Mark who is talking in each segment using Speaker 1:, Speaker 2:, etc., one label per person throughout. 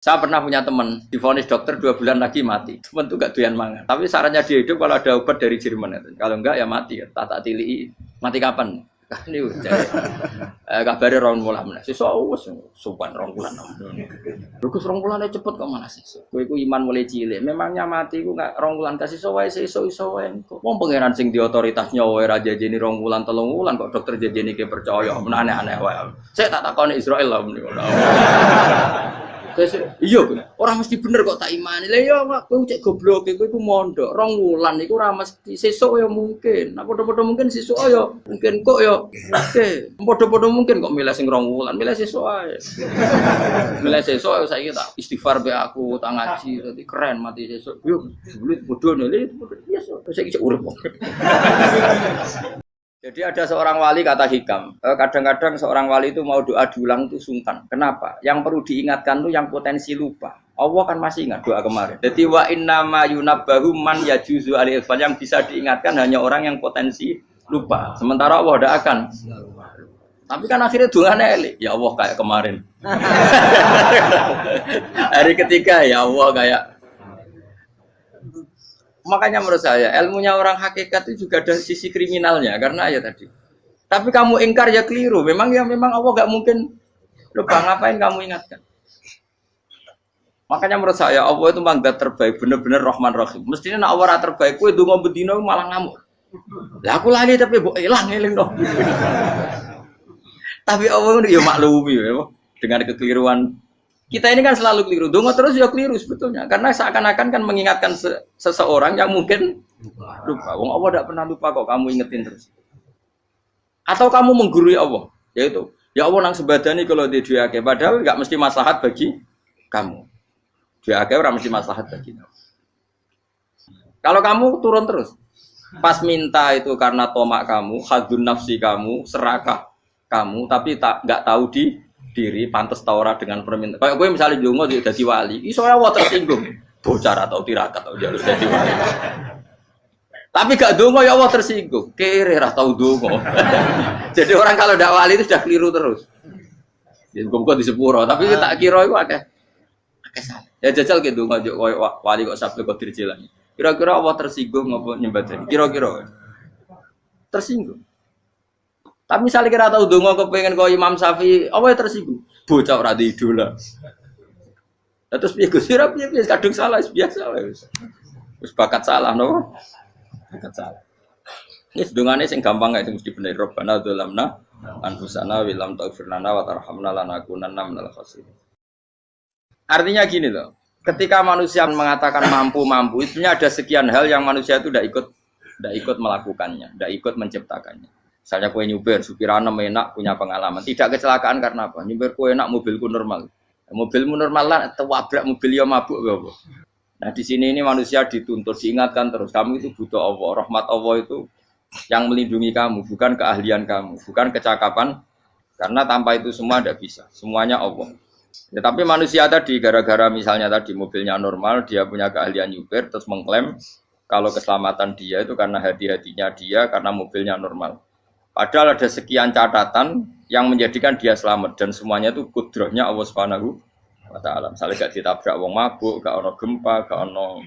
Speaker 1: Saya pernah punya teman, divonis dokter 2 bulan lagi mati. Teman itu gak doyan mangan. Tapi sarannya dia hidup kalau ada obat dari Jerman. Itu. Kalau enggak ya mati. Tak tili. Mati kapan? Ini kabare 2 bulan. Sesuk wis sopan 2 bulan. Lugus 2 bulan cepet kok mana sih? Kowe iku iman mulai cilik. Memangnya mati iku gak 2 bulan kasih wae sesuk iso wae. Wong pangeran sing di otoritas nyawa ora jajeni 2 bulan 3 bulan kok dokter jajeni ke percaya. Aneh-aneh wae. Saya tak takoni Israel lah meniku. Iya, orang mesti bener kok tak imani. Lah iya, Pak, kowe cek goblok, kowe iku mondok 2 wulan iku ora mesti sesuk ya mungkin. Nah, padha-padha mungkin sesuk ya mungkin kok ya. Oke, padha-padha mungkin kok milih sing 2 wulan, milih sesuk ae. Milih sesuk saiki tak istighfar be aku, tak ngaji, dadi keren mati sesuk. Yo, sulit bodoh nih, biasa. Saiki cek urip. Jadi ada seorang wali kata Hikam, kadang-kadang seorang wali itu mau doa diulang itu sungkan. Kenapa? Yang perlu diingatkan itu yang potensi lupa. Allah kan masih ingat doa kemarin. Jadi wa innama yunabbahu man yajuzu al-ighfal, yang bisa diingatkan hanya orang yang potensi lupa. Sementara Allah tidak akan. Tapi kan akhirnya doanya elik. Ya Allah kayak kemarin. Hari ketiga ya Allah kayak. Makanya menurut saya ilmunya orang hakikat itu juga ada sisi kriminalnya karena ya tadi. Tapi kamu ingkar ya keliru. Memang Allah gak mungkin lupa. Ngapain kamu ingatkan? Makanya menurut saya Allah itu manggat terbaik, bener-bener Rahman Rahim. Mestinya nak Allah terbaik, kue donga bedino malah ngamuk. Lah aku lali tapi mbok eling dong. Tapi Allah itu ya maklumi ya dengan kekeliruan. Kita ini kan selalu keliru, dongo terus ya keliru sebetulnya, karena seakan-akan kan mengingatkan seseorang yang mungkin lupa. Wong Allah tidak pernah lupa kok, kamu ingetin terus. Atau kamu menggurui Allah, yaitu ya Allah nang sebadani kalau di diake, padahal nggak mesti maslahat bagi kamu. Diake orang mesti maslahat bagi kamu. Kalau kamu turun terus, pas minta itu karena tomak kamu, hadun nafsi kamu, serakah kamu, tapi nggak tahu diri pantas taura dengan permintaan. Kayak gue misalnya jongo jadi wali, iso Allah tersinggung, bocor atau tirakat atau harus jadi wali. Tapi gak dongo ya Allah tersinggung, kere ra tau dongo. Jadi orang kalau ndak wali itu sudah keliru terus. Jadi gue di sepuro, tapi tak kira itu akeh salah. Ya jajal gitu dongo wali kok sabtu kok dirjelang. Kira-kira Allah tersinggung ngopo nyembadani? Kira-kira tersinggung. Tapi misalnya kira tahu dongo kepengen kau Imam Syafi'i, apa yang tersinggung? Bocah ora di idola. Terus piye Gus? Piye kadung salah biasa wis. Wis bakat salah no. Bakat salah. Ini sedungane sing gampang kae mesti bener Rabbana dzalamna anfusana wa lam taghfir lana wa tarhamna lanakunanna minal khasirin. Artinya gini loh. Ketika manusia mengatakan mampu, itu ada sekian hal yang manusia itu tidak ikut melakukannya, tidak ikut menciptakannya. Misalnya kue nyupir, supirana enak, punya pengalaman. Tidak kecelakaan karena apa? Nyupir kue enak, mobilku normal. Mobilmu normal lah, tewabrak mobil ya mabuk. Nah di sini ini manusia dituntut, diingatkan terus. Kamu itu butuh Allah. Rahmat Allah itu yang melindungi kamu, bukan keahlian kamu, bukan kecakapan. Karena tanpa itu semua tidak bisa. Semuanya Allah. Ya, tapi manusia tadi, gara-gara misalnya tadi mobilnya normal, dia punya keahlian nyupir, terus mengklaim kalau keselamatan dia itu karena hati-hatinya dia, karena mobilnya normal. Padahal ada sekian catatan yang menjadikan dia selamat dan semuanya itu kudrahnya Allah Subhanahu wa taala. Misalnya gak ditabrak wong mabuk, gak ono gempa, gak ono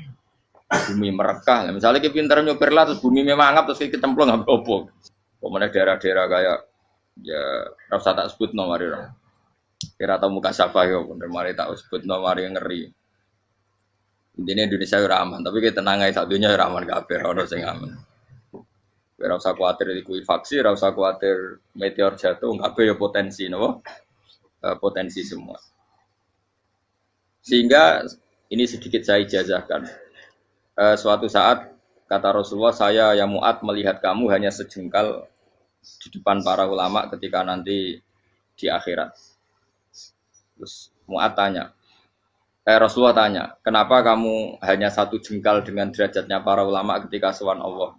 Speaker 1: bumi merekah. Misalnya kita pintar nyopir lah terus bumi mangap terus kita cemplung nggak opo. Kemudian daerah-daerah kayak ya rasa tak sebut nomor itu. Kira tahu muka siapa ya, bener mari tak sebut nomor yang ngeri. Intinya Indonesia aman, tapi kita tenang aja satunya aman kabeh, ono sing aman. Ora usah kuwatir likuifaksi, ora usah kuwatir meteor jatuh, kabeh ya potensi napa? Potensi semua. Sehingga ini sedikit saya ijazahkan. Suatu saat kata Rasulullah, saya yang Mu'ad melihat kamu hanya sejengkal di depan para ulama ketika nanti di akhirat. Terus Mu'ad tanya, Rasulullah tanya, kenapa kamu hanya 1 jengkal dengan derajatnya para ulama ketika sowan Allah?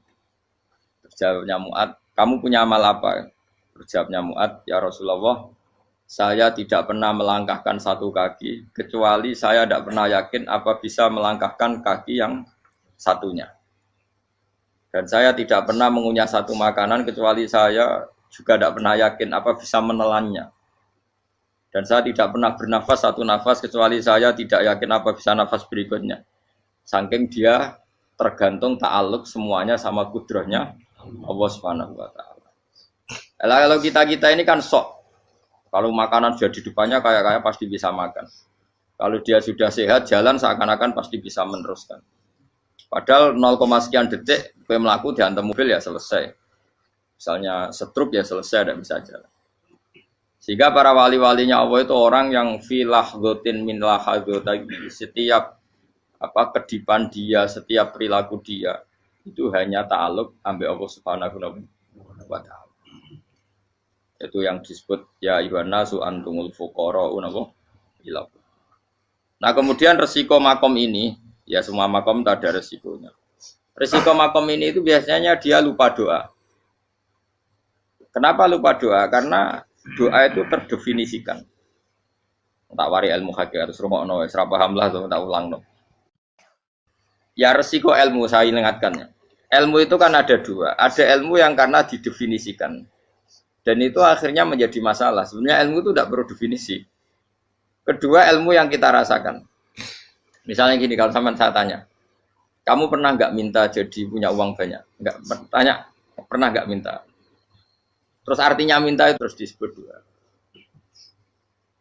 Speaker 1: Jawabnya Mu'ad, kamu punya amal apa? Berjawabnya Mu'ad, ya Rasulullah, saya tidak pernah melangkahkan 1 kaki, kecuali saya tidak pernah yakin apa bisa melangkahkan kaki yang satunya. Dan saya tidak pernah mengunyah 1 makanan, kecuali saya juga tidak pernah yakin apa bisa menelannya. Dan saya tidak pernah bernafas satu nafas kecuali saya tidak yakin apa bisa nafas berikutnya. Saking dia tergantung ta'aluk semuanya sama kudrahnya Allah Subhanahu wa taala. Kalau kita ini kan sok. Kalau makanan sudah di depannya kayak pasti bisa makan. Kalau dia sudah sehat jalan seakan-akan pasti bisa meneruskan. Padahal 0, sekian detik kowe mlaku dihantam mobil ya selesai. Misalnya stroke ya selesai tidak bisa jalan. Sehingga para wali-walinya Allah itu orang yang filah gotin min lahadzotagi, setiap kedipan dia, setiap perilaku dia itu hanya ta'aluk ambil Allah Subhanahu wa taala. Itu yang disebut ya ayyuhan nasu antumul fuqara'u ila. Nah, kemudian resiko makom ini, ya semua makom itu ada resikonya. Resiko makom ini itu biasanya dia lupa doa. Kenapa lupa doa? Karena doa itu terdefinisikan. Tak wari ilmu hakikat terus rungokno wis ra paham lah tak ulangno. Ya resiko ilmu saya ingatkannya. Ilmu itu kan ada dua. Ada ilmu yang karena didefinisikan. Dan itu akhirnya menjadi masalah. Sebenarnya ilmu itu tidak perlu definisi. Kedua ilmu yang kita rasakan. Misalnya gini, kalau saya tanya, kamu pernah nggak minta jadi punya uang banyak? Nggak tanya, pernah nggak minta? Terus artinya minta itu terus disebut dua.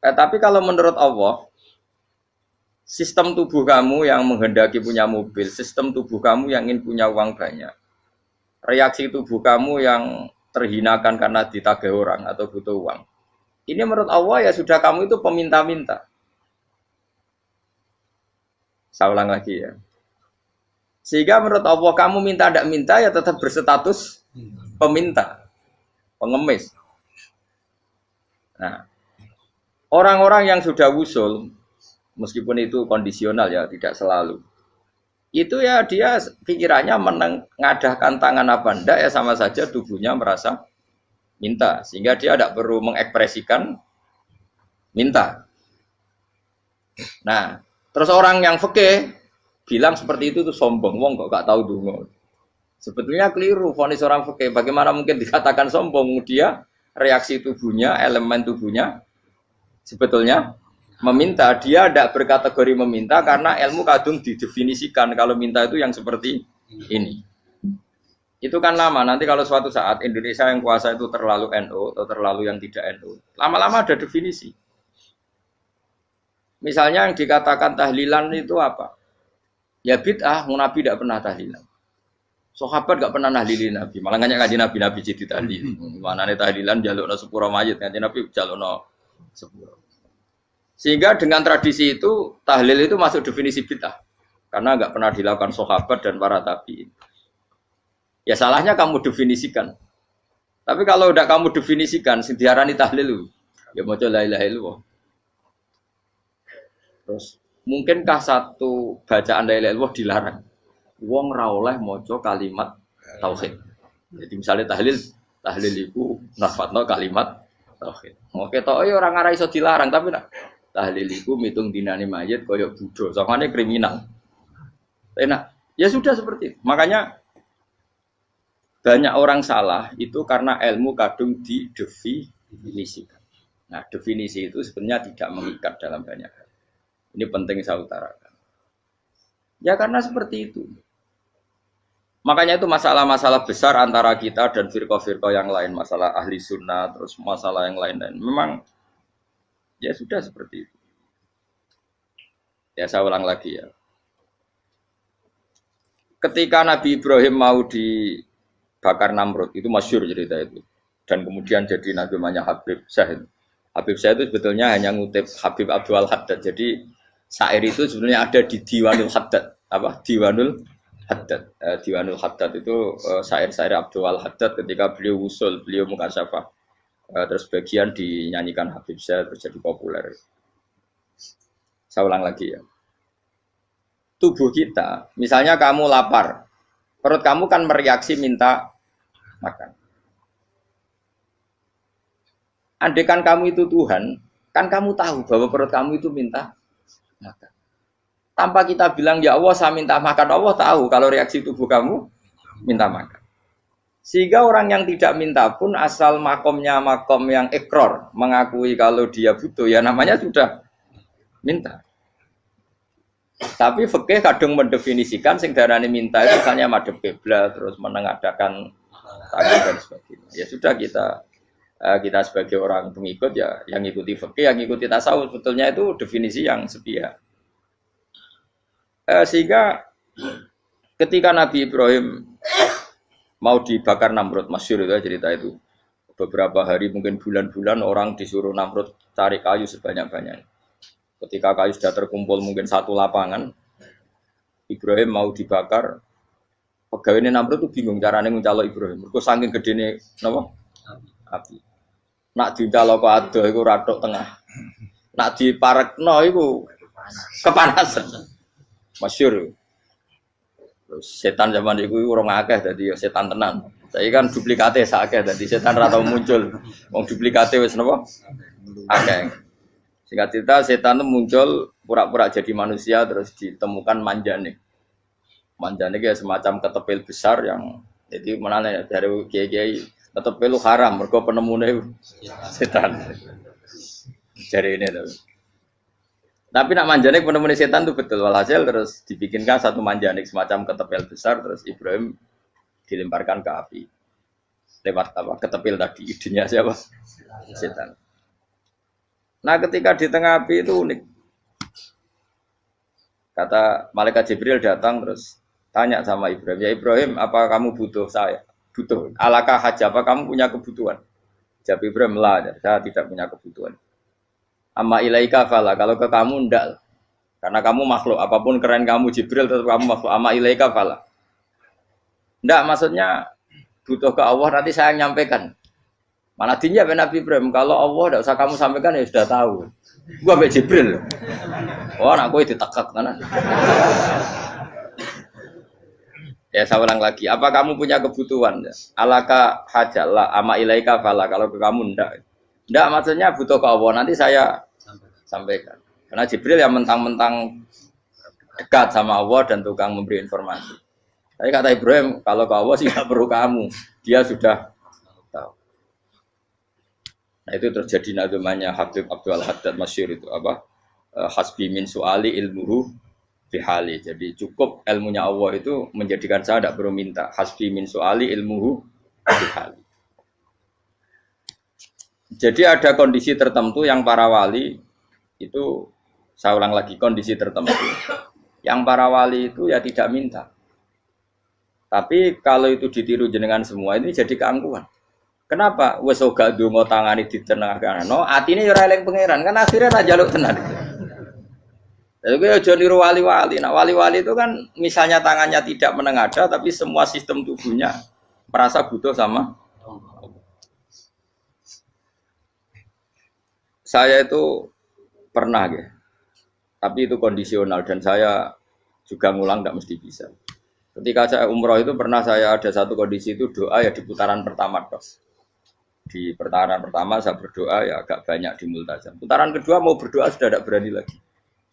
Speaker 1: Tapi kalau menurut Allah, sistem tubuh kamu yang menghendaki punya mobil, sistem tubuh kamu yang ingin punya uang banyak, reaksi tubuh kamu yang terhinakan karena ditagih orang atau butuh uang, ini menurut Allah ya sudah kamu itu peminta-minta. Saya ulang lagi ya. Sehingga menurut Allah kamu minta tidak minta ya tetap berstatus peminta. Pengemis. Nah, orang-orang yang sudah wusul, meskipun itu kondisional ya, tidak selalu. Itu ya dia pikirannya mengadahkan tangan apa enggak ya sama saja tubuhnya merasa minta. Sehingga dia tidak perlu mengekspresikan minta. Nah, terus orang yang fikih bilang seperti itu tuh sombong, wong kok gak tahu dungo. Sebetulnya keliru vonis orang fikih. Bagaimana mungkin dikatakan sombong? Dia reaksi tubuhnya, elemen tubuhnya sebetulnya meminta. Dia tidak berkategori meminta karena ilmu kadung didefinisikan kalau minta itu yang seperti ini. Itu kan lama. Nanti kalau suatu saat Indonesia yang kuasa itu terlalu NU atau terlalu yang tidak NU, lama-lama ada definisi. Misalnya yang dikatakan tahlilan itu apa? Ya bid'ah, Nabi tidak pernah tahlilan. Sahabat gak pernah nahlilin Nabi, malah nggak ngaji Nabi jadi tahlil. Mana nih tahlilan jalukno sepuro mayit, ngaji Nabi jalukno sepuro. Sehingga dengan tradisi itu tahlil itu masuk definisi bid'ah, karena nggak pernah dilakukan sahabat dan para tabi'in. Ya salahnya kamu definisikan. Tapi kalau udah kamu definisikan, diarani tahlil, ya mau la ilaha illallah. Terus mungkinkah satu bacaan la ilaha illallah dilarang? Wong ra oleh maca kalimat tauhid. Jadi misalnya tahlil iku nafatno kalimat tauhid. Oke tok ya ora ngara iso dilarang tapi nak tahlil iku mitung dinane mayit kaya Buddha. Sangane kriminal. Enak. Ya sudah seperti itu. Makanya banyak orang salah itu karena ilmu kadung didefinisikan. Nah, definisi itu sebenarnya tidak mengikat dalam banyak hal. Ini penting saya utarakan. Ya karena seperti itu. Makanya itu masalah-masalah besar antara kita dan firqah-firqah yang lain, masalah ahli sunnah, terus masalah yang lain-lain. Memang ya sudah seperti itu. Ya saya ulang lagi ya. Ketika Nabi Ibrahim mau dibakar Namrud, itu masyhur cerita itu. Dan kemudian jadi Nabi namanya Habib Syahid. Habib Syahid itu sebetulnya hanya ngutip Habib Abdul Haddad. Jadi syair itu sebenarnya ada di Diwanul Haddad. Apa? Diwanul Haddad. Diwanul Haddad itu syair-syair Abdul Haddad ketika beliau usul, beliau mukasyafah. Terus bagian dinyanyikan Habib Syahid terjadi populer. Saya ulang lagi ya. Tubuh kita, misalnya kamu lapar, perut kamu kan mereaksi minta makan. Andaikan kamu itu Tuhan, kan kamu tahu bahwa perut kamu itu minta makan. Tanpa kita bilang, ya Allah saya minta makan, Allah tahu kalau reaksi tubuh kamu minta makan. Sehingga orang yang tidak minta pun asal makomnya makom yang ikror, mengakui kalau dia butuh, ya namanya sudah minta. Tapi fikih kadang mendefinisikan sing darane minta itu misalnya madhep kiblat terus menengadakan tangan dan sebagainya. Ya sudah kita sebagai orang pengikut ya yang ikuti fikih, yang ikuti tasawuf sebetulnya itu definisi yang sepihak. Sehingga ketika Nabi Ibrahim mau dibakar Namrud, masyhur itu cerita itu. Beberapa hari mungkin bulan-bulan orang disuruh Namrud cari kayu sebanyak-banyaknya. Ketika kayu sudah terkumpul mungkin satu lapangan, Ibrahim mau dibakar. Pegawai Namrud itu bingung caranya mencalok Ibrahim. Mereka saking gedene napa? Api. Nak dicalok kok ado iku ratok tengah. Nak diparekno iku kepanasan. Masyhur. Setan zaman iku orang akeh dadi setan tenan. Saiki kan duplikate sakeh dadi setan ra tau muncul. Wong duplikate wis napa? Akeh. Singkat cerita setan itu muncul pura-pura jadi manusia terus ditemukan manjane. Manjane kayak semacam ketepil besar yang jadi mana dari kiai-kiai ketepil haram mergo penemune setan. Jari ini tuh. Tapi nak manjane penemune setan itu betul walhasil terus dibikinkan satu manjane semacam ketepil besar terus Ibrahim dilemparkan ke api. Lewat apa? Ketepil tadi idenya siapa? Setan. Nah ketika di tengah api itu unik. Kata malaikat Jibril datang terus tanya sama Ibrahim. Ya Ibrahim apa kamu butuh saya? Butuh. Alakah haja apa kamu punya kebutuhan? Jawab Ibrahim lah. Saya tidak punya kebutuhan. Amma ilaika fala. Kalau ke kamu ndak. Karena kamu makhluk. Apapun keren kamu Jibril tetap kamu makhluk. Amma ilaika fala. Ndak maksudnya butuh ke Allah nanti saya nyampaikan. Mana dinya Nabi Ibrahim kalau Allah tidak usah kamu sampaikan ya sudah tahu. Gua be Jibril. Oh, anak gue ditekak kan. Ya saya ulang lagi. Apa kamu punya kebutuhan? Alaka hajalah ama ilaika fala. Kalau ke kamu ndak. Ndak maksudnya butuh ke Allah nanti saya sampaikan. Karena Jibril yang mentang-mentang dekat sama Allah dan tukang memberi informasi. Tapi kata Ibrahim kalau ke Allah sih nggak perlu kamu. Dia sudah tahu. Nah itu terjadi namanya Habib Abdul Haddad masyhur itu apa? Hasbi min su'ali ilmuhu bihali. Jadi cukup ilmunya Allah itu menjadikan saya tidak perlu minta. Hasbi min su'ali ilmuhu bihali. Jadi ada kondisi tertentu yang para wali itu saya ulang lagi kondisi tertentu. Yang para wali itu ya tidak minta. Tapi kalau itu ditiru jenengan semua ini jadi keangkuhan. Kenapa? Wes ora ndonga tangane ditenangkan. No, atine yo ora eling pangeran. Kan akhirnya ra njaluk tenan. Lha kuwi aja niru wali-wali. Nah, wali-wali itu kan misalnya tangannya tidak menengadah tapi semua sistem tubuhnya merasa butuh sama saya itu pernah ya. Tapi itu kondisional dan saya juga ngulang tidak mesti bisa. Ketika saya umroh itu pernah saya ada satu kondisi itu doa ya di putaran pertama terus. Di putaran pertama saya berdoa ya agak banyak di multazam. Putaran kedua mau berdoa sudah tidak berani lagi.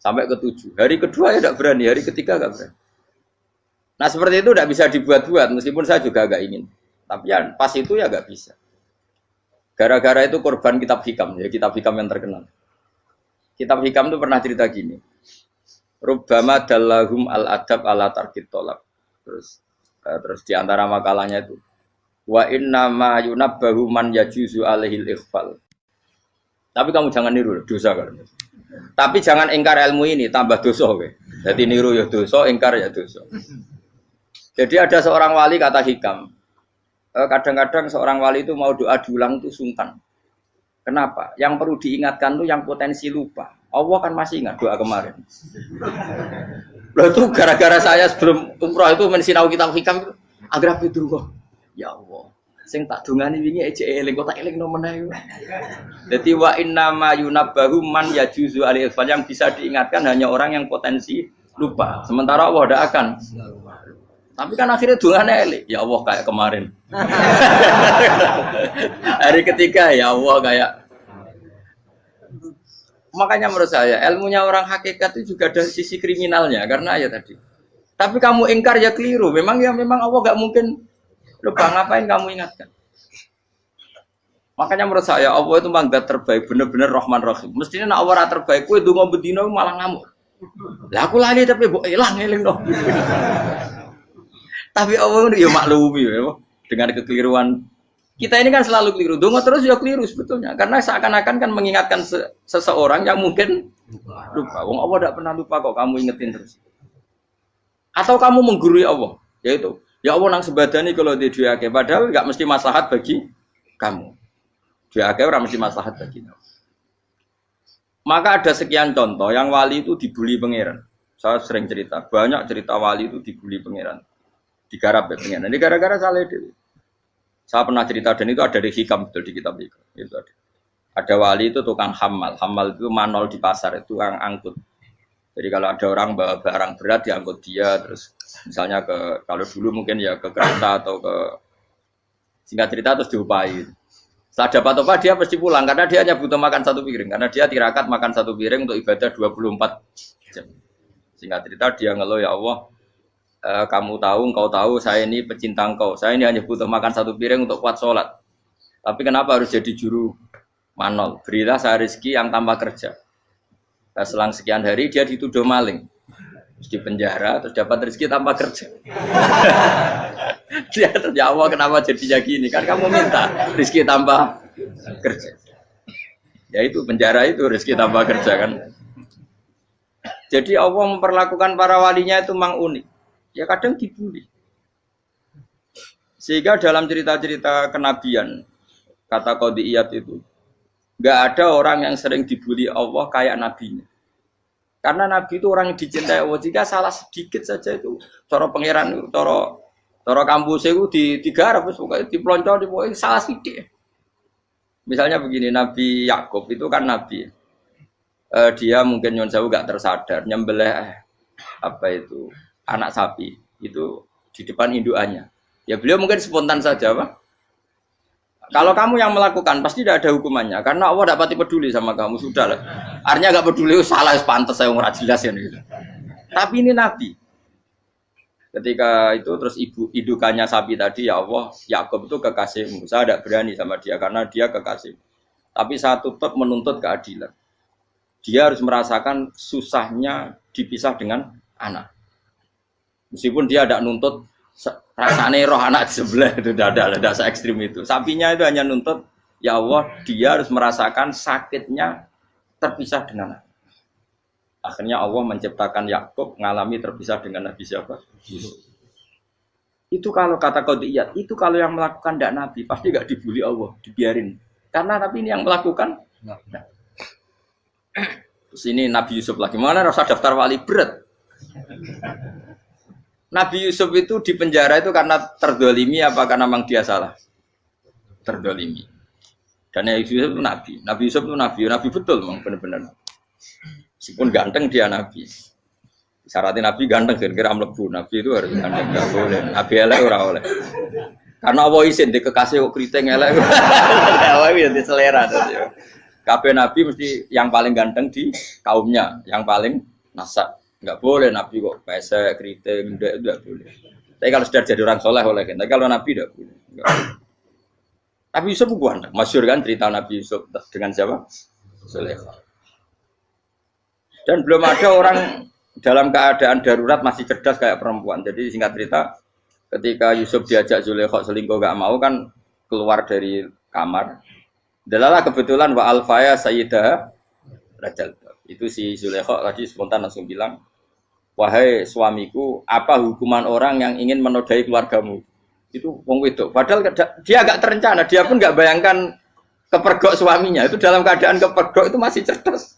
Speaker 1: Sampai ke-7. Hari kedua ya tidak berani, hari ketiga enggak berani. Nah seperti itu tidak bisa dibuat-buat meskipun saya juga agak ingin. Tapi ya pas itu ya enggak bisa. Gara-gara itu korban kitab hikam, ya kitab hikam yang terkenal. Kitab hikam itu pernah cerita gini. Rubbama dallahum al-adab ala tarkit tolab. Terus di antara makalahnya itu wa inna ma yunabbahu man yajuzu alaihil ikhfal. Tapi kamu jangan niru dosa kan. Tapi jangan ingkar ilmu ini tambah dosa kowe. Jadi niru ya dosa, ingkar ya dosa. Jadi ada seorang wali kata hikam. Kadang-kadang seorang wali itu mau doa diulang itu sungkan. Kenapa? Yang perlu diingatkan tuh yang potensi lupa. Allah kan masih ingat doa kemarin. Loh itu gara-gara saya sebelum umroh itu mensinau kitab hikam agar itu ya Allah, sing tak dungani wingi ejek eling kok tak eling no meneh. Dadi wa inna ma yunabbahu man yajuzu alil fal yang bisa diingatkan hanya orang yang potensi lupa. Sementara Allah tidak akan. Tapi kan akhirnya dungane eling. Ya Allah kayak kemarin. Hari ketiga ya Allah kayak. Makanya menurut saya ilmunya orang hakikat itu juga ada sisi kriminalnya karena ya tadi. Tapi kamu ingkar ya keliru. Memang Allah enggak mungkin Lupa ngapain kamu ingatkan? Makanya menurut saya Allah itu mangga terbaik, bener-bener Rahman Rahim. Mestinya nak Allah terbaik, kue dongo bedino malah ngamuk. Lah aku lali tapi mbok eling dong. Tapi Allah itu ya maklumi ya, dengan kekeliruan. Kita ini kan selalu keliru. Dongo terus ya keliru sebetulnya. Karena seakan-akan kan mengingatkan seseorang yang mungkin lupa. Wong Allah tidak pernah lupa kok, kamu ingetin terus. Atau kamu menggurui Allah, yaitu ya Allah nang sebadani kalau di duake, padahal nggak mesti maslahat bagi kamu. Duake orang mesti maslahat bagi kamu. Maka ada sekian contoh yang wali itu dibully pangeran. Saya sering cerita, banyak cerita wali itu dibully pangeran. Digarap ya pangeran. Ini gara-gara salah dewi. Saya pernah cerita dan itu ada di hikam betul di kitab itu. Itu ada. Ada wali itu tukang hamal. Hamal itu manol di pasar, itu tukang angkut. Jadi kalau ada orang bawa barang berat diangkut dia, terus misalnya kalau dulu mungkin ya ke kereta atau ke singkat cerita terus diupahi. Setelah dapat apa dia pasti pulang karena dia hanya butuh makan satu piring karena dia tirakat makan satu piring untuk ibadah 24 jam. Singkat cerita dia ngeluh ya Allah, kamu tahu, engkau tahu saya ini pecinta engkau. Saya ini hanya butuh makan satu piring untuk kuat sholat. Tapi kenapa harus jadi juru manol? Berilah saya rezeki yang tanpa kerja. Nah, selang sekian hari dia dituduh maling. Terus di penjara, terus dapat rezeki tanpa kerja. Dia ya Allah kenapa jadinya gini? Kan kamu minta rezeki tanpa kerja. Ya itu penjara itu rezeki tanpa kerja kan. Jadi Allah memperlakukan para walinya itu memang unik. Ya kadang dibully. Sehingga dalam cerita-cerita kenabian, kata Qadiyat itu, nggak ada orang yang sering dibully Allah kayak nabinya. Karena nabi itu orang yang dicintai Allah. Jika salah sedikit saja itu, cara pangeran, cara kampus itu digarap, pokoknya dipelonco, pokoknya salah sedikit. Misalnya begini, Nabi Yakub itu kan nabi. Dia mungkin nyon sewu nggak tersadar, nyembelih anak sapi itu di depan indukannya. Ya beliau mungkin spontan saja, Pak. Kalau kamu yang melakukan pasti tidak ada hukumannya karena Allah tidak pati peduli sama kamu, sudah lah. Artinya nggak peduli, salah pantas saya nggak jelas ya gitu. Tapi ini Nabi. Ketika itu terus indukannya sapi tadi, ya Allah, Yakub itu kekasihmu. Saya tidak berani sama dia karena dia kekasih. Tapi saya tetap menuntut keadilan. Dia harus merasakan susahnya dipisah dengan anak. Meskipun dia tidak nuntut rasanya roh anak di sebelah, itu tidak se ekstrim itu. Sapinya itu hanya nuntut, ya Allah, dia harus merasakan sakitnya terpisah dengan anak. Akhirnya Allah menciptakan Yakub mengalami terpisah dengan Nabi siapa? Yusuf. Itu kalau kata Qadiyat, itu kalau yang melakukan tidak Nabi, pasti nggak dibully Allah, dibiarin. Karena Nabi ini yang melakukan. Nah. Terus ini Nabi Yusuf lagi, mana rasa daftar wali berat. Nabi Yusuf itu di penjara itu karena terdolimi apa karena memang dia salah? Terdolimi. Dan Nabi Yusuf itu Nabi. Nabi Yusuf itu Nabi betul memang benar-benar. Meskipun ganteng dia Nabi. Syaratnya Nabi ganteng kira-kira mlebu. Nabi itu harus ganteng, enggak boleh. Nabi elek ora oleh. Karena Allah izin di kekasih kok kriting elek. Allah itu selera tadi. Kabeh Nabi mesti yang paling ganteng di kaumnya, yang paling nasab. Enggak boleh Nabi kok pesek, kriting, enggak boleh. Tapi kalau sudah jadi orang soleh oleh kan. Tapi kalau Nabi enggak boleh. Nabi Yusuf bukan, masyhur kan cerita Nabi Yusuf dengan siapa? Zulaikha. Dan belum ada orang dalam keadaan darurat masih cerdas kayak perempuan. Jadi singkat cerita, ketika Yusuf diajak Zulaikha selingkuh enggak mau kan keluar dari kamar. Dalalah kebetulan wa alfaya sayyidah rajal. Itu si Zulaikha tadi spontan langsung bilang, wahai suamiku, apa hukuman orang yang ingin menodai keluargamu? Itu wong wedok. Padahal dia agak terencana, dia pun nggak bayangkan kepergok suaminya. Itu dalam keadaan kepergok itu masih cerdas.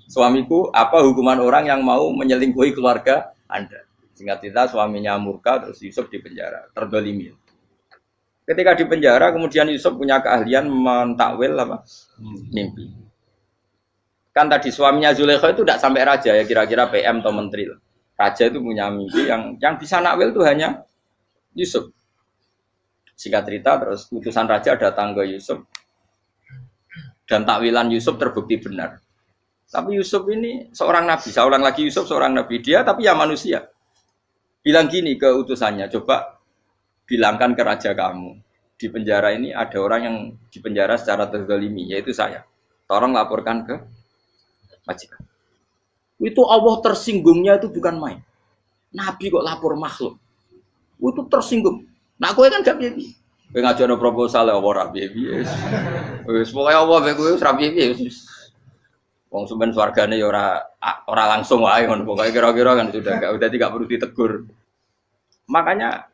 Speaker 1: Suamiku, apa hukuman orang yang mau menyelingkuhi keluarga Anda? Singkat cerita suaminya murka, terus Yusuf di penjara, terdolimi. Ketika di penjara, kemudian Yusuf punya keahlian mentakwil apa? Mimpi. Kan tadi suaminya Zulaikha itu tidak sampai raja ya, kira-kira PM atau menteri. Raja itu punya mimpi yang bisa nakwil itu hanya Yusuf. Singkat cerita terus utusan raja datang ke Yusuf dan takwilan Yusuf terbukti benar. Tapi Yusuf ini seorang nabi, saya ulang lagi Yusuf seorang nabi dia tapi ya manusia. Bilang gini ke utusannya, coba bilangkan ke raja kamu, di penjara ini ada orang yang di penjara secara terzalimi, yaitu saya. Tolong laporkan ke majikan. Itu Allah tersinggungnya itu bukan main. Nabi kok lapor makhluk. Itu tersinggung. Nah, kowe kan gak piye-piye. Kowe ngajono proposal ya ora piye-piye. Wis pokoke Allah mek kowe ora piye-piye wis. Wong sampean swargane ya ora langsung wae ngono. Pokoke kira-kira kan sudah enggak perlu ditegur. Makanya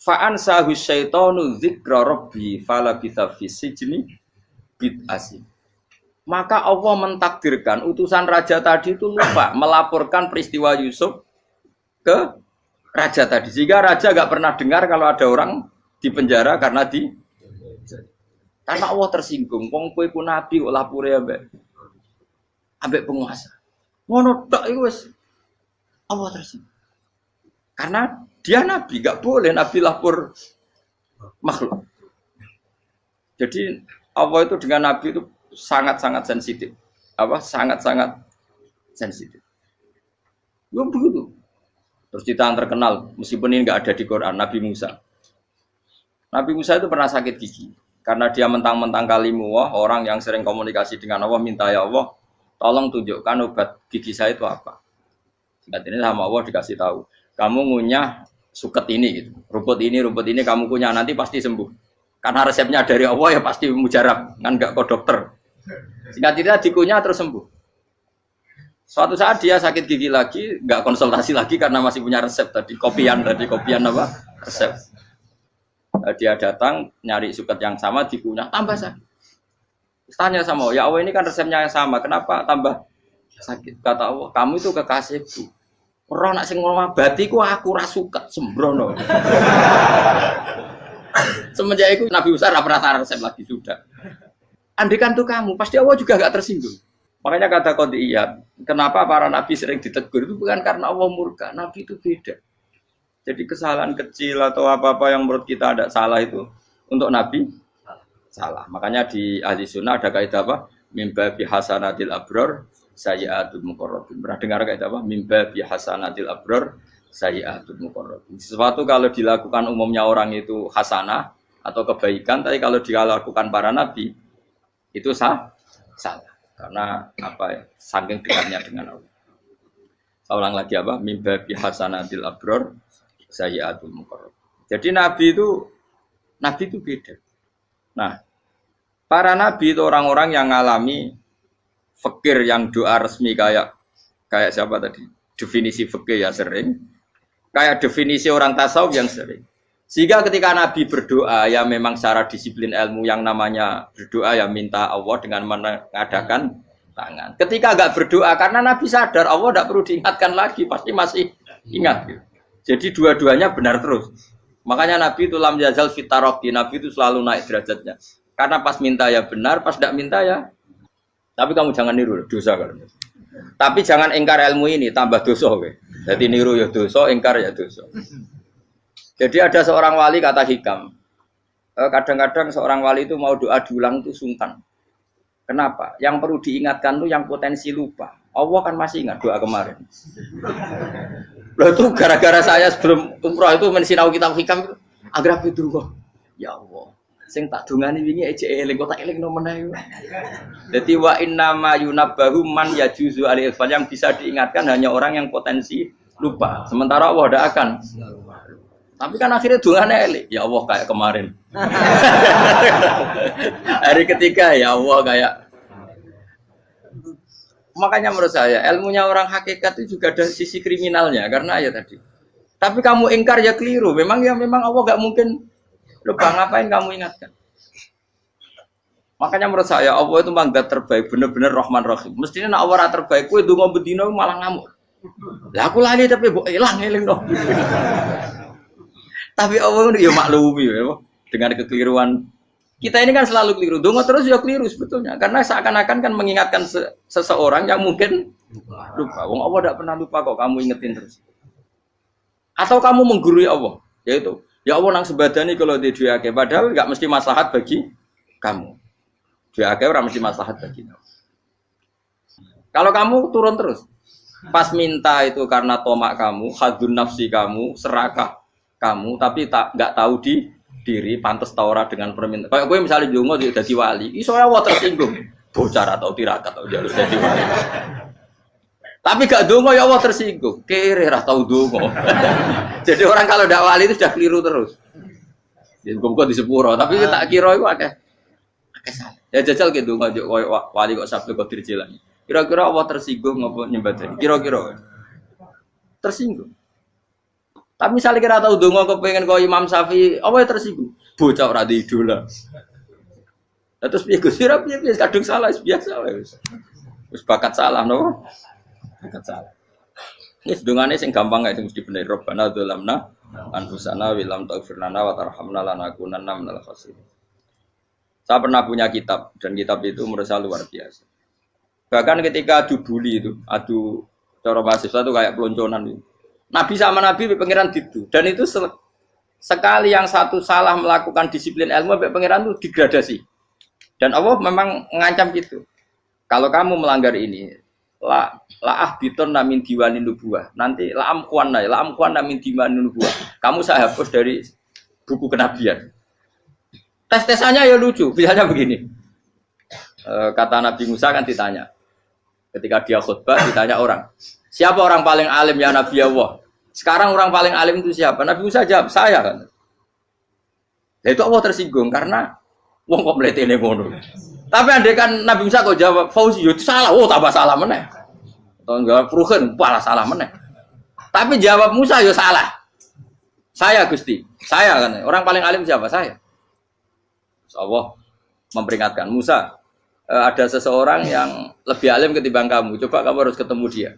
Speaker 1: fa'an sahu syaitanu dzikra rabbi fala bitha fi sijni bid'asin. Maka Allah mentakdirkan utusan raja tadi itu lupa melaporkan peristiwa Yusuf ke raja tadi. Sehingga raja gak pernah dengar kalau ada orang di penjara karena Allah tersinggung. Wong kowe ku nabi kok lapore ambek penguasa. Ngono tok iku wis Allah tersinggung. Karena dia nabi, gak boleh nabi lapor makhluk. Jadi Allah itu dengan nabi itu sangat-sangat sensitif. Sangat-sangat sensitif. Ya begitu. Terus cerita yang terkenal, meskipun ini nggak ada di Quran, Nabi Musa. Nabi Musa itu pernah sakit gigi. Karena dia mentang-mentang kalimullah, orang yang sering komunikasi dengan Allah, minta ya Allah, tolong tunjukkan obat gigi saya itu apa. Singkat ini sama Allah dikasih tahu. Kamu ngunyah suket ini, gitu. rumput ini kamu kunyah, nanti pasti sembuh. Karena resepnya dari Allah ya pasti mujarab, kan nggak kok dokter. Singkat cerita dikunyah terus sembuh. Suatu saat dia sakit gigi lagi, nggak konsultasi lagi karena masih punya resep kopian apa resep. Dia datang nyari suket yang sama dikunyah tambah sakit. Tanya sama Allah, ya Allah ini kan resepnya yang sama, kenapa tambah sakit? Kata Allah, kamu itu kekasihku. Orang nak sing ngobati ku aku ra suket sembrono. Semenjak itu Nabi Musa ora pernah resep lagi sudah. Andikan tuh kamu, pasti Allah juga gak tersinggung. Makanya kata Qadiyat, kenapa para nabi sering ditegur itu bukan karena Allah murka, nabi itu beda. Jadi kesalahan kecil atau apa-apa yang menurut kita ada salah itu untuk nabi salah. Makanya di ahli sunnah ada kaidah apa? Mimba bihasanatil abror sayyi'atul muqarrabin. Pernah dengar kaidah apa? Mimba bihasanatil abror sayyi'atul muqarrabin. Sesuatu kalau dilakukan umumnya orang itu hasanah atau kebaikan, tapi kalau dilakukan para nabi itu salah karena apa ya, saking dekatnya dengan Allah. Saya ulang lagi apa? Mimba bihasanatil abror sayyi'atul muqarrab. Jadi nabi itu beda. Nah, para nabi itu orang-orang yang ngalami fikir yang doa resmi kayak siapa tadi? Definisi fikir ya sering. Kayak definisi orang tasawuf yang sering. Sehingga ketika Nabi berdoa, ya memang secara disiplin ilmu yang namanya berdoa ya minta Allah dengan mengadakan tangan. Ketika enggak berdoa, karena Nabi sadar Allah tidak perlu diingatkan lagi, pasti masih ingat. Gitu. Jadi dua-duanya benar terus. Makanya Nabi itu lam yazal fitaroki, Nabi itu selalu naik derajatnya. Karena pas minta ya benar, pas tidak minta ya. Tapi kamu jangan niru, dosa kan. Tapi jangan ingkar ilmu ini, tambah dosa. Jadi niru ya dosa, ingkar ya dosa. Jadi ada seorang wali kata Hikam, kadang-kadang seorang wali itu mau doa diulang itu sungkan. Kenapa? Yang perlu diingatkan itu yang potensi lupa. Allah kan masih ingat doa kemarin. Loh itu gara-gara saya sebelum umroh itu mensinau kitab Hikam itu, agar itu kok. Ya Allah, sing tak dungani wingi ejek eling kok tak eling no meneh. Dadi wa inna ma yunabbahu man yajuzu alil yang bisa diingatkan hanya orang yang potensi lupa. Sementara Allah tidak akan. Tapi kan akhirnya dungane elik. Ya Allah kayak kemarin. Hari ketiga ya Allah kayak. Makanya menurut saya ilmunya orang hakikat itu juga ada sisi kriminalnya karena ya tadi. Tapi kamu ingkar ya keliru. Memang Allah gak mungkin lupa, ngapain kamu ingatkan. Makanya menurut saya Allah itu manggat terbaik, bener-bener Rahman Rahim. Mestinya nak Allah terbaik, kowe ndonga bedino malah ngamuk. Lah aku lali tapi mbok eling dong. Tapi Allah itu ya maklumi ya, dengan kekeliruan. Kita ini kan selalu keliru. Dongo terus ya keliru sebetulnya. Karena seakan-akan kan mengingatkan seseorang yang mungkin lupa. Wong Allah tidak pernah lupa kok, kamu ingetin terus. Atau kamu menggurui Allah. Yaitu, ya Allah nang sebadani kalau di duake. Padahal nggak mesti maslahat bagi kamu. Duake orang mesti maslahat bagi kamu. Kalau kamu turun terus. Pas minta itu karena tomak kamu, hadun nafsi kamu, serakah. kamu tapi nggak tahu diri pantas ta ora dengan permintaan. Kayak gue misalnya jongo dadi wali, iso ora tersinggung. Bocah atau tirakat atau jalur dadi wali. Tapi gak dongo ya Allah tersinggung. Kere ra tau dongo. Jadi orang kalau ndak wali itu sudah keliru terus. Ya kok di sepuro, tapi tak kira iku akeh salah. Ya jajal ki dongo wali kok sabtu kok dirjelang. Kira-kira Allah tersinggung ngopo nyembah. Kira-kira tersinggung. Tapi misalnya kira tahu dongo kepengen kau Imam Syafi'i, apa ya tersinggung? Bocah ora di idola. Terus piye Gus? Piye kadung salah biasa wis. Wis bakat salah no. Bakat salah. Ini dongane sing gampang kae mesti bener Rabbana dzalamna anfusana wa lam taghfir lana wa tarhamna lanakunanna minal khasirin. Saya pernah punya kitab dan kitab itu menurut saya luar biasa. Bahkan ketika adu bully itu, adu cara mahasiswa itu kayak pelonconan itu. Nabi sama Nabi pengiran gitu. Dan itu sekali yang satu salah melakukan disiplin ilmu, pengiran itu degradasi. Dan Allah memang mengancam gitu. Kalau kamu melanggar ini, la ahbiton namin diwanin nubuah. Nanti la amkuan namin diwanin nubuah. Kamu saya hapus dari buku kenabian. Tes-tesannya ya lucu. Misalnya begini. Kata Nabi Musa kan ditanya. Ketika dia khutbah ditanya orang. Siapa orang paling alim ya Nabi Allah? Sekarang orang paling alim itu siapa? Nabi Musa jawab, saya kan. Ya itu Allah tersinggung karena wong kok mletene ngono. Tapi andai kan Nabi Musa kok jawab Fauzi itu salah, tambah salah meneh. Atau enggak Pruhen, malah salah meneh. Tapi jawab Musa ya salah. Saya Gusti, saya kan. Orang paling alim siapa? Saya. Allah memperingatkan Musa, ada seseorang yang lebih alim ketimbang kamu. Coba kamu harus ketemu dia.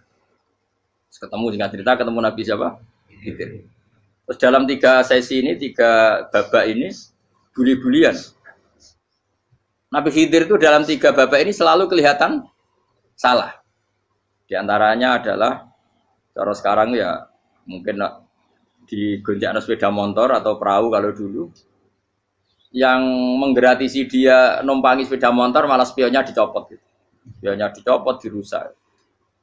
Speaker 1: Ketemu dengan cerita ketemu Nabi siapa? Khidir. Terus dalam 3 sesi ini, 3 babak ini buli-bulian. Nabi Khidir itu dalam 3 babak ini selalu kelihatan salah. Di antaranya adalah cara sekarang ya mungkin digonjak sepeda motor atau perahu kalau dulu yang menggratisi dia numpangi sepeda motor malah spionnya dicopot gitu. Spionnya dicopot, dirusak.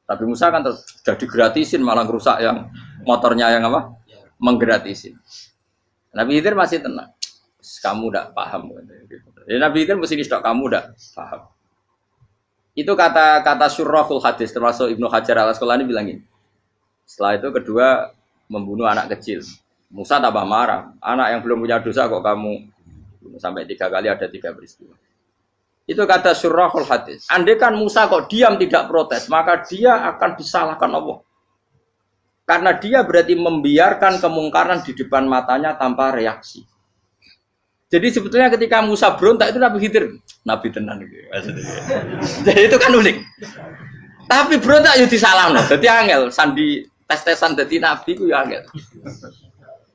Speaker 1: Tapi Musa kan sudah digratisin malah rusak yang motornya yang apa? Menggratisin. Nabi Khidir masih tenang. Kamu tidak paham. Ya, Nabi Khidir mesti tidak kamu tidak paham. Itu kata syurrahul hadis termasuk Ibnu Hajar al-Asqalani bilang ini. Setelah itu kedua membunuh anak kecil. Musa tambah marah. Anak yang belum punya dosa kok kamu sampai 3 kali ada 3 peristiwa. Itu kata syurrahul hadis. Andai kan Musa kok diam tidak protes, maka dia akan disalahkan Allah. Karena dia berarti membiarkan kemungkaran di depan matanya tanpa reaksi. Jadi sebetulnya ketika Musa berontak itu Nabi Khidir, Nabi tenan gitu. Jadi itu kan unik. Tapi berontak ya disalahno. Jadi angel sandi tes-tesan dadi nabi ku ya angel.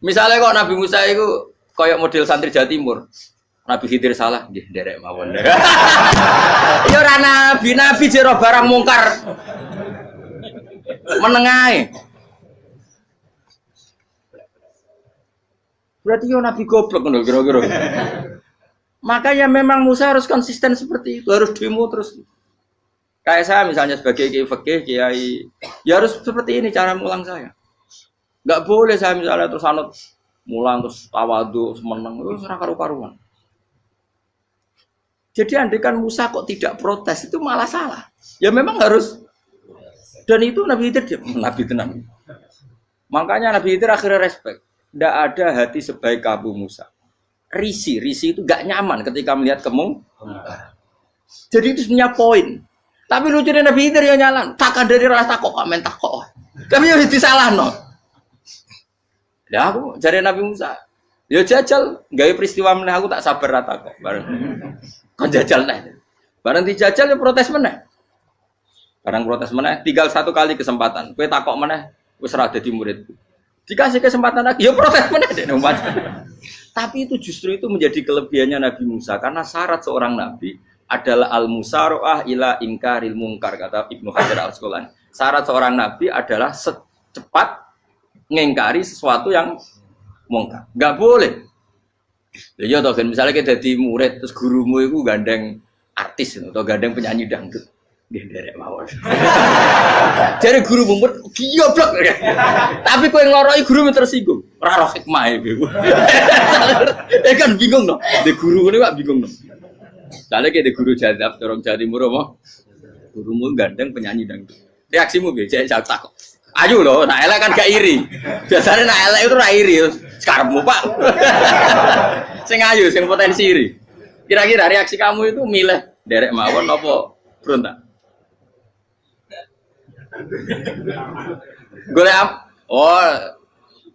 Speaker 1: Misalnya kok Nabi Musa itu kayak model santri Jawa Timur. Nabi Khidir salah, nggih nderek mawon. Ya ora nabi jero barang mungkar. Menengae. Berarti yo nabi goblok ngono kira-kira. Makanya memang Musa harus konsisten seperti itu, harus demo terus. Kayak saya misalnya sebagai kiai fikih, kiai ya harus seperti ini cara mulang saya. Enggak boleh saya misalnya terus anut mulang terus tawadhu semeneng terus ora karu-karuan. Jadi andekan Musa kok tidak protes itu malah salah. Ya memang harus. Dan itu Nabi Khidir Nabi tenang. Makanya Nabi Khidir akhirnya respect. Tidak ada hati sebaik kamu Musa. Risi itu gak nyaman ketika melihat kemungkaran. Jadi itu sebenarnya poin. Tapi lucunya Nabi Khidir yang nyalan. Takkan dari rasa kok main takok. Tapi yang disalah no. Ya aku cari Nabi Musa. Ya jajal, gawe peristiwa meneh aku tak sabar rata kok. Bareng. Kon jajal neh. Bareng dijajal ya protes meneh. Bareng protes meneh, tinggal 1 kali kesempatan. Kowe takok meneh wis ora dadi muridku. Dikasih kesempatan lagi, ya protes meneh dek umat. Tapi itu justru itu menjadi kelebihannya Nabi Musa karena syarat seorang nabi adalah al-musara'ah ila inkaril munkar kata Ibnu Hajar al-Asqalani. Syarat seorang nabi adalah secepat ngingkari sesuatu yang mungkar. Enggak boleh. Ya toh kan misalnya kita jadi murid terus gurumu itu gandeng artis atau gandeng penyanyi dangdut. Nggih derek mawon. Jare guru mumpet goblok. Tapi kowe ngloroi guru tersinggung. Ora roh hikmahe kowe. Kan bingung no. De guru ngene kok bingung no. Soale ki de guru jadab dorong Jawa Timur apa? Gurumu gandeng penyanyi dangdut. Reaksimu piye? Cek takok. Ayo loh, nak elek kan gak iri. Biasanya nak elek itu ra iri, sekarepmu Pak. Sing ayu, sing potensi iri. Kira-kira reaksi kamu itu milih derek mawon apa berontak? Golek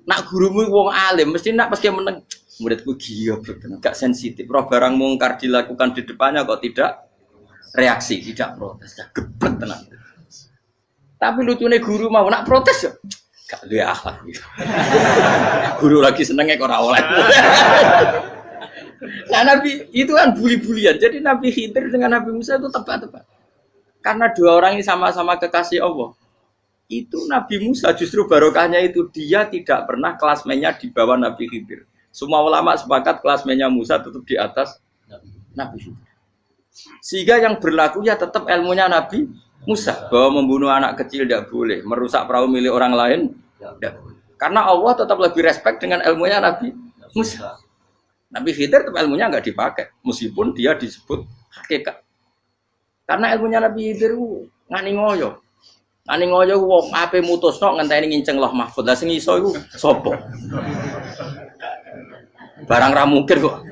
Speaker 1: nak gurumu wong alim mesti nak pas meneng muridku goblok tenan, gak sensitif. Roh barang mungkar dilakukan di depannya kok tidak reaksi, tidak protes, geblek tenan. Tapi lucunya guru mau nak protes ya, gak duwe akhlak. Guru lagi senengnya kok ora oleh. Nah Nabi itu kan bully-bulian. Jadi Nabi Khidir dengan Nabi Musa itu tepat-tepat. Karena dua orang ini sama-sama kekasih Allah. Itu Nabi Musa justru barokahnya itu dia tidak pernah klasmennya di bawah Nabi Khidir. Semua ulama sepakat klasmennya Musa tetap di atas Nabi Khidir. Sehingga yang berlaku ya tetap ilmunya Nabi Musa, bahwa membunuh anak kecil tidak boleh, merusak perahu milik orang lain tidak boleh. Karena Allah tetap lebih respect dengan ilmunya Nabi Musa. Nabi Khidir tetap ilmunya nggak dipakai, meskipun dia disebut hakikat. Karena ilmunya Nabi Khidir ngani ngoyo wong ape mutusno ngenteni nginceng Loh Mahfud. Lah sing iso iku sapa? Barang ra mungkin kok.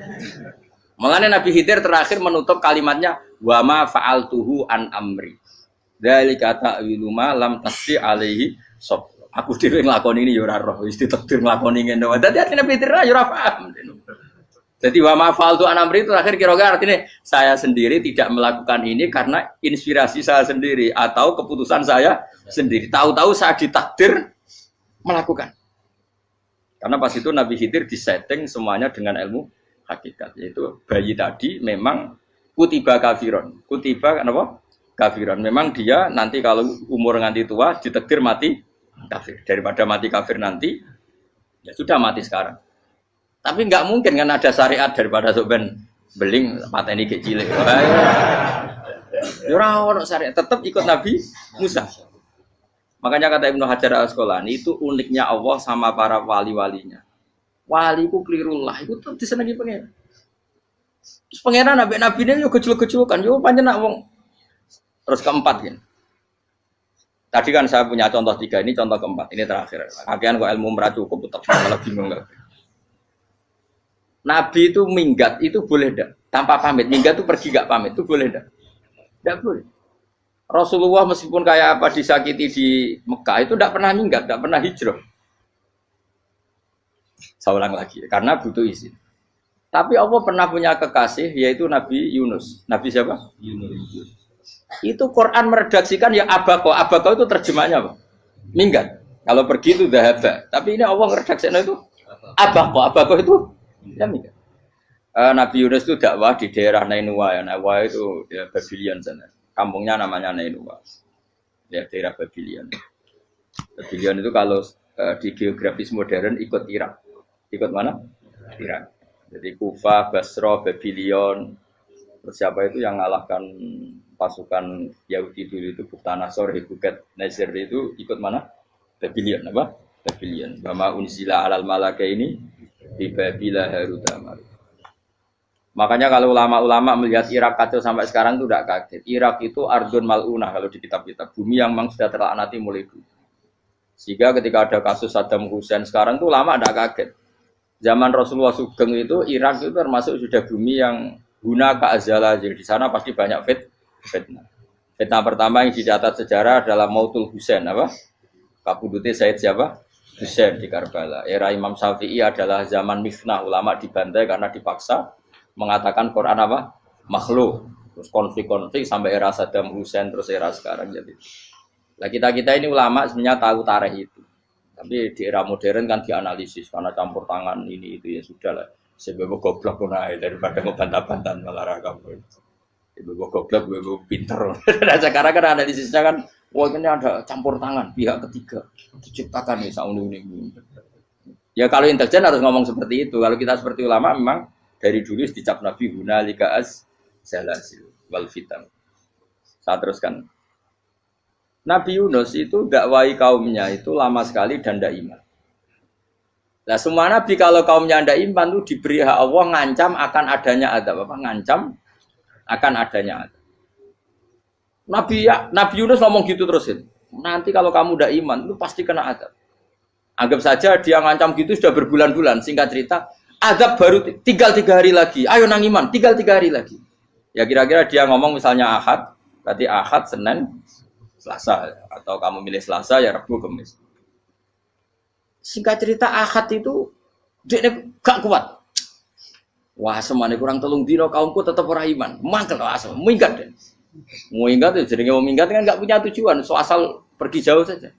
Speaker 1: Makanya Nabi Khidir terakhir menutup kalimatnya wa ma fa'altuhu an amri. Dzalika ta'wilu ma lam tasdi alaihi sob. Aku dhewe nglakoni ini ya ora roh, wis ditakdir nglakoni ngene wae. Dadi artine Peter ya ora paham. Jadi wa ma fa'altu an amri itu akhir kira-kira artinya saya sendiri tidak melakukan ini karena inspirasi saya sendiri atau keputusan saya sendiri. Tahu-tahu saya ditakdir melakukan. Karena pas itu Nabi Khidir disetting semuanya dengan ilmu hakikat. Yaitu bayi tadi memang kutiba kafiron. Kutiba apa? Kafiran. Memang dia nanti kalau umur nganti tua ditakdir mati kafir. Daripada mati kafir nanti, ya sudah mati sekarang. Tapi nggak mungkin kan ada syariat daripada soben beling pateni kecil. Ya ora ono syariat, tetap ikut Nabi Musa. Makanya kata Ibnu Hajar Al-Asqalani itu uniknya Allah sama para wali-walinya. Waliku klirullah itu tetap disenangi pengen. Terus pangeran nabi-nabi ini yo gejul-gejulkan, yo pancen nak wong. Terus keempat kan. Tadi kan saya punya contoh 3, ini contoh keempat, ini terakhir. Kagian kok ilmu merah cukup tetap malah bingung enggak. Nabi itu minggat itu boleh enggak? Tanpa pamit, minggat itu pergi enggak pamit, itu boleh enggak? Enggak boleh. Rasulullah meskipun kayak apa disakiti di Mekah itu enggak pernah minggat, enggak pernah hijrah. Saya ulang lagi, karena butuh izin. Tapi Allah pernah punya kekasih yaitu Nabi Yunus. Nabi siapa? Yunus. Itu Quran meredaksikan ya abako. Abako itu terjemahnya apa? Minggat. Kalau pergi itu dahaba. Tapi ini Allah meredaksikan itu abako. Abako itu ya minggat. Nabi Yunus itu dakwah di daerah Nainua ya. Nainua itu ya Babylon sana. Kampungnya namanya Nainua. Ya daerah Babylon. Babylon itu kalau di geografis modern ikut Irak. Ikut mana? Irak. Jadi Kufah, Basra, Babylon. Terus siapa itu yang ngalahkan pasukan Yahudi dulu itu Buktanasor, Hebuket, Nasir itu ikut mana? Babylon apa? Babylon. Bama unzila alal malaka ini di Babila Harutama. Makanya kalau ulama-ulama melihat Irak kacau sampai sekarang itu tidak kaget. Irak itu ardun mal'unah kalau di kitab-kitab. Bumi yang memang sudah terlaknati mulai dulu. Sehingga ketika ada kasus Saddam Hussein sekarang itu ulama tidak kaget. Zaman Rasulullah Sugeng itu Irak itu termasuk sudah bumi yang guna keazalah. Jadi di sana pasti banyak fitnah. Fitnah pertama yang dicatat sejarah adalah Mautul Husain apa? Kabudutnya Said siapa? Husain di Karbala. Era Imam Syafi'i adalah zaman mifnah, ulama dibantai karena dipaksa mengatakan Quran apa? Makhluk. Terus konflik-konflik sampai era Saddam Hussein terus era sekarang jadi. Lah kita ini ulama sebenarnya tahu tarikh itu. Tapi di era modern kan dianalisis karena campur tangan ini itu ya sudah lah. Sebab goblok pun daripada ngebantah-bantahan malah kamu. Ibu goblok, ibu pinter. Nah, sekarang kan analisisnya kan, wah ini ada campur tangan pihak ketiga diciptakan nih saunu ini. Ya kalau intelijen harus ngomong seperti itu. Kalau kita seperti ulama memang dari dulu dicap Nabi hunalika az zalasil wal fitan. Saya teruskan. Nabi Yunus itu dakwai kaumnya itu lama sekali dan tidak iman. Nah semua nabi kalau kaumnya tidak iman itu diberi hak Allah ngancam akan adanya azab apa? Ngancam akan adanya azab. Nabi Yunus ngomong gitu terusin. Nanti kalau kamu tidak iman itu pasti kena azab. Anggap saja dia ngancam gitu sudah berbulan-bulan. Singkat cerita, azab baru tinggal 3 hari lagi. Ayo nang iman, tinggal 3 hari lagi. Ya kira-kira dia ngomong misalnya Ahad, berarti Ahad, Senin, Selasa, atau kamu milih Selasa ya Rabu, Kamis. Singkat cerita Ahad itu dia gak kuat. Wah semuanya kurang 3 dino kaumku tetap ora iman. Mangkel asal, minggat deh. Mau minggat ya jadi mau minggat kan gak punya tujuan, so asal pergi jauh saja.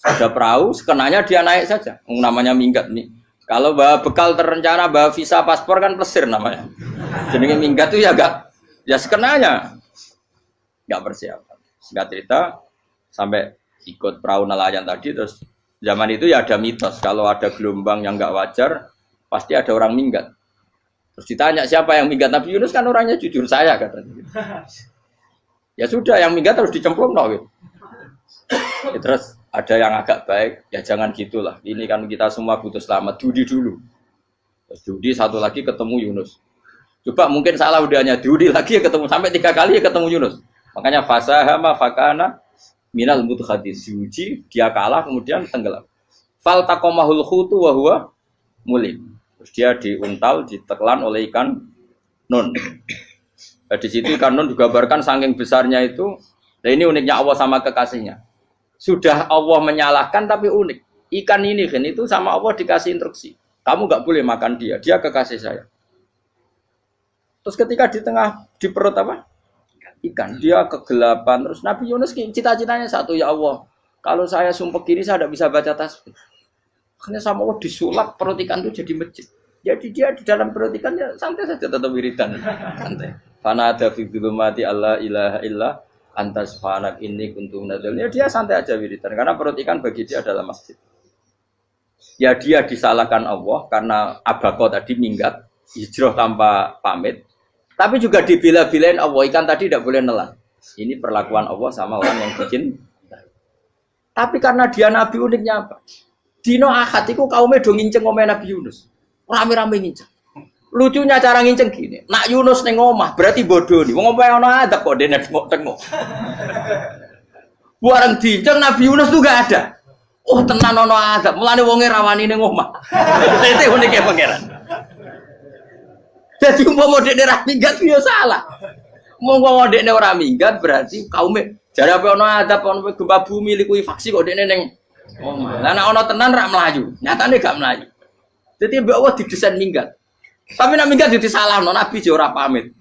Speaker 1: Ada perahu, sekenanya dia naik saja. Namanya minggat nih. Kalau bawa bekal terencana, bawa visa paspor kan plesir namanya. Jadi minggat itu ya gak, ya sekenanya gak persiapan. Singkat cerita sampai ikut perahu nelayan tadi terus zaman itu ya ada mitos kalau ada gelombang yang nggak wajar pasti ada orang minggat. Terus ditanya siapa yang minggat Nabi Yunus kan orangnya jujur saya katanya. Ya sudah yang minggat harus dicemplung gitu. Ya, terus ada yang agak baik ya jangan gitulah. Ini kan kita semua butuh selamat Dudi dulu. Terus Dudi satu lagi ketemu Yunus. Coba mungkin salah udahnya Dudi lagi ya ketemu sampai 3 kali ya ketemu Yunus. Makanya fasahama fakana minal mudhadis diuji dia kalah kemudian tenggelam. Fal taqamahul khutu wa huwa mulim. Terus dia diuntal ditelan oleh ikan nun. Nah, di situ ikan nun digambarkan saking besarnya itu. Nah ini uniknya Allah sama kekasihnya. Sudah Allah menyalahkan tapi unik. Ikan ini kan itu sama Allah dikasih instruksi. Kamu nggak boleh makan dia. Dia kekasih saya. Terus ketika di tengah di perut apa? Ikan dia kegelapan terus Nabi Yunus cita-citanya satu ya Allah kalau saya sumpah kiri saya tidak bisa baca tasbih akhirnya sama Allah disulap perut ikan itu jadi masjid jadi dia di dalam perut ikan ya santai saja tetap wiridan santai fana ada fi dzulumati alla ilaha illa anta subhanak inni kuntu minadz zalimin dia santai aja wiridan karena perut ikan bagi dia adalah masjid ya dia disalahkan Allah karena abaqah tadi minggat hijrah tanpa pamit. Tapi juga dibela-belain Allah, ikan tadi tidak boleh nelan. Ini perlakuan Allah sama orang yang bikin. Tapi karena dia Nabi uniknya apa? Dino Ahad itu kaumnya do nginceng ngomel Nabi Yunus. Rame-rame nginceng. Lucunya cara nginceng gini. Nak Yunus neng omah berarti bodoh nih. Wong omah ono adab kok dene tengok-tengok. Bareng dinceng Nabi Yunus tuh gak ada. Oh tenan ono adab. Mulane wonge rawani neng omah. Itu uniknya pangeran. Jadi umpama dekne ora minggat yo salah. Umpama dekne ora minggat berarti kaume jare apa ono adab ono gempa bumi liku faksi kok dekne ning omah. Lah nek ono tenan ra mlayu, nyatane gak mlayu. Dadi mbok Allah didesain minggat. Tapi nek minggat jadi salahno Nabi yo ora pamit.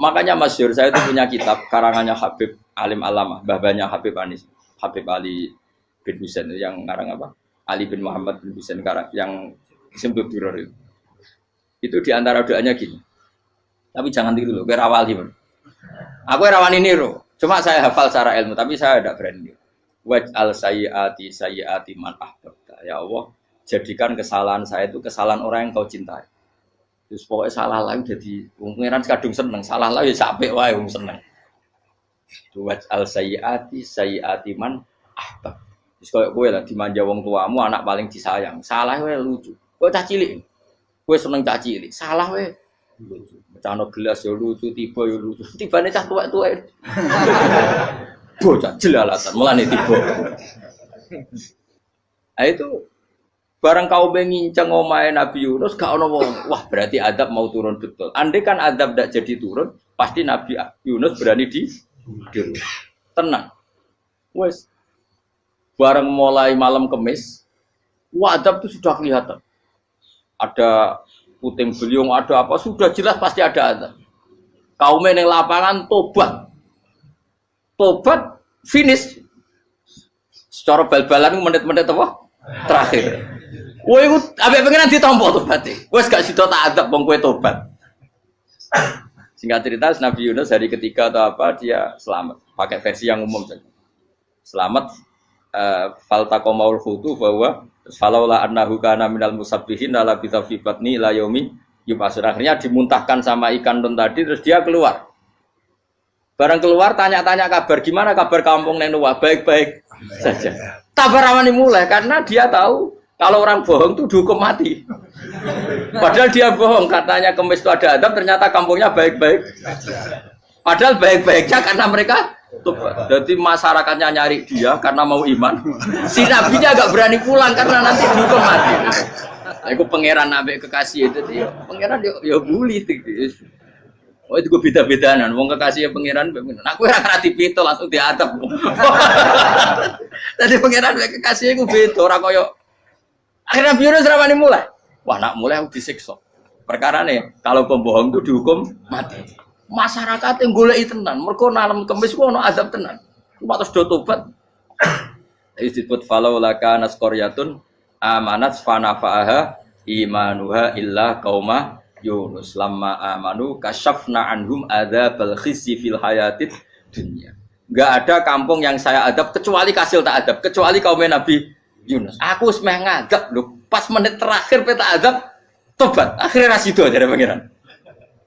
Speaker 1: Makanya masyhur saya itu punya kitab karangannya Habib Alim Alamah, babanya Habib Anis, Habib Ali bin Husain yang ngarang apa? Ali bin Muhammad bin Husain karang yang Simpul Duror itu diantara doanya gini. Tapi jangan tiru loh, berawal gimana? Aku rawan ini loh. Cuma saya hafal secara ilmu, tapi saya tidak berani. Waj'al sayyiati man ahbabta. Ya Allah, jadikan kesalahan saya itu kesalahan orang yang kau cintai. Terus pokoknya salah lagi jadi pengiran kadung seneng, salah lagi sampai wae wong seneng. Waj'al sayyiati man ahbab. Terus koyo kowe lah dimanja wong tuamu, anak paling disayang. Salah wae lucu. Kowe cah cilik. Kowe seneng cah cilik. Salah wae. Lucu. Mecano gelas ya lucu, tiba ya lucu. Tibane cah tuwek-tuwek. Bocah jelalatan, mulane tiba. Nah itu barang kau nginceng omahe Nabi Yunus gak ono wong. Wah, berarti adab mau turun betul. Andai kan adab tidak jadi turun, pasti Nabi Yunus berani di tenang. Wes. Barang mulai malam Kamis, adab itu sudah kelihatan. Ada puting beliung, ada apa, sudah jelas pasti ada adab. Kaum yang lapangan tobat. Tobat, finish. Secara bal-balan menit-menit apa? Terakhir. Woi, abek pengenan ditompo tobatnya. Wes gak sido tak adab bang kue tobat. Singkat cerita, Nabi Yunus hari ketiga atau apa, dia selamat. Pakai versi yang umum saja. Selamat. Faltaqamaul khutu bahwa falaula annahu kana minal musabbihin la bi batni la yaumi yub'atsun. Akhirnya dimuntahkan sama ikan nun tadi terus dia keluar. Barang keluar tanya-tanya kabar, gimana kabar kampung Nenuwa? Baik-baik saja. Tabar ramani mulai karena dia tahu kalau orang bohong tuh dihukum mati. Padahal dia bohong, katanya kemis itu ada adab, ternyata kampungnya baik-baik. Padahal baik-baiknya karena mereka jadi masyarakatnya nyari dia karena mau iman. Si nabinya agak berani pulang karena nanti dihukum mati. Aku pangeran nabi kekasih itu dia, pangeran ya bully gitu. Oh itu gue beda-bedaan, wong kekasih pangeran, aku ora ngerti pito langsung diadab. Tadi pangeran kekasih gue beda, orang koyo. Akhirnya Nabi Yunus ramani mulai. Wah nak mulai aku disiksa. Perkara nih, kalau pembohong itu dihukum mati. Masyarakat yang golek tenan, mergo nalem kemis ku ono azab tenan. Cuma terus do tobat. Disebut falau laka nasqaryatun amanat fanafa'aha imanuha illa qauma Yunus lamma amanu kasyafna anhum adzabal khizyi fil hayatid dunya. Enggak ada kampung yang saya adab kecuali kasil tak adab, kecuali kaum Nabi Yunus. Aku wis meh ngadab lho, pas menit terakhir peta adab tobat. Akhirnya rasido dari pangeran.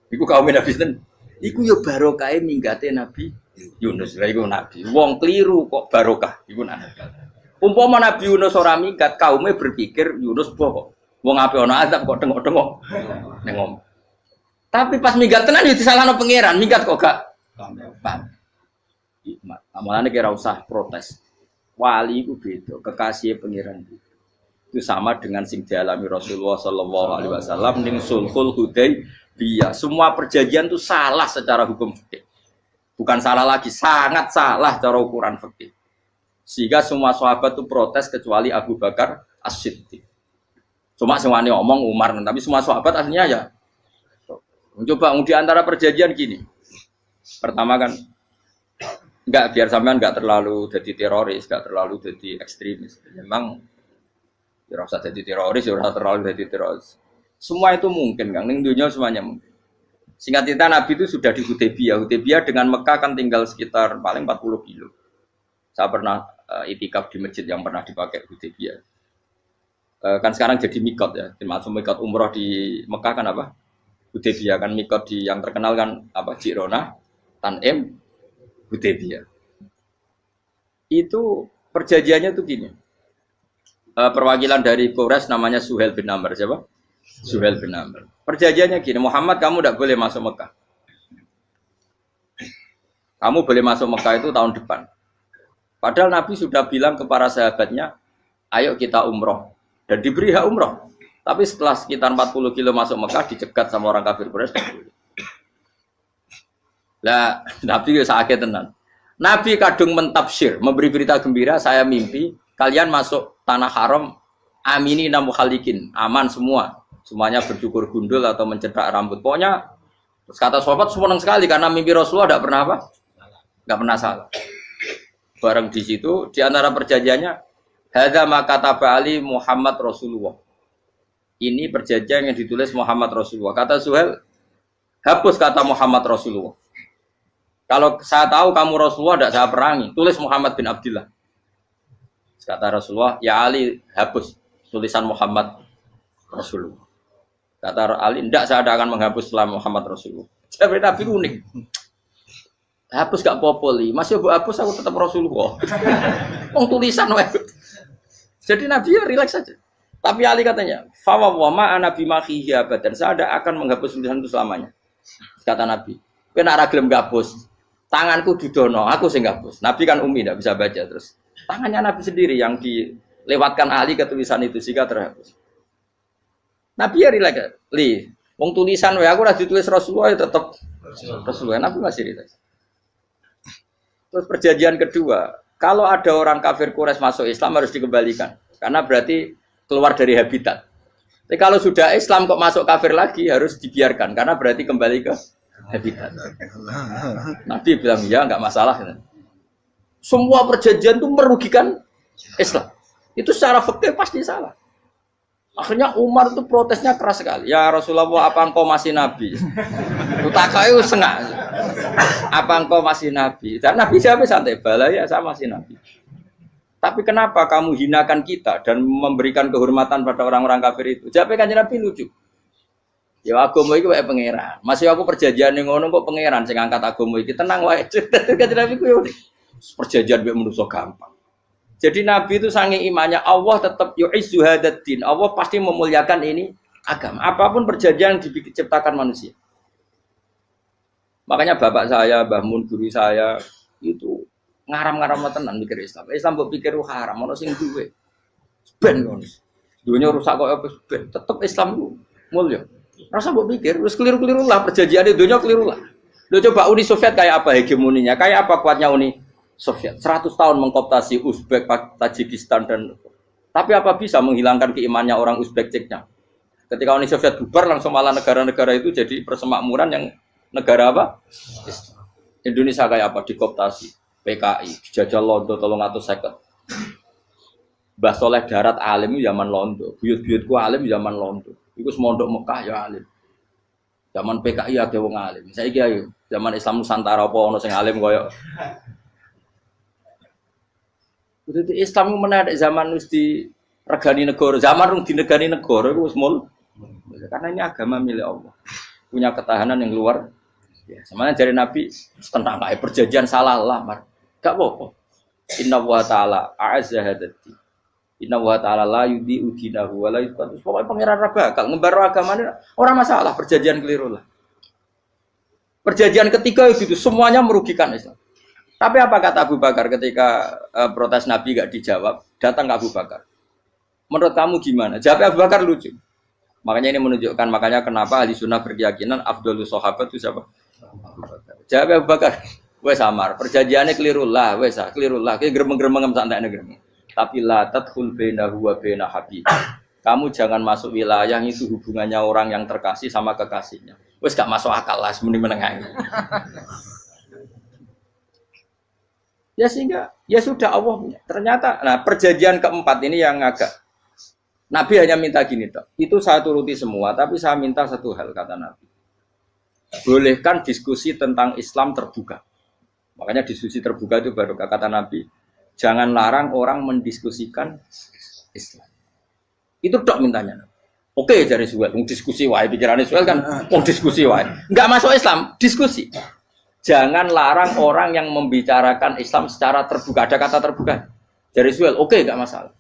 Speaker 1: Iku kaum Nabi sinten? Iku yo barokah minggate Nabi Yunus. Lah iku nabi. Wong kliru kok barokah iku nabi. Umpama Nabi Yunus ora minggat, kaume berpikir Yunus bohong. Wong ape ana azab kok tengok-tengok ning ngomong. Tapi pas minggat tenan yo disalahno pangeran, minggat kok gak paham. Hikmat. Amalane kira usah protes. Wali itu beda, kekasih pangeran itu sama dengan sing dialami Rasulullah sallallahu alaihi wasallam ning Sulhul Hudaybiyah. Semua perjanjian itu salah secara hukum fikih. Bukan salah lagi, sangat salah cara ukuran fikih. Sehingga semua sahabat itu protes kecuali Abu Bakar As-Siddiq. Cuma semuanya ngomong Umar, tapi semua sahabat aslinya ya. Coba di antara perjanjian gini. Pertama kan enggak biar sampean enggak terlalu jadi teroris, enggak terlalu jadi ekstremis. Memang ya usah jadi teroris, ya usah terlalu jadi teroris. Semua itu mungkin, Kang. Ning dunia semuanya mungkin. Singkat cerita Nabi itu sudah di Hudaybiyah. Hudaybiyah dengan Mekah kan tinggal sekitar paling 40 kilo. Saya pernah itikaf di masjid yang pernah dipakai Hudaybiyah. Kan sekarang jadi mikot ya, termasuk mikot umroh di Mekah kan apa? Hudaybiyah kan mikot di yang terkenal kan apa? Jirona, Tanim, Hudaybiyah. Itu perjanjiannya tuh gini. Perwakilan dari Quraisy namanya Suhail bin Amr, siapa? Suhail bin Amr. Perjanjiannya gini, Muhammad kamu tidak boleh masuk Mekah. Kamu boleh masuk Mekah itu tahun depan. Padahal Nabi sudah bilang ke para sahabatnya, ayo kita umroh. Dan diberi hak umroh. Tapi setelah sekitar 40 kilo masuk Mekah, dicegat sama orang kafir Quraisy. Lah, Nabi ya sakit tenan. Nabi kadung mentafsir, memberi berita gembira, saya mimpi, kalian masuk tanah haram, amini namu khalikin, aman semua. Semuanya bercukur gundul atau mencetak rambut. Pokoknya, terus kata sahabat senang sekali, karena mimpi Rasulullah tidak pernah apa? Tidak pernah salah. Bareng di situ, di antara perjanjiannya, hadza ma kataba ali Muhammad Rasulullah. Ini perjanjian yang ditulis Muhammad Rasulullah. Kata Suhail, hapus kata Muhammad Rasulullah. Kalau saya tahu kamu Rasulullah tidak saya perangi, tulis Muhammad bin Abdullah. Kata Rasulullah, ya Ali hapus tulisan Muhammad Rasulullah. Kata Ali, tidak saya akan menghapus setelah Muhammad Rasulullah. Tapi Nabi unik. Hapus gak popoli, masih hapus aku tetap Rasulullah. Wong tulisan wae. Jadi Nabi ya rileks saja. Tapi Ali katanya, "Fawwama ana bimakhihi abadan." Saya tidak akan menghapus tulisan itu selamanya. Kata Nabi, "Kowe nek ora gelem ngapus, tanganku didono, aku sing ngapus." Nabi kan umi tidak bisa baca terus. Tangannya Nabi sendiri yang dilewatkan Ali ke tulisan itu sehingga terhapus. Nabi ya rileks. Wong tulisan wae aku ora ditulis Rasulullah ya tetap Rasulullah. Nabi masih rileks. Terus perjanjian kedua, kalau ada orang kafir Quraisy masuk Islam harus dikembalikan, karena berarti keluar dari habitat. Tapi kalau sudah Islam kok masuk kafir lagi harus dibiarkan, karena berarti kembali ke habitat. Nabi bilang ya nggak masalah. Semua perjanjian itu merugikan Islam. Itu secara fikih pasti salah. Akhirnya Umar itu protesnya keras sekali. Ya Rasulullah, apa engkau masih Nabi? Utakai sengak. Apa engkau masih Nabi? Dan Nabi siapa santai bala ya saya masih Nabi. Tapi kenapa kamu hinakan kita dan memberikan kehormatan pada orang-orang kafir itu? Jawabnya kan Nabi lucu. Ya agama iki wae pangeran. Masih aku perjanjian ning ngono kok pangeran sing angkat agama iki tenang wae. Kanjeng Nabi ku yo perjanjian mek manusa gampang. Jadi Nabi itu saking imannya Allah tetap yu'izzu hadaddin. Allah pasti memuliakan ini agama. Apapun perjanjian yang diciptakan manusia. Makanya bapak saya, Mbah Mun guru saya itu ngaram-ngaram tenan mikir Islam. Islam mbok pikir haram, ono sing duwe. Ben ngono. Dunya rusak kok ben tetep Islam ku mulya. Rasa mbok pikir wis keliru-keliru lah perjanjiane dunia keliru lah. Lo coba Uni Soviet kayak apa hegemoninya? Kayak apa kuatnya Uni Soviet? 100 tahun mengkooptasi Uzbek, Tajikistan dan tapi apa bisa menghilangkan keimannya orang Uzbek Ceknya? Ketika Uni Soviet bubar langsung malah negara-negara itu jadi persemakmuran yang negara apa? Indonesia kayak apa? Dikooptasi PKI, dijajah Londo 350. Mbah Soleh Darat alim zaman Londo, buyut-buyutku alim zaman Londo. Iku semondok Mekah ya alim. Zaman PKI ada wong alim. Saiki ayo, zaman Islam Nusantara apa ono sing alim koyo. Kudu Islam menarik zaman wis di regani negara, zaman rung dinegani negara iku wis mul. Karena ini agama milik Allah. Punya ketahanan yang luar biasa. Sebenarnya dari Nabi tentang kayak perjanjian salah lamar. Gak apa-apa. Inna wa ta'ala a'azza hadati. Inna wa ta'ala la yudhi udinahu wa la yudhi. Pokoknya pangeran bakal ngebaru agamanya orang masalah perjanjian keliru lah. Perjanjian ketiga itu semuanya merugikan Islam. Tapi apa kata Abu Bakar ketika protes Nabi gak dijawab, datang ke Abu Bakar. Menurut kamu gimana? Jawab Abu Bakar lucu. Makanya ini menunjukkan makanya kenapa ahli sunnah berkeyakinan Afdhalus Sahabat itu siapa? Abu Bakar. Jawab Abu Bakar. Wes samar, perjanjiannya keliru lah, wes keliru lah. Kayak gremeng-gremeng santai gremeng. Tapi la tadkhul bainahu wa baina habib. Kamu jangan masuk wilayah itu hubungannya orang yang terkasih sama kekasihnya. Wes gak masuk akal lah semuanya menengah. Ya sehingga ya sudah Allah punya. Ternyata nah perjanjian keempat ini yang agak Nabi hanya minta gini toh. Itu saya turuti semua, tapi saya minta satu hal kata Nabi. Bolehkan diskusi tentang Islam terbuka. Makanya diskusi terbuka itu baru kata Nabi. Jangan larang orang mendiskusikan Islam. Itu dok mintanya. Oke, dari Suel, diskusi wae pikirannya Suel kan, diskusi wae. Enggak masuk Islam, diskusi. Jangan larang orang yang membicarakan Islam secara terbuka. Ada kata terbuka. Dari Suel, oke, enggak masalah.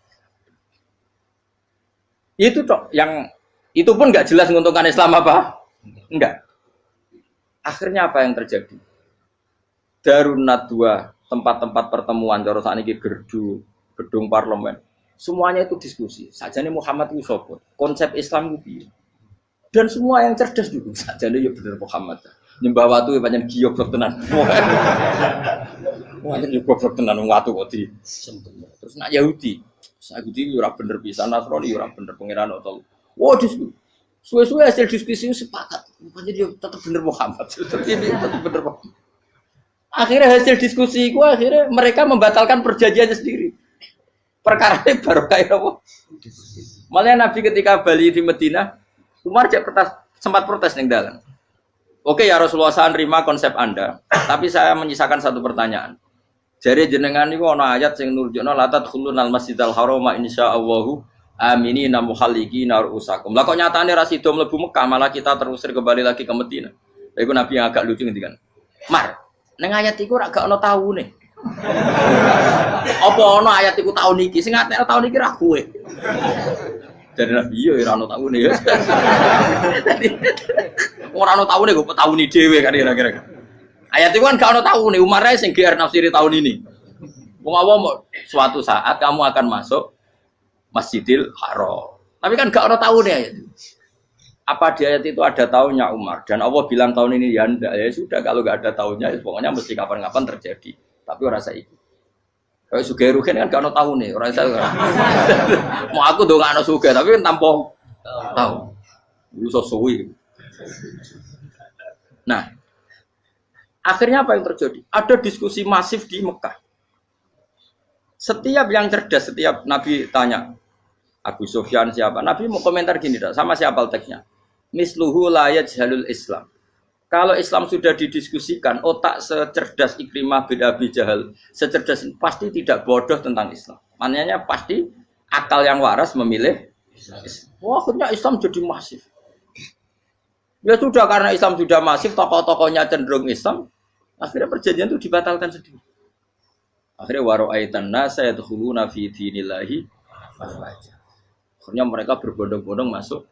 Speaker 1: Itu dok, yang itu pun enggak jelas menguntungkan Islam apa? Enggak. Akhirnya apa yang terjadi? Darun Nadwa, tempat-tempat pertemuan cara sakniki gerdu, gedung parlemen. Semuanya itu diskusi. Sajane Muhammad itu sapa? Konsep Islam itu piye? Dan semua yang cerdas juga sajane ya bener Muhammad. Nyembah watu pancen giyoblok tenan. Wah, itu goblok tenan wong watu kok di. Terus nak Yahudi. Yahudi ora bener pisan, Nasrani ora bener pangeran atau. Wah, diskusi. Suwe-suwe hasil diskusi sepakat. Pancen dia tetap bener Muhammad. Tetap bener Muhammad. Akhirnya hasil diskusi itu akhirnya mereka membatalkan perjanjiannya sendiri. Perkara ini baru kayak apa? Malah Nabi ketika Bali di Madinah, Umar sempat protes ning dalam. Oke ya Rasulullah, saya nerima konsep Anda, tapi saya menyisakan satu pertanyaan. Jadi jenengan niku ana ayat sing nurjukna la tadkhulunal masjidal harama insyaallahu aminina muhalliqina ru'usakum. Lah kok nyatane ra sida mlebu Mekah malah kita terusir kembali lagi ke Madinah. Iku Nabi yang agak lucu ngendikan. Mar, ning ayat iku ora gak ana taune. Apa ana ayat iku taun iki? Sing ngatene taun iki ra kowe. Dari Nabi yo ora ana taune ya. Ora ana taune kok tauni dhewe kan kira-kira. Ayat iku kan gak ana taune, Umar ae sing GR nafsiri tahun ini. Wong awam suatu saat kamu akan masuk Masjidil Haram. Tapi kan gak ada taune ayat itu. Apa di ayat itu ada tahunnya Umar dan Allah bilang tahun ini ya enggak, ya sudah kalau enggak ada tahunnya ya pokoknya mesti kapan-kapan terjadi. Tapi ora saiki. Kayak sugih rugen kan gak ono tahune, ora iso. Mau aku do gak ono sugih tapi kan tanpa tahu. Iso suwi. Nah, akhirnya apa yang terjadi? Ada diskusi masif di Mekah. Setiap yang cerdas, setiap Nabi tanya Abu Sufyan siapa? Nabi mau komentar gini, sama siapa teksnya? Misluhu la yajhalul Islam. Kalau Islam sudah didiskusikan, otak secerdas Ikrimah bin Abi Jahal, secerdas pasti tidak bodoh tentang Islam. Maknanya pasti akal yang waras memilih Islam. Wah, akhirnya Islam jadi masif. Ya sudah karena Islam sudah masif, tokoh-tokohnya cenderung Islam, akhirnya perjanjian itu dibatalkan sendiri. Akhirnya waro'aitan nasa yadkhuluna fi dinillahi afwaja. Akhirnya mereka berbondong-bondong masuk.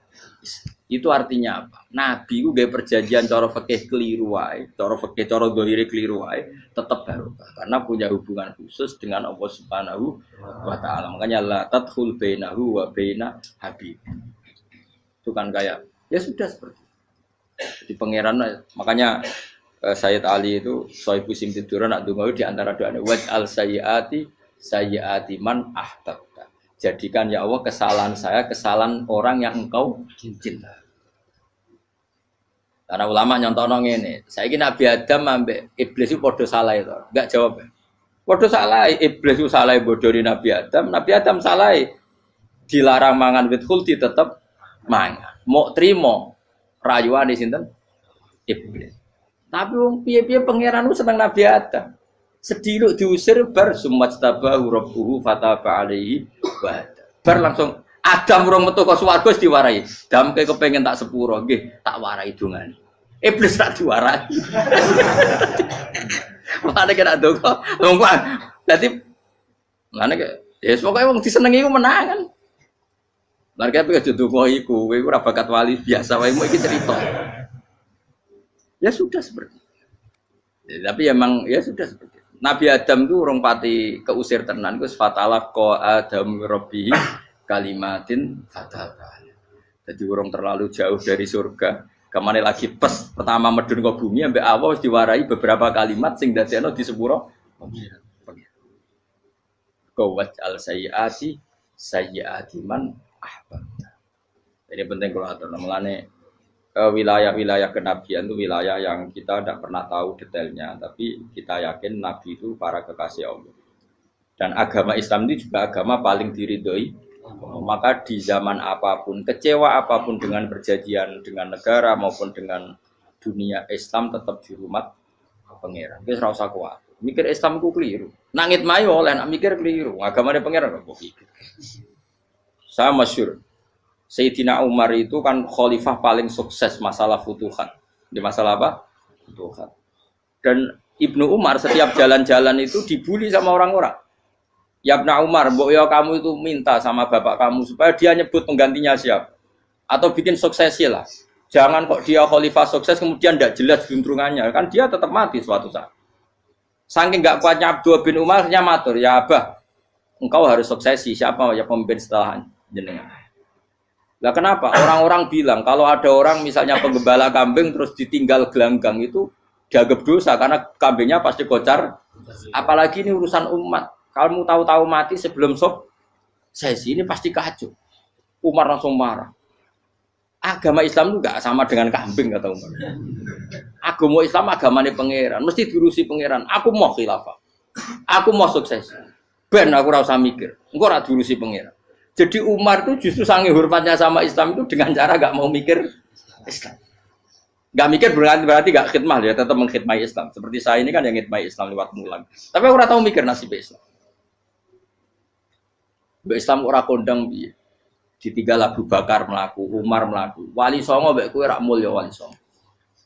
Speaker 1: Itu artinya apa? Nabi itu gaya perjanjian cara fikih keliru wae, cara fikih cara zahire keliru wae, tetap barokah karena punya hubungan khusus dengan Allah Subhanahu wa taala. Makanya la tadkhul bainahu wa baina habib. Itu kan kayak ya sudah seperti itu. Di pangeran makanya Sayyid Ali itu Sohibu Simtiduran nak donga di antara doanya waj'al sayyiati man ahtabta. Jadikan ya Allah kesalahan saya kesalahan orang yang engkau cinta. Karena ulama nyontono ngene, saiki Nabi Adam ambek iblis itu padha salah itu. Enggak jawab. Padha salah, iblis itu salah bodoni Nabi Adam salah. Dilarang mangan wit khuldi tetep mangan. Mau trimo rayuane sinten? Iblis. Tapi wong piye-piye pangeran ku seneng Nabi Adam. Sediluk diusir bar sumat tabahu rabbuhu fataba alaihi wa bar langsung Adam urung metu ka swarga wis diwarai. Dam kepengin tak sepuro nggih tak warai dongane. Iblis tak diwarai. Mana kena donga wong kuwi. Dadi ngene ke ya pokoke wong disenengi ku menangan. Lan kaya pengen donga iku kowe ora bakat wali biasa wae iki cerita. Ya sudah seperti itu. Ya, tapi emang ya sudah seperti itu. Nabi Adam itu orang pati keusir tenan itu fatalah ko Adam Rabbi kalimatin fatal. Jadi orang terlalu jauh dari surga. Kemana lagi pas pertama medun ke bumi ambek Allah diwarai beberapa kalimat sing dadekno di sepuro pengiran. Qawat al sayyiati man ahbabta. Ini penting kalau atur namanya wilayah-wilayah kenabian itu wilayah yang kita tidak pernah tahu detailnya, tapi kita yakin Nabi itu para kekasih Allah. Dan agama Islam ini juga agama paling diridhoi. Maka di zaman apapun, kecewa apapun dengan perjanjian dengan negara maupun dengan dunia, Islam tetap di rumah pangeran. Kita ora usah kuat. Mikir Islam itu keliru. Nangit mayo oleh nak mikir keliru. Agamanya pangeran kok pikir. Saya masyhur. Sayyidina Umar itu kan khalifah paling sukses masalah futuhat. Di masalah apa? Futuhat. Dan Ibnu Umar setiap jalan-jalan itu dibully sama orang-orang. Ya Ibnu Umar, mbok ya kamu itu minta sama bapak kamu supaya dia nyebut penggantinya siapa. Atau bikin suksesi lah. Jangan kok dia khalifah sukses kemudian tidak jelas juntrungannya. Kan dia tetap mati suatu saat. Saking enggak kuatnya Abdullah bin Umar matur, ya Abah, engkau harus suksesi. Siapa ya pemimpin setelah jenengan? Lah kenapa? Orang-orang bilang kalau ada orang misalnya penggembala kambing terus ditinggal gelanggang itu dianggap dosa karena kambingnya pasti kocar. Apalagi ini urusan umat. Kamu tahu-tahu mati sebelum sesi ini pasti kacau. Umar langsung marah. Agama Islam itu enggak sama dengan kambing kata Umar. Agama Islam agamanya pangeran, mesti diurusi pangeran. Aku mau khilafah. Aku mau sukses. Ben aku ora usah mikir. Engko ora diurusi pangeran. Jadi Umar itu justru sangat hormatnya sama Islam itu dengan cara gak mau mikir Islam. Gak mikir berarti gak khidmah, dia tetap mengkhidmati Islam. Seperti saya ini kan yang khidmati Islam lewat mulang. Tapi aku ora tahu mikir nasib Islam. Islam ora kondang piye. Ditinggal Abu Bakar melaku, Umar melaku. Wali Songo mbek kowe rak mulya Wali Songo.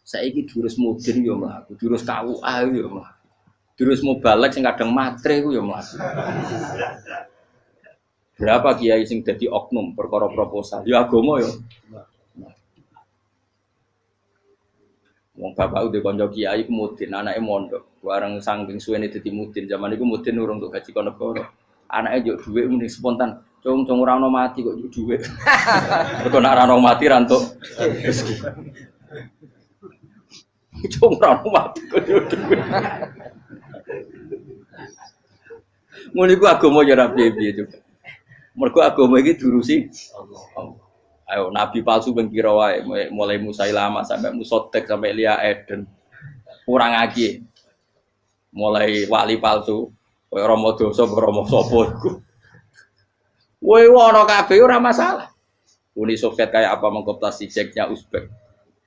Speaker 1: Saiki durus mudin yo mlaku, durus KUA yo mlaku. Durus mubalek sing kadang matre ku yo mlaku. Berapa kiai sing dadi oknum perkara proposal? Ya agama yo. Wong bapak udah kanca kiai ku mudin, anake mondok. Bareng saking suwene dadi mudin, zaman iku mudin urung untuk gaji kono negara. Anake njuk dhuwit mending spontan. Cung ora ono mati kok njuk dhuwit. Mergo nek ora ono mati ra entuk rezeki. Cung ora ono mati kok njuk dhuwit. Mun iku agama ya ra piye-piye juga. Mergo agama iki diurusi Allah. Ayo nabi palsu ben kira wae mulai Musailama sampai Musotek sampai Lia Eden. Kurang lagi. Mulai wali palsu koyo Rama Dosa Rama sapa iku. Woe ono kabeh ora masalah. Uni Soviet kayak apa mengkooptasi Ceknya Uzbek.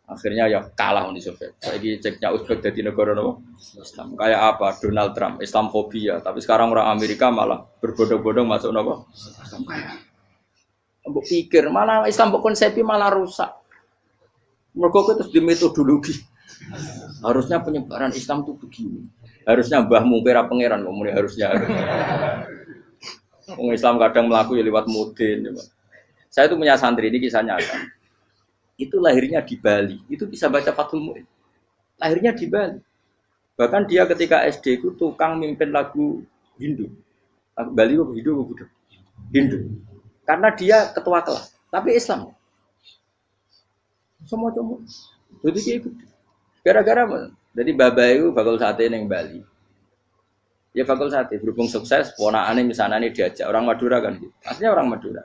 Speaker 1: Akhirnya ya kalah Uni Soviet. Saiki Ceknya Uzbek dadi negara apa? Islam. Kayak apa? Donald Trump, Islamfobia. Tapi sekarang orang Amerika malah berbondong-bondong masuk apa? Islam kaya. Mbok pikir malah Islam mbok konsepi malah rusak. Mereka terus di metodologi. Harusnya penyebaran Islam itu begini. Harusnya mbahmu kira pangeran kok harusnya. Orang Islam kadang melaku ya lewat mudin. Saya itu punya santri ini kisah nyata. Itu lahirnya di Bali. Itu bisa baca Fathul Mu'in. Lahirnya di Bali. Bahkan dia ketika SD itu tukang mimpin lagu Hindu. Lagu Bali itu Hindu apa Buddha? Hindu. Karena dia ketua kelas. Tapi Islam. Semua cuma. Jadi dia ikut. Gara-gara jadi babay itu bakal sate yang Bali. Ya bakal sate berhubung sukses, ponakane misalnya diajak orang Madura kan gitu. Aslinya orang Madura.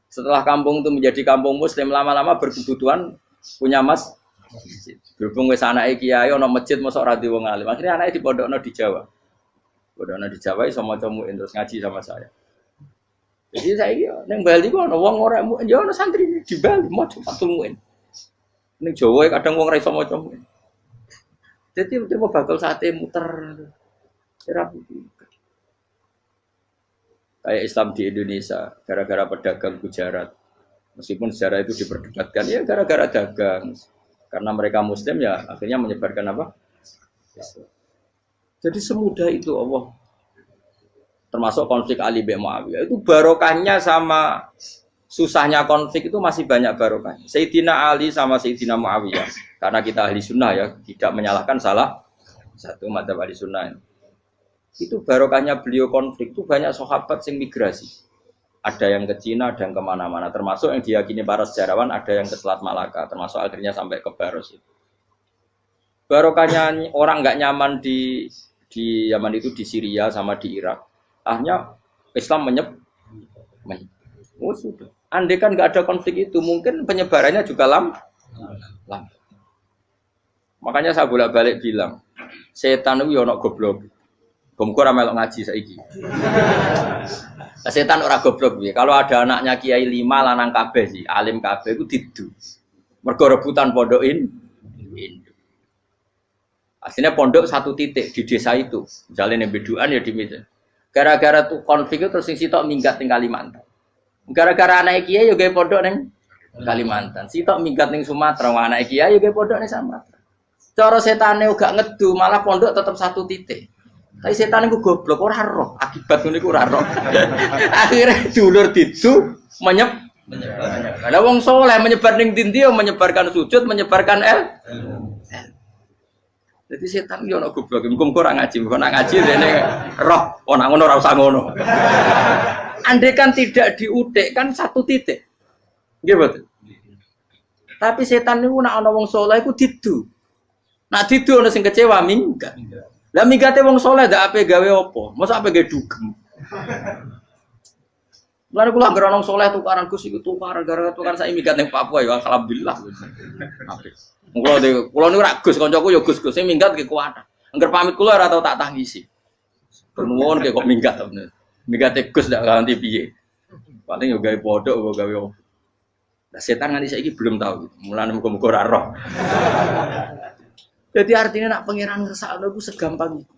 Speaker 1: Setelah kampung itu menjadi kampung muslim lama-lama berkebutuhan punya masjid. Berhubung wis anake kiai ana masjid mosok ora di wong alim. Akhirnya anake dipondokno di Jawa. Pondokno di Jawa iso maca muin terus ngaji sama saya. Jadi saya iki ning Bali kok ana wong ora muin, ya ana santri di Bali maca Fathul Muin. Ning Jawa kadang wong ora iso maca muin. Jadi dia mau bakal sate muter. Kayak Islam di Indonesia, gara-gara pedagang Gujarat. Meskipun sejarah itu diperdebatkan, ya gara-gara dagang. Karena mereka Muslim ya akhirnya menyebarkan apa? Jadi semudah itu Allah. Termasuk konflik Ali bin Muawiyah. Itu barokahnya sama susahnya konflik itu masih banyak barokahnya. Sayyidina Ali sama Sayyidina Muawiyah. Karena kita ahli sunnah ya, tidak menyalahkan salah satu madzhab ahli sunnah. Itu barokahnya beliau konflik itu banyak sahabat yang migrasi. Ada yang ke Cina, ada yang kemana-mana. Termasuk yang diyakini para sejarawan ada yang ke Selat Malaka. Termasuk akhirnya sampai ke Baros itu. Barokahnya orang nggak nyaman di Yaman itu di Syria sama di Irak. Akhirnya Islam oh sudah. Andai kan nggak ada konflik itu, mungkin penyebarannya juga lambat. Makanya saya bolak-balik bilang, setan itu ono goblok. Gomko ora melok ngaji saiki. Setan ora goblok piye. Kalau ada anaknya kiai 5 lanang kabeh sih, alim kabeh iku didu. Mergo rebutan pondokin Hindu. Aslinya pondok satu titik di desa itu. Misalnya yang beduan ya di meja. Gara-gara tuh konflik itu terus sing sitok minggat ning Kalimantan. Gara-gara anak kiai yo gawe pondok ning Kalimantan. Sitok minggat ning Sumatera, anak kiai yo gawe pondok ning Sumatera. Cara setane gak ngedu, malah pondok tetap satu titik. Tapi setan itu goblok, ora roh. Akibat ngono iku ora roh. Akhirnya dulur didu menyebar. Ada wong soleh menyebar ning ndi menyebarkan sujud, menyebarkan Jadi setan yo ono goblok. Muga-muga ora ngaji, muga nak ngaji dene roh. Ono ngono ora usah ngono. Andai kan tidak diutik kan satu titik. Nggih betul. Tapi setan niku nak ana wong soleh iku didu. Nak didu ana sing kecewa minggat. Lah mingate wong soleh ndak ape gawe apa? Mosok ape gawe dugem. Lalu kula anggere wong soleh tukaran Gus iku tukaran gara-gara tukaran sak minggat ning Papua ya alhamdulillah. Apik. Kula niku ra Gus kancaku ya Gus-gus sing minggat ki kuwat. Angger pamit kula ora tau tak tangisi. Nuwun kok minggat to bener. Mingate Gus ndak ganti piye. Paling yo gawe podok apa gawe apa. Lah setan nganti saiki belum tahu. Mulane muga-muga ora roh. Jadi artinya nak pangeran ngersakno iku segampang itu.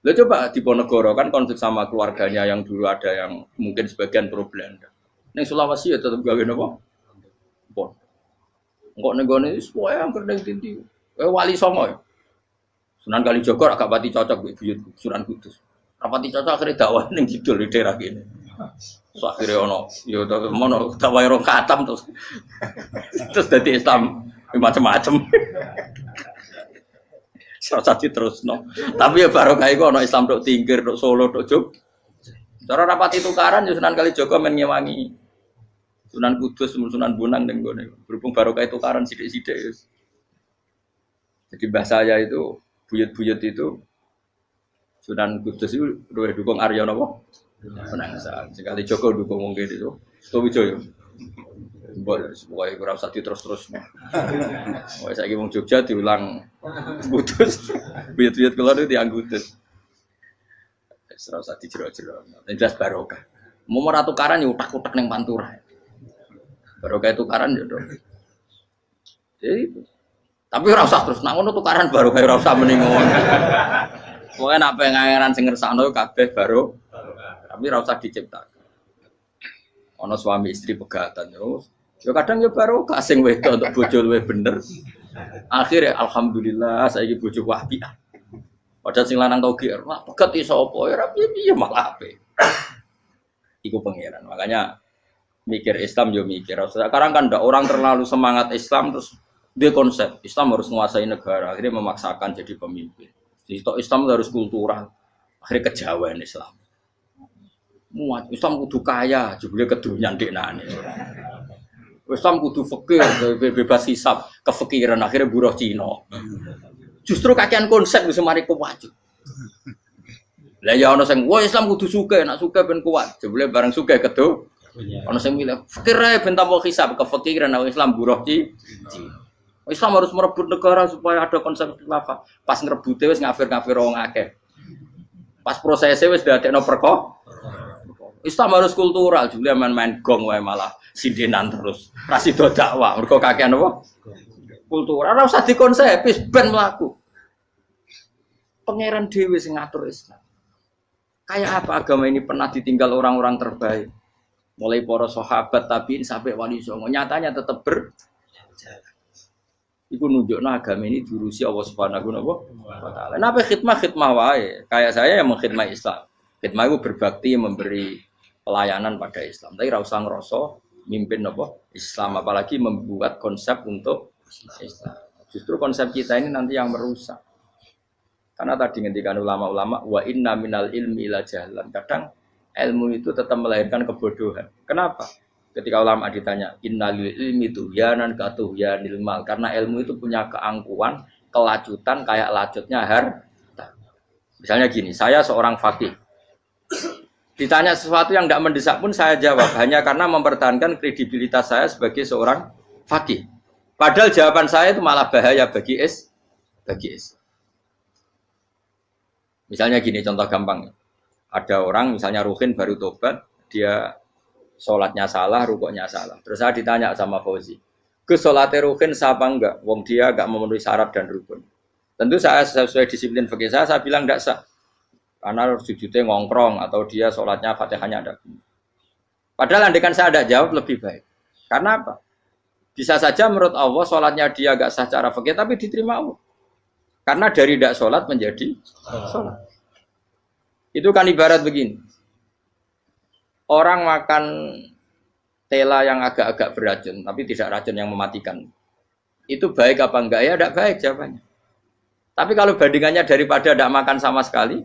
Speaker 1: Lah coba di Ponegoro kan konflik sama keluarganya yang dulu ada yang mungkin sebagian pro Belanda. Ning Sulawesi ya tetep gawe napa? Pon. Engko ning gone wis wae angker ning tinti. Wali Songo ya. Sunan Kalijaga agak pati cocok mbek buyut Sunan Kudus. Rapati cocok akhirnya dakwah ning kidul di daerah kene. Terus akhirnya ono ya mono dakwah rong katam terus dadi Islam macam-macam. Serasa terus no. Tapi ya barokah iku ana Islam tok Tingkir, tok Solo, tok Jog. Cara rapati tukaran ya Sunan Kalijaga men ngewangi Sunan Kudus, Sunan Bonang ning gone. Berhubung barokah tukaran sithik-sithik ya. Jadi bahasa saya itu buyut-buyut itu Sunan Kudus itu luwih dukung Arya napa? Penangsa. Sekali Joko dukung wong kene itu. Stowijoyo. Pokoknya kurang usah terus-terusnya. Wah, saya ngomong Jogja diulang Kudus. Buyut-buyut keluar itu yang Kudus. Serau usah dijero-jero. Jelas barokah. Mau tukaran ya utak-utak neng Pantura. Barokah tukaran ya dong. Jadi itu. Tapi ora usah terus nak ngono tukaran barokah ora usah mending ngono. Pokoke nak pengangeran sing ngersakno kabeh Tapi ora usah diciptakan. Ana suami istri pegatan terus Ya kadang ya baru kasing wedok untuk bojo luwih bener. Akhirnya alhamdulillah saiki bojo wapi. Padahal sing lanang tau GR, wah pegat iso apa ya piye malah ape. Iku pangeran. Makanya mikir Islam yo mikir. Sekarang kan ndak orang terlalu semangat Islam terus dia konsep Islam harus menguasai negara, akhirnya memaksakan jadi pemimpin. Jadi Islam harus kultural, akhirnya kejauhan Islam. Muat Islam kudu kaya, jebule kedunyan deknane. Islam kudu fakir, bebas hisab, kefikiran akhirnya buruh Cina. Justru kakean konsep wis mari kuwajib. Lah ya ana sing wah Islam kudu sugih, nek sugih ben kuat. Jebule bareng sugih kedo. Ana sing milih fakir ae ben tambah hisab, kefikiran Islam buruh Cina. Islam harus merebut negara supaya ada konsep khilafah. Pas ngerebute wis ngafir-ngafir wong akeh. Pas prosesnya wis dadekno perkara. Islam harus kultural, juga main-main gong wae malah sindinan terus. Ra sida dakwah, mergo kakean apa? Kultural ora usah dikonsepis ben mlaku. Pangeran dhewe sing ngatur Islam. Kayak apa agama ini pernah ditinggal orang-orang terbaik? Mulai para sahabat tabi'in sampai wali songo, nyatanya tetap iku nunjukno agama ini diurusi Allah Subhanahu wa taala. Napa khidmah wae. Kayak saya yang mengkhidmati Islam. Khidmah itu berbakti memberi pelayanan pada Islam. Tapi ra usah ngrasa mimpin apa Islam, apalagi membuat konsep untuk Islam. Justru konsep kita ini nanti yang merusak. Karena tadi ngendikan ulama-ulama wa inna minal ilmi ila jahlan. Kadang ilmu itu tetap melahirkan kebodohan. Kenapa? Ketika ulama ditanya, innalil ilmi tuhyanan katuhyanil mal, karena ilmu itu punya keangkuhan, kelacutan kayak lacutnya harta. Misalnya gini, saya seorang faqih. Ditanya sesuatu yang tidak mendesak pun saya jawab hanya karena mempertahankan kredibilitas saya sebagai seorang faqih. Padahal jawaban saya itu malah bahaya bagi Islam. Misalnya gini, contoh gampang. Ada orang misalnya Ruhin baru tobat, dia sholatnya salah, rukuknya salah. Terus saya ditanya sama Fauzi, ke sholatnya Ruhin sah apa enggak? Wong dia enggak memenuhi syarat dan rukun. Tentu saya sesuai disiplin fikih saya bilang enggak sah. Karena sujudnya ngongkrong atau dia sholatnya fatihahnya ada. Padahal andaikan saya ada jawab lebih baik. Karena apa? Bisa saja menurut Allah sholatnya dia enggak sah secara fikih tapi diterima Allah. Karena dari enggak sholat menjadi sholat. Itu kan ibarat begini. Orang makan tela yang agak-agak beracun, tapi tidak racun yang mematikan. Itu baik apa enggak? Ya tidak baik jawabannya. Tapi kalau bandingannya daripada tidak makan sama sekali,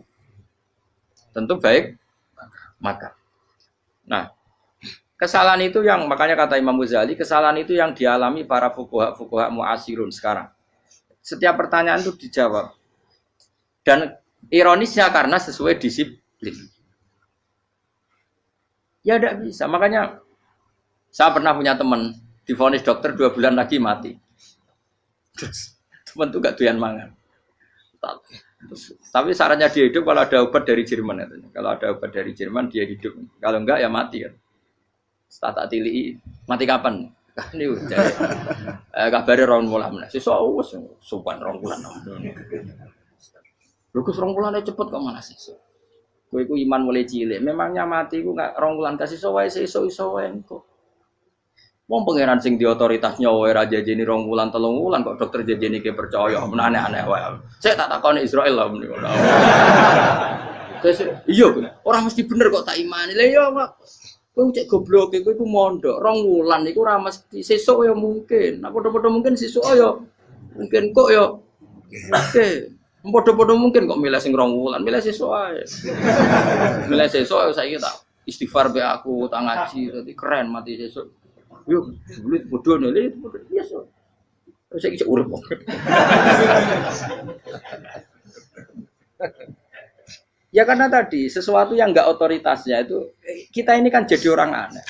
Speaker 1: tentu baik makan. Nah, kesalahan itu yang, makanya kata Imam Ghazali, kesalahan itu yang dialami para fuqaha mu'asirun sekarang. Setiap pertanyaan itu dijawab. Dan ironisnya karena sesuai disiplin. Ya tidak bisa, makanya saya pernah punya teman divonis dokter 2 bulan lagi mati. Terus teman itu gak doyan mangan. Tapi sarannya dia hidup kalau ada obat dari Jerman. Kalau ada obat dari Jerman dia hidup. Kalau enggak ya mati kan. Tak tili mati kapan? Ini udah. Kabarnya rong bulan. Sesuk sopan rong bulan. Lugus rong bulan cepet kok malah sesuk. Kowe iku iman mulai cilik. Memangnya mati iku gak rong wulan kasih wae iso wae kok. Wong pangeran sing di otoritasnya wae ra jajeni rong wulan 3 wulan kok dokter jajeni ke percaya aneh-aneh wae. Saya tak takoni Israel lah muni ngono. Iya, orang mesti bener kok tak imani. Lah iya kok. Kowe cek goblok kowe iku mondok rong wulan iku ra mesti sesuk ya mungkin. Nah padha-padha mungkin sesuk ya mungkin kok ya. Oke. Podo-podo mungkin kok milih sing 2 wulan, milih sesuk ae. Milih sesuk saiki tak istighfar be aku, tak ngaji, dadi keren mati sesuk. Yo, sulit bodoh nih, biasa. Terus saiki urip kok. Ya karena tadi sesuatu yang enggak otoritasnya itu kita ini kan jadi orang aneh.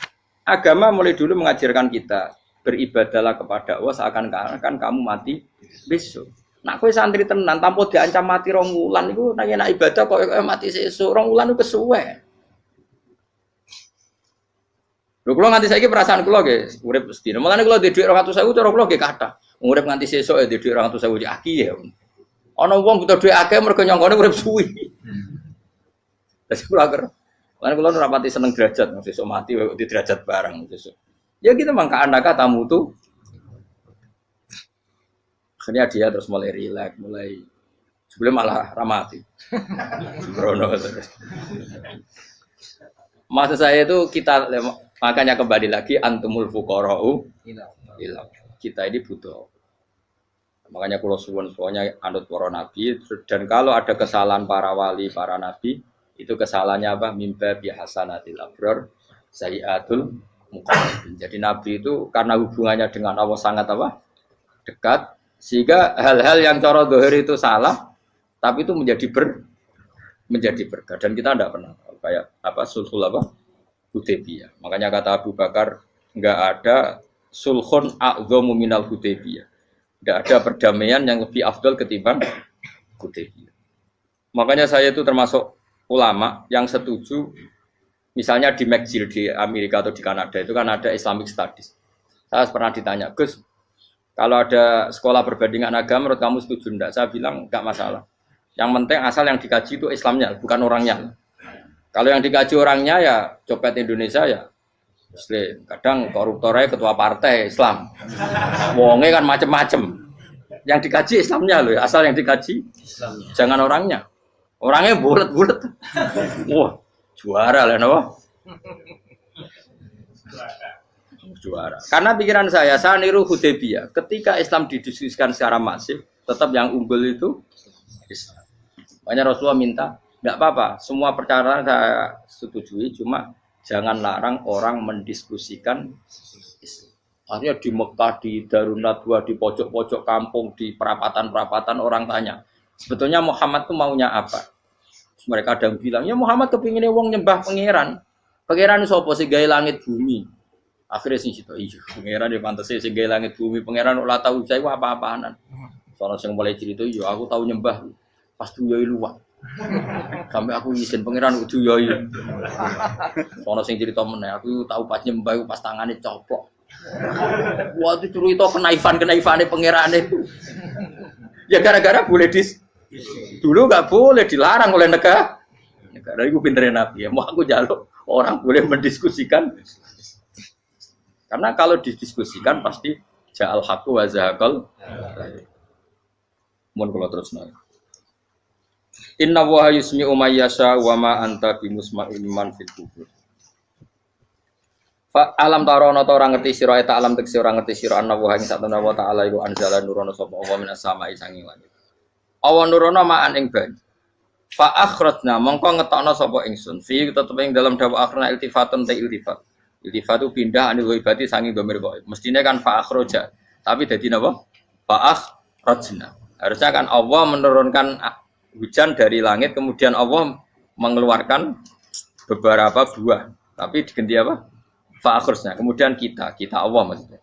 Speaker 1: Agama mulai dulu mengajarkan kita beribadahlah kepada Allah seakan-akan kamu mati besok. Nak kowe santri tenan tanpa diancam mati 2 wulan iku nek enak ibadah kok mati sesuk 2 wulan iku kesuwe. Lho kula nganti saiki perasaan kula nggih urip sedina. Mulane kula ndek dhuwit 200.000 cara kula nggih kathah. Urip nganti sesuk ya ndek dhuwit 200.000 cek aki ya. Ana wong butuh dhuwit akeh mergo nyongkone urip suwi. Terus kula ker. Mulane kula ora pati seneng derajat, sesuk mati kok di derajat barang sesuk. Ya gitu mangka anaka tamu tuh. Akhirnya dia terus mulai rileks, mulai sebelum malah ramati. Sembrono terus. Maksud saya itu kita makanya kembali lagi antumul fuqara'u ila. Kita ini butuh. Makanya kalau suwun semuanya anut para nabi dan kalau ada kesalahan para wali, para nabi itu kesalahannya apa? Mimba bi hasanatil abrar sayyiatul muqarrabin. Jadi nabi itu karena hubungannya dengan Allah sangat apa? Dekat sehingga hal-hal yang cara zahir itu salah tapi itu menjadi berkah dan kita tidak pernah kayak apa sulhul apa Hudaybiyah. Makanya kata Abu Bakar enggak ada sulhun a'dhamu minal Hudaybiyah. Enggak ada perdamaian yang lebih afdal ketimbang Hudaybiyah. Makanya saya itu termasuk ulama yang setuju misalnya di McGill di Amerika atau di Kanada itu kan ada Islamic Studies. Saya pernah ditanya, Gus, kalau ada sekolah perbandingan agama menurut kamu setuju enggak? Saya bilang enggak masalah. Yang penting asal yang dikaji itu Islamnya, bukan orangnya. Kalau yang dikaji orangnya ya copet Indonesia ya Muslim. Kadang koruptornya ketua partai Islam. Wonge kan macem-macem. Yang dikaji Islamnya loh, asal yang dikaji Islamnya. Jangan orangnya. Orangnya bulet-bulet. Wah, juara lah no. Juara. Karena pikiran saya niru Hudaybiyah. Ketika Islam didiskusikan secara masif, tetap yang unggul itu Islam. Makanya Rasulullah minta, enggak apa-apa, semua perkara saya setujui, cuma jangan larang orang mendiskusikan Islam. Akhirnya di Mekah, di Darun Nadwa, di pojok-pojok kampung, di perapatan-perapatan orang tanya, sebetulnya Muhammad itu maunya apa? Terus mereka ada yang bilang, ya Muhammad kepinginnya wong nyembah pangeran. Pangeran sapa sing gawe langit bumi. Akhirnya sing cita, iya, pangeran ya pantes sing gawe langit bumi, pangeran ora tahu saya apa-apaanan. Soalnya sing mulai cerita, yo aku tahu nyembah. Pas duyoi luwak. Sampai aku izin pangeran kudu duyoi. Sono sing cerita meneh aku tahu pas nyembah pas tangane coplok. Wah itu cerita kenaifane pangerane itu. Ya gara-gara boleh dulu enggak boleh dilarang oleh negara. Negara itu pintere nabi ya. Mau aku jaluk orang boleh mendiskusikan. Karena kalau didiskusikan pasti ja'al haqqu wa zahaqal. Mun kula terusna. Inna wa yusmi'u may yasha wa ma anta bimusma'in man fil kubur. Fa alam tarono ta ora ngerti sira eta alam tekse ora ngerti sira ana wa ing satana wa ta'ala iku anzala nurono sapa Allah minas sama'i sanging langit. Awan nurono ma'an ing banyu. Fa akhrajna mongko ngetokno sapa ingsun fi tetep ing dalam dawa akhirna iltifatun ta iltifat. Iltifat itu pindah anil ghaibati sanging dhamir ghaib. Mestine kan fa akhraja, tapi dadi napa? Fa akhrajna. Harusnya kan Allah menurunkan hujan dari langit, kemudian Allah mengeluarkan beberapa buah. Tapi diganti apa? Fa'akhirnya. Kemudian kita Allah maksudnya.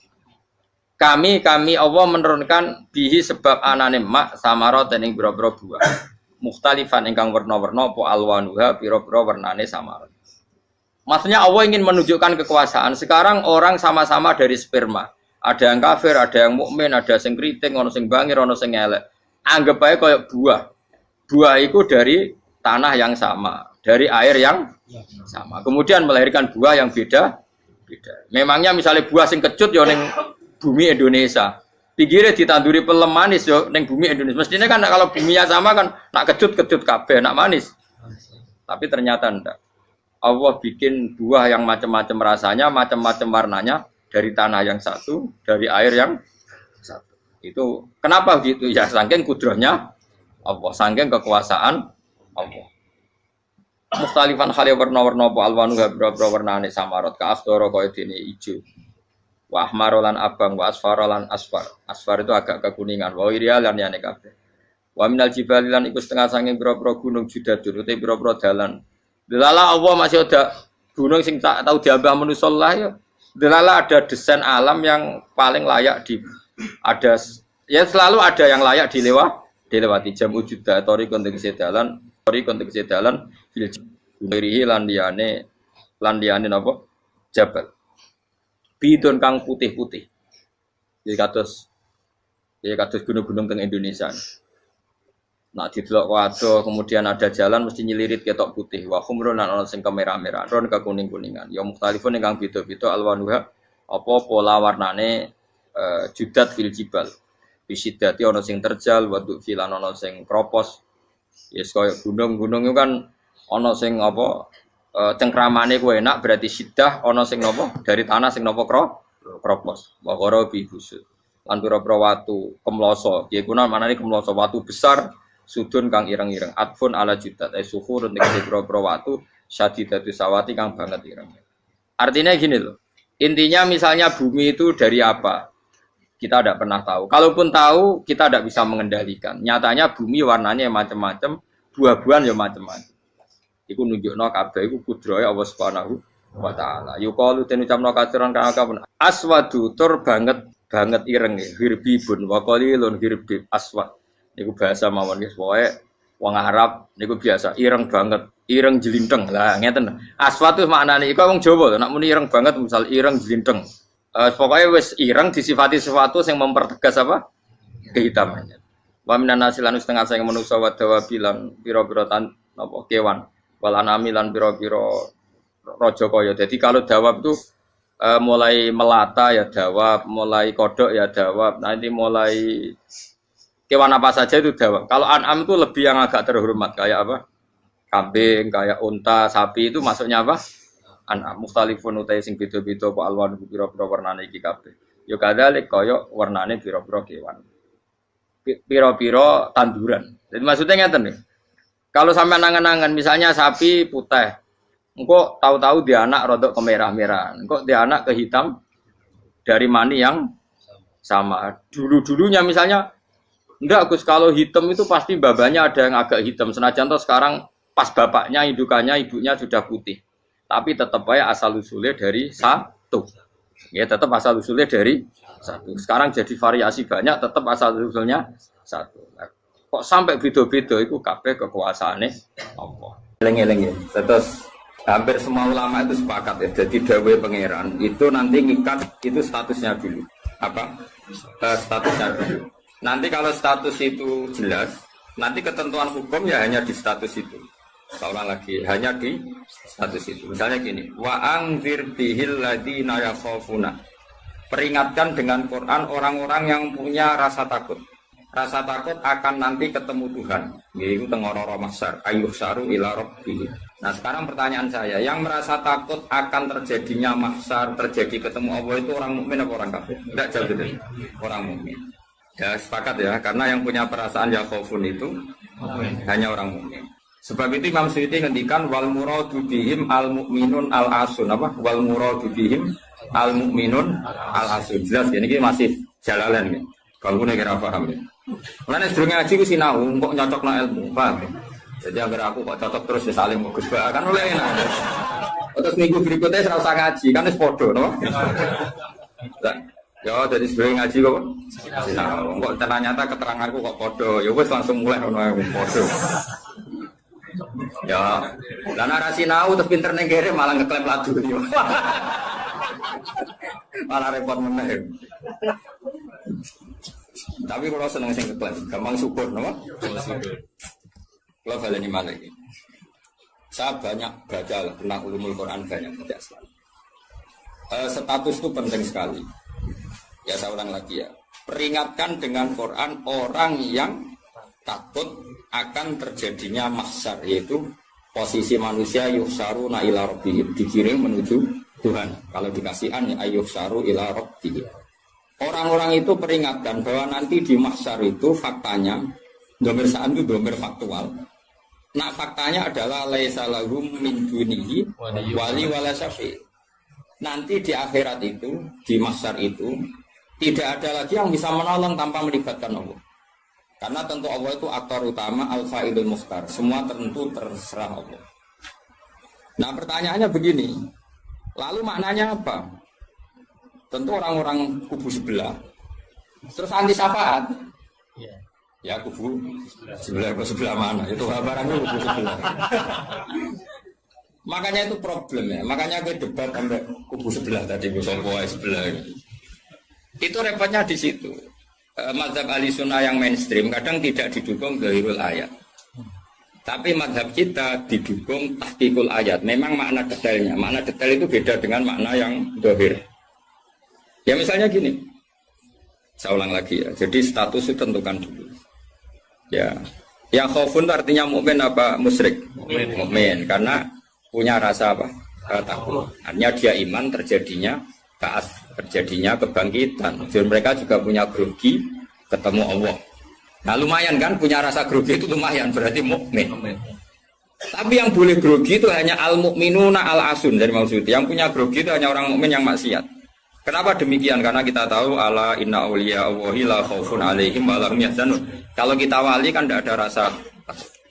Speaker 1: Kami Allah menurunkan bihi sebab anane mak samarot ing boro-boro buah. Mukhtalifan ingkang werna-werna apa alwanuha pira-pira wernane samarot. Maksudnya Allah ingin menunjukkan kekuasaan. Sekarang orang sama-sama dari sperma. Ada yang kafir, ada yang mukmin, ada sing kriting, ono sing bangir, ono sing elek. Anggap aja kayak buah. Buah itu dari tanah yang sama, dari air yang sama. Kemudian melahirkan buah yang beda. Memangnya misalnya buah sing kecut ya ning bumi Indonesia. Pinggirnya ditanduri pelem manis ya ning bumi Indonesia. Mestinya kan kalau buminya sama kan nak kecut kabeh, nak manis. Tapi ternyata enggak. Allah bikin buah yang macam-macam rasanya, macam-macam warnanya dari tanah yang satu, dari air yang satu. Itu kenapa gitu? Ya saking kudrahnya Allah, saking kekuasaan Allah. Mustalifan khali warna-warna apa alwanu gabra-bra warnane samarot ka asdoro kaya dene ijo. Wa ahmarolan abang wa asfarolan asfar. Asfar itu agak kekuningan, wa iriya lan yane kabeh. Wa minal jibali lan iku setengah saking boro-boro gunung judadun uti boro-boro dalan. Delala Allah masih ada gunung sing tak tahu diambah manusa lah ya. Delala ada desain alam yang paling layak ada ya selalu ada yang layak dilewati jam wujuda tori konteks dalan fil gunirihi lan liyane napa jabal bidon kang putih-putih ya kados gunung-gunung teng Indonesia. Nak didelok waduh kemudian ada jalan mesti nyelirit ketok putih wa khumrun lan ana sing kemerah-merah ron ke kuning-kuningan ya mukhtalifun ingkang beda-beda alwanuha apa pola warnane judat fil jibal. Bisidati ana sing terjal, waduk filan ana sing kropos. Yes kaya gunung-gunung itu kan ana sing apa cengkramane ku enak berarti sidah ana sing napa dari tanah sing napa kropos. Wa qara bi husud. Lan pira-pira watu kemloso. Piye kuna manane kemloso watu besar sudun kang ireng-ireng. Atfun ala judat suhur ning pira-pira watu syadidatu sawati kang banget ireng. Artinya gini loh. Intinya misalnya bumi itu dari apa? Kita tidak pernah tahu. Kalaupun tahu, kita tidak bisa mengendalikan. Nyatanya bumi warnanya macam-macam, buah-buahan ya macam-macam. Iku nunjukno kabeh iku kudrahe Allah Subhanahu wa taala. Yuqalu den ucapno kaciran kang aswadu tur banget ireng hirbibun wa qalilun hirbib aswad. Niku bahasa mawon guys, pokoke wong Arab niku biasa ireng banget, ireng jlinteng. Lah ngeten. Aswad itu maknane iku wong Jawa lho, nek muni ireng banget misal ireng jlinteng. Pokoknya wis ireng disifati sesuatu yang mempertegas apa? Kehitamannya. Wa minan nasilan setengah saya manusa wa dawabilan pira-pira apa kewan. Wal anami lan pira-pira raja kaya. Jadi kalau dawab itu mulai melata ya dawab, mulai kodok ya dawab. Nanti mulai kewan apa saja itu dawab. Kalau an'am itu lebih yang agak terhormat kayak apa? Kambing, kayak unta, sapi itu masuknya apa? An'am mukhtalifun utai sing beda-beda apa alwan pira-pira warnane iki kabeh. Ya kadalik kaya warnane pira-pira kewan. Pira-pira tanduran. Jadi maksudnya ngeten nih. Kalau sampai angan-angan misalnya sapi putih, engko tahu-tahu dia anak rodok kemerah-merahan, engko dia anak ke hitam dari mani yang sama. Dulu-dulunya misalnya enggak Gus, kalau hitam itu pasti babanya ada yang agak hitam. Senajan toh sekarang pas bapaknya, indukannya, ibunya sudah putih. Tapi tetap aja asal usulnya dari satu. Ya tetap asal usulnya dari satu. Sekarang jadi variasi banyak, tetap asal usulnya satu. Nah, kok sampai beda-beda itu kabeh kekuasaane Allah. Eling-eling ya. Terus hampir semua ulama itu sepakat ya. Jadi dawuh pangeran itu nanti ngikat itu statusnya dulu. Apa? Statusnya dulu. Nanti kalau status itu jelas, nanti ketentuan hukum ya hanya di status itu. Seorang lagi hanya di status itu. Misalnya gini, wa anzir bihil ladina yakhafuna. Peringatkan dengan Quran orang-orang yang punya rasa takut. Rasa takut akan nanti ketemu Tuhan. Yaitu tengororo mahsyar, ayyuh saru ila rabbih. Nah, sekarang pertanyaan saya, yang merasa takut akan terjadinya mahsyar, terjadi ketemu Allah itu orang mukmin apa orang kafir? Enggak jauh itu. Orang mukmin. Ya, sepakat ya, karena yang punya perasaan yakhafun itu hanya orang mukmin. Sebab itu Imam Suyuti ngendikan wal muradu bihim al mukminun al asun apa wal muradu bihim al mukminun al asun. Jelas ya ini masih jalalan ya. Kalau nek ora paham ya. Lan sedurunge ngaji ku sinau kok nyocokno ilmu, paham ya. Jadi agar aku kok cocok terus ya saling Gus Ba kan oleh enak. Terus minggu berikutnya ora usah ngaji kan wis padha no. Ya dari sedurunge ngaji kok sinau. Kok ternyata keteranganku kok padha. Ya wis langsung mulai ono padha. Ya, lah narasi nau terus pinter ning kere malah ngeklaim ladu yo. Malah repot meneh. Tapi kalau seneng sing ngeklaim, gampang syukur napa? Kalau baleni malih iki. Saya banyak baca tentang ulumul Quran banyak baca selalu. Status itu penting sekali. Ya saya ulang lagi ya. Peringatkan dengan Quran orang yang takut akan terjadinya mahsyar, yaitu posisi manusia yuhsaruna ila rabbihim, dikirim menuju Tuhan. Kalau dikasih an ya yuhsaru ila rabbihim. Orang-orang itu peringatkan bahwa nanti di mahsyar itu faktanya domir sa'an itu domir faktual. Nah faktanya adalah laisa lahum min dunihi wali wala syafi'. Nanti di akhirat itu, di mahsyar itu tidak ada lagi yang bisa menolong tanpa melibatkan Allah. Karena tentu Allah itu aktor utama al-fa'ilul mukhtar. Semua tentu terserah Allah. Nah pertanyaannya begini. Lalu maknanya apa? Tentu orang-orang kubu sebelah. Terus anti syafaat. Ya kubu sebelah mana? Itu barangnya kubu sebelah. Makanya itu problem ya. Makanya gue debat sampai kubu sebelah tadi. Kubu sebelah. Itu repotnya di situ. Mazhab ahli sunnah yang mainstream kadang tidak didukung zahirul ayat. Tapi mazhab kita didukung tahqiqul ayat. Memang makna detailnya. Makna detail itu beda dengan makna yang zahir. Ya misalnya gini, saya ulang lagi ya. Jadi status itu tentukan dulu. Ya, yang khaufun artinya mukmin apa musyrik? Mukmin, karena punya rasa apa? Takut. Artinya dia iman terjadinya kaas, terjadinya kebangkitan. Jadi mereka juga punya grogi ketemu Allah. Nah lumayan kan punya rasa grogi itu lumayan berarti mukmin. Tapi yang boleh grogi itu hanya al mukminuna al asun dari maksud. Yang punya grogi itu hanya orang mukmin yang maksiat. Kenapa demikian? Karena kita tahu ala inna auliya Allahi la khaufun alaihim wa lahum yahzanun. Kalau kita wali kan tidak ada rasa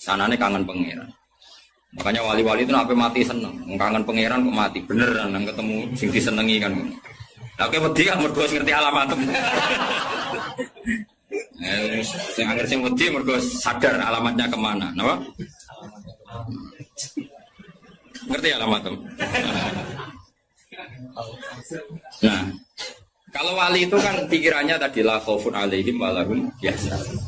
Speaker 1: sanane kangen pangeran. Makanya wali-wali itu sampai mati seneng. Kangen pangeran kok mati beneran nang ketemu sing disenengi kan. Oke wedi kan mergo ngerti alamat. Sing anger sing wedi mergo sadar alamatnya kemana, napa? Ngerti alamat tuh. Nah, kalau wali itu kan pikirannya tadi la khaufun alaihim wa lahum yahzanun.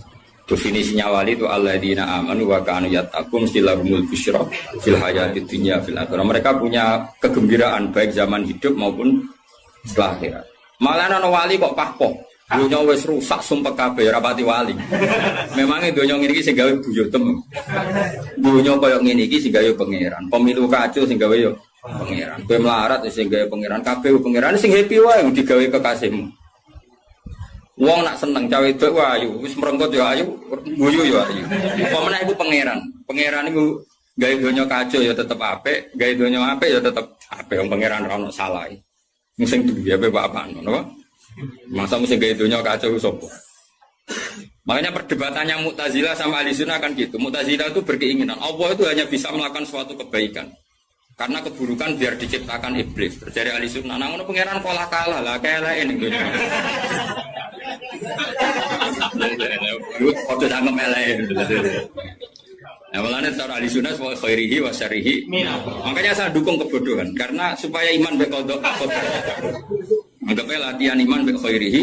Speaker 1: Definisinya wali itu alladzina amanu wa kanu yattaqun lahumul busyra fil hayatid dunya fil akhirah. Mereka punya kegembiraan baik zaman hidup maupun setelah akhirat. Malah ana wali kok pahpoh. Dunya wis rusak sumpek kabeh ora pati wali. Memangnya dunya ngene iki sing gawe buyutem. Dunya koyo ngene iki sing gawe pangeran. Pemilu kacau sing gawe yo pangeran. Kowe melarat sing gawe pangeran kabeh pangeran sing happy wae digawe kekasihmu. Wong nak seneng cawe wedok ayu, wis merengkot yo ayu, guyu yo ayu. Apa meneh iku pangeran. Pangeran iku gawe donya kacau ya tetep apik, gawe donya apik ya tetep apik. Wong pangeran ora ono salah. Sing duwe ape bapak ngono. Masa mesti gawe donya kacau sapa? Makanya perdebatannya Mu'tazilah sama Ahlussunnah kan gitu. Mu'tazilah itu berkeinginan Allah itu hanya bisa melakukan suatu kebaikan. Karena keburukan biar diciptakan iblis. Terjadi Ahlussunnah. Nah, ngono pangeran pola kalah lah kayak ini dunya. Foto jangan meleh. Nah, malahnya cara Ahlussunnah wa khairihi wa syarihi. Makanya saya dukung kebodohan karena supaya iman bekodok. Anggapnya latihan iman bekoirihi,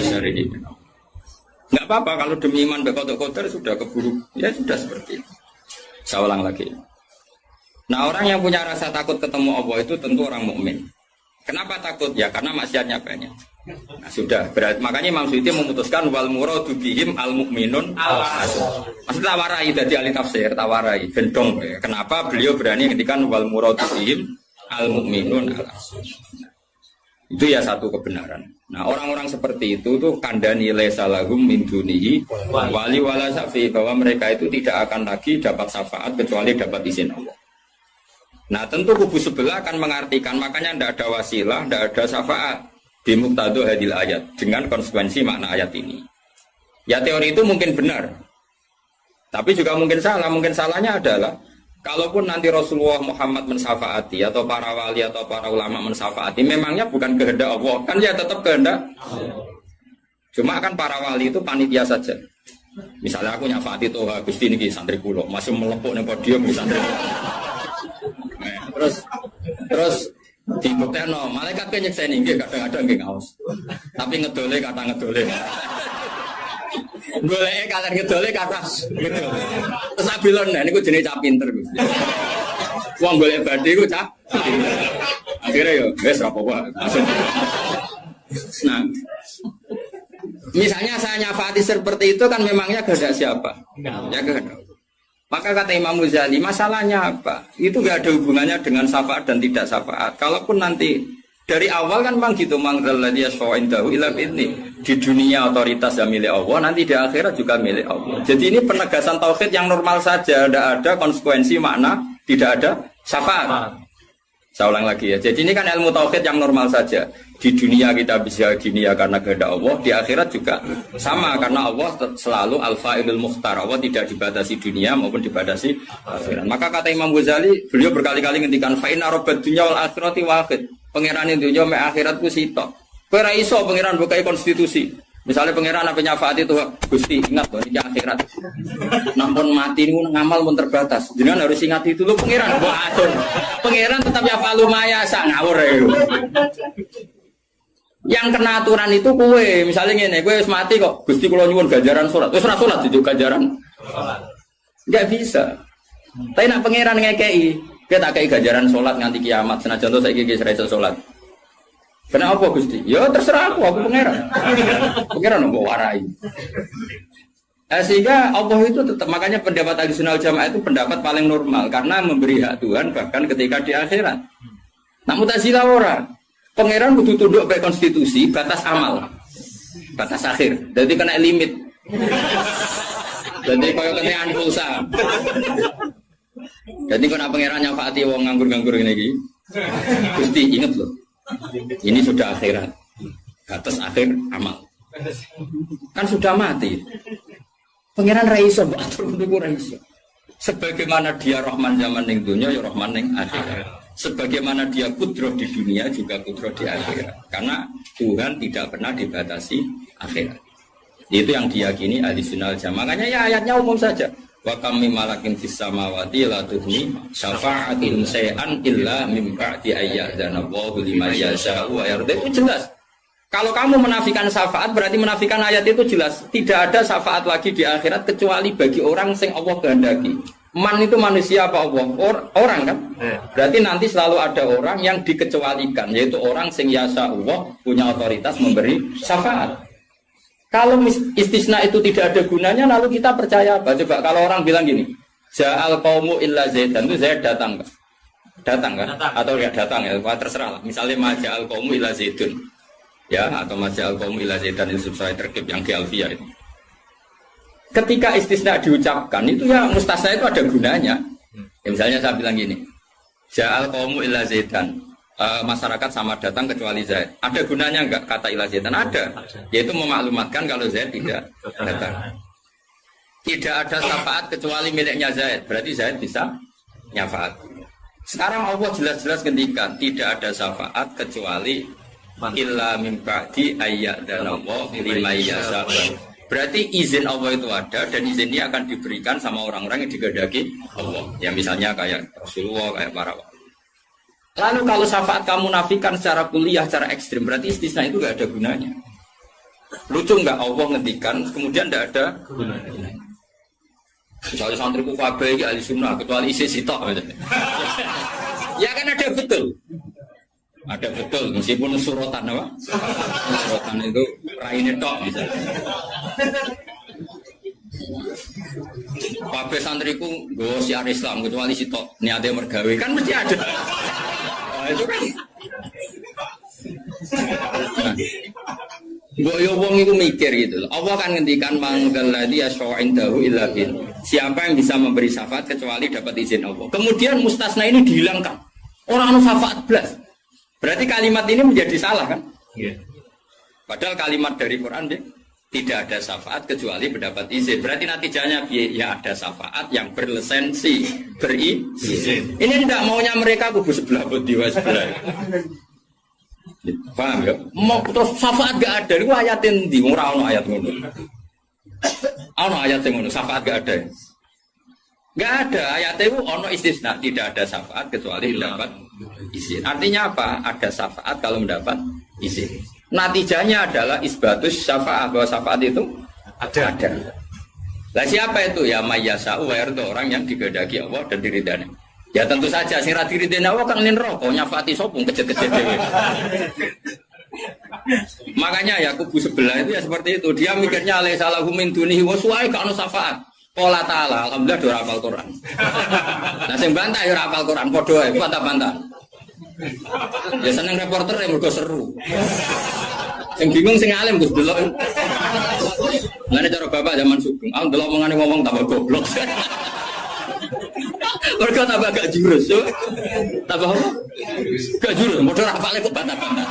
Speaker 1: syarihi. Enggak apa-apa kalau demi iman bekodok-kodok sudah keburu, ya sudah seperti itu. Saya ulang lagi. Nah orang yang punya rasa takut ketemu Allah itu tentu orang mukmin. Kenapa takut? Ya karena maksiatnya banyak. Nah sudah, berarti makanya Imam Suyuti memutuskan wal muradu bihim al mukminun al asun. Maksudnya tawarai dari ahli tafsir, tawarai gendong. Kenapa beliau berani ngendikan wal muradu bihim al mukminun al asun? Itu ya satu kebenaran. Nah orang-orang seperti itu tuh kandani lesalahum min dunihi wali wala syafi, bahwa mereka itu tidak akan lagi dapat syafaat kecuali dapat izin Allah. Nah tentu kubu sebelah akan mengartikan makanya tidak ada wasilah, tidak ada syafaat di muqtadu hadil ayat dengan konsekuensi makna ayat ini. Ya teori itu mungkin benar, tapi juga mungkin salah. Mungkin salahnya adalah kalaupun nanti Rasulullah Muhammad mensyafaati atau para wali atau para ulama mensyafaati, memangnya bukan kehendak Allah, kan ya tetap kehendak. Cuma kan para wali itu panitia saja. Misalnya aku nyafaati tuh Gusti niki santri kula, masih melepuk ning podium di santri. Terus dibuktekno, malaikat kan nyekseni nggih kadang-kadang nggih ngaos. Tapi ngedole kata ngedole. Goleke kalian ngedole kata ngedole. Terus abilon niku jenenge cah pinter Gus. Wong golek badhe iku cah. Akhirnya yo wis ora apa-apa. Nah, misalnya saya nyafaati seperti itu kan memangnya kehendak siapa? Ya kehendak. Maka kata Imam Ghazali, masalahnya apa? Itu gak ada hubungannya dengan syafaat dan tidak syafaat. Kalaupun nanti dari awal kan memang gitu, mangdalladzi yashfa'u indahu illa bi'idznih. Di dunia otoritas yang milik Allah, nanti di akhirat juga milik Allah. Jadi ini penegasan tauhid yang normal saja, tidak ada konsekuensi makna, tidak ada syafaat. Saya ulang lagi ya. Jadi ini kan ilmu tauhid yang normal saja. Di dunia kita bisa gini ya karena kehendak Allah, di akhirat juga sama karena Allah selalu al-fa'ilul mukhtar. Allah tidak dibatasi dunia maupun dibatasi akhirat. Maka kata Imam Ghazali, beliau berkali-kali ngendikan fa inna rabbad dunya wal akhirati wahid. Pangeran dunya mek akhirat ku sitok. Kowe ora iso pangeran bukai konstitusi. Misalnya pangeran apa nyafaati itu Gusti ingat loh ini akhirat. Nampun mati niku ngamal mun terbatas. Jenengan harus ingat itu lho pangeran. Mbok atur. Pangeran tetap ya falumaya sak ngawur ya. Yang kena aturan itu kue, misalnya ngene, kue wis mati kok, Gusti kula nyuwun ganjaran salat. Wis ora salat itu ganjaran. Enggak bisa. Tapi nak pangeran ngekei, kita tak kei ganjaran salat nganti kiamat, senajan to saiki wis ra iso salat. Kenapa Gusti? Ya terserah aku pangeran. Pangeran mbok warai. Sehingga Allah itu tetap, makanya pendapat Ahlussunnah wal Jamaah itu pendapat paling normal karena memberi hak Tuhan bahkan ketika di akhirat. Nak Mu'tazilah ora. Pangeran kudu tunduk pada konstitusi, batas amal. Batas akhir. Jadi kena limit. Jadi kaya kenaan pulsa. Jadi kena pangeran nyafaati wong nganggur-nganggur ngene iki. Gusti inget loh. Ini sudah akhirat. Batas akhir amal. Kan sudah mati. Pangeran ra iso atur niku ra iso. Sebagaimana dia Rahman zaman ning dunya ya Rahman ning akhirat. Sebagaimana dia kudroh di dunia juga kudroh di akhirat. Karena Tuhan tidak pernah dibatasi akhirat. Itu yang diyakini Ahlussunnah wal Jamaah. Makanya ya ayatnya umum saja. Wa kam mim malakin fis samawati la tuhni syafa'atin shay'an illa mim ba'di ayyadzana Allahu liman yasha'u wa yarda. Itu jelas. Kalau kamu menafikan syafaat berarti menafikan ayat itu jelas. Tidak ada syafaat lagi di akhirat kecuali bagi orang sing Allah kehendaki. Man itu manusia apa Allah? Orang kan? Berarti nanti selalu ada orang yang dikecualikan, yaitu orang sing yasa Allah punya otoritas memberi syafaat. Kalau istisna itu tidak ada gunanya, lalu kita percaya apa? Coba kalau orang bilang gini, Ja'al qaumu illa Zaidan, itu Zaid datang kan? Datang kan? Atau ya datang ya, terserah lah. Misalnya Maja'al qaumu illa Zaidun. Ya, atau Maja'al qaumu illa Zaidan itu sesuai terkib yang di Alfiyah itu. Ketika istisna diucapkan itu ya mustasna itu ada gunanya. Ya, misalnya saya bilang gini, Ja'al qaumu illa Zaidan. Masyarakat sama datang kecuali Zaid. Ada gunanya enggak kata illa Zaidan? Ada. Yaitu memaklumatkan kalau Zaid tidak datang. Tidak ada syafaat kecuali miliknya Zaid. Berarti Zaid bisa nyafaat. Sekarang Allah jelas-jelas ketika tidak ada syafaat kecuali illa min ba'di ayyadzana Allahu liman yasha'u. Berarti izin Allah itu ada dan izin ini akan diberikan sama orang-orang yang digedaki Allah. Ya misalnya kayak Rasulullah, kayak para wali. Lalu kalau syafaat kamu nafikan secara kuliah, secara ekstrim, berarti istisna itu gak ada gunanya. Lucu nggak Allah ngendikan, kemudian tidak ada gunanya. Misalnya santriku kabeh iki ahli sunnah, kecuali isi sitok. Ya kan ada betul. Ada betul, meskipun suratan apa? Suratan itu raine tok misalnya. Kabeh santriku nggo siar Islam kecuali sitok niate mergawe, kan mesti ada. Nah, itu kan. Boyo wong itu mikir gitu. Allah kan ngendikan manggal ladzi yashfa'indahu illa bil. Siapa yang bisa memberi syafaat kecuali dapat izin Allah. Kemudian mustasna ini dihilangkan. Orang anu syafaat blas. Berarti kalimat ini menjadi salah kan? Iya. Padahal kalimat dari Quran dia tidak ada syafaat kecuali mendapat izin. Berarti natijanya ya ada syafaat yang berlisensi, berizin. Ini tidak maunya mereka kubu sebelah bodiwa sebelah. Paham ya? Mau terus syafaat gak ada. Itu ayatin di ora ono ayat ngono. Ono ayat sing ngono, syafaat gak ada. Gak ada ayat itu ono istisna, tidak ada syafaat kecuali mendapat izin. Artinya apa? Ada syafaat kalau mendapat izin. Natijanya adalah isbatus syafaat, bahwa syafaat itu ada. Lah siapa itu? Ya mayyasa'u wa yarda, orang yang digedaki Allah dan diridani. Ya tentu saja sing ra diridani Allah kan neraka nyafaati sopung kejet-kejet dhewe. Makanya ya kubu sebelah itu ya seperti itu. Dia mikirnya alai salahu min dunihi wa suai ka ono syafaat. Qala ta'ala, alhamdulillah do hafal Quran. Nah sing bantah ya hafal Quran padha ae, bantah-bantah. Ya seneng reporter yang mergo seru. Sing bingung sing alim Gus delok. Ngene cara bapak zaman Sugeng, aku delok omongane ngomong tambah goblok. Mergo tambah gak jurus yo. Tambah apa? Gak jurus, modho hafale kok bantah-bantah.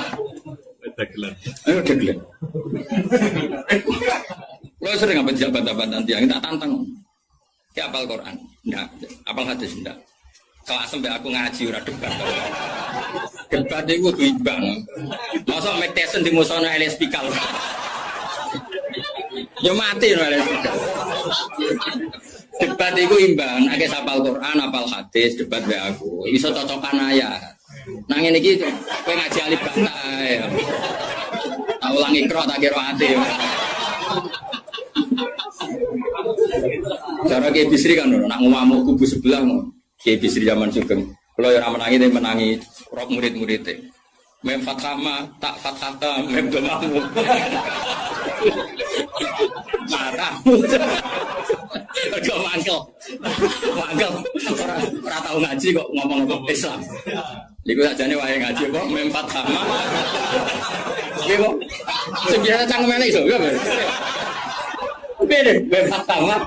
Speaker 1: Dagelan. Ayo dagelan. Lo sering apa dijak bantah-bantah tiang, tak tantang. Ya hafal Quran, enggak. Hafal hadis enggak. Kalau sampai aku ngaji ora debat. Debat itu imbang. Masa Mike Tyson di musono Elias Pikal. Ya mati no Elias Pikal. Debat itu imbang. Nek hafal Quran, hafal hadis, debat be aku. Iso cocokan ayat. Nang ngene iki kowe ngaji alif bantah ae. Tak ulangi kro tak kira ati. Cara Kiai Bisri kan nak ngomong kubu sebelah ngono. Kiai Bisri zaman Sugeng. Kalau yang menangi dia menangi rok murid-muridnya. mem fathama tak fathata mem domamu. Matamu. Kok mangkel. Mangkel. Ora tau ngaji kok ngomong Islam. Iku sajane wae ngaji kok mem fathama. Oke kok. Sebiasa cangkeme iso ya. Beda, bebas sama.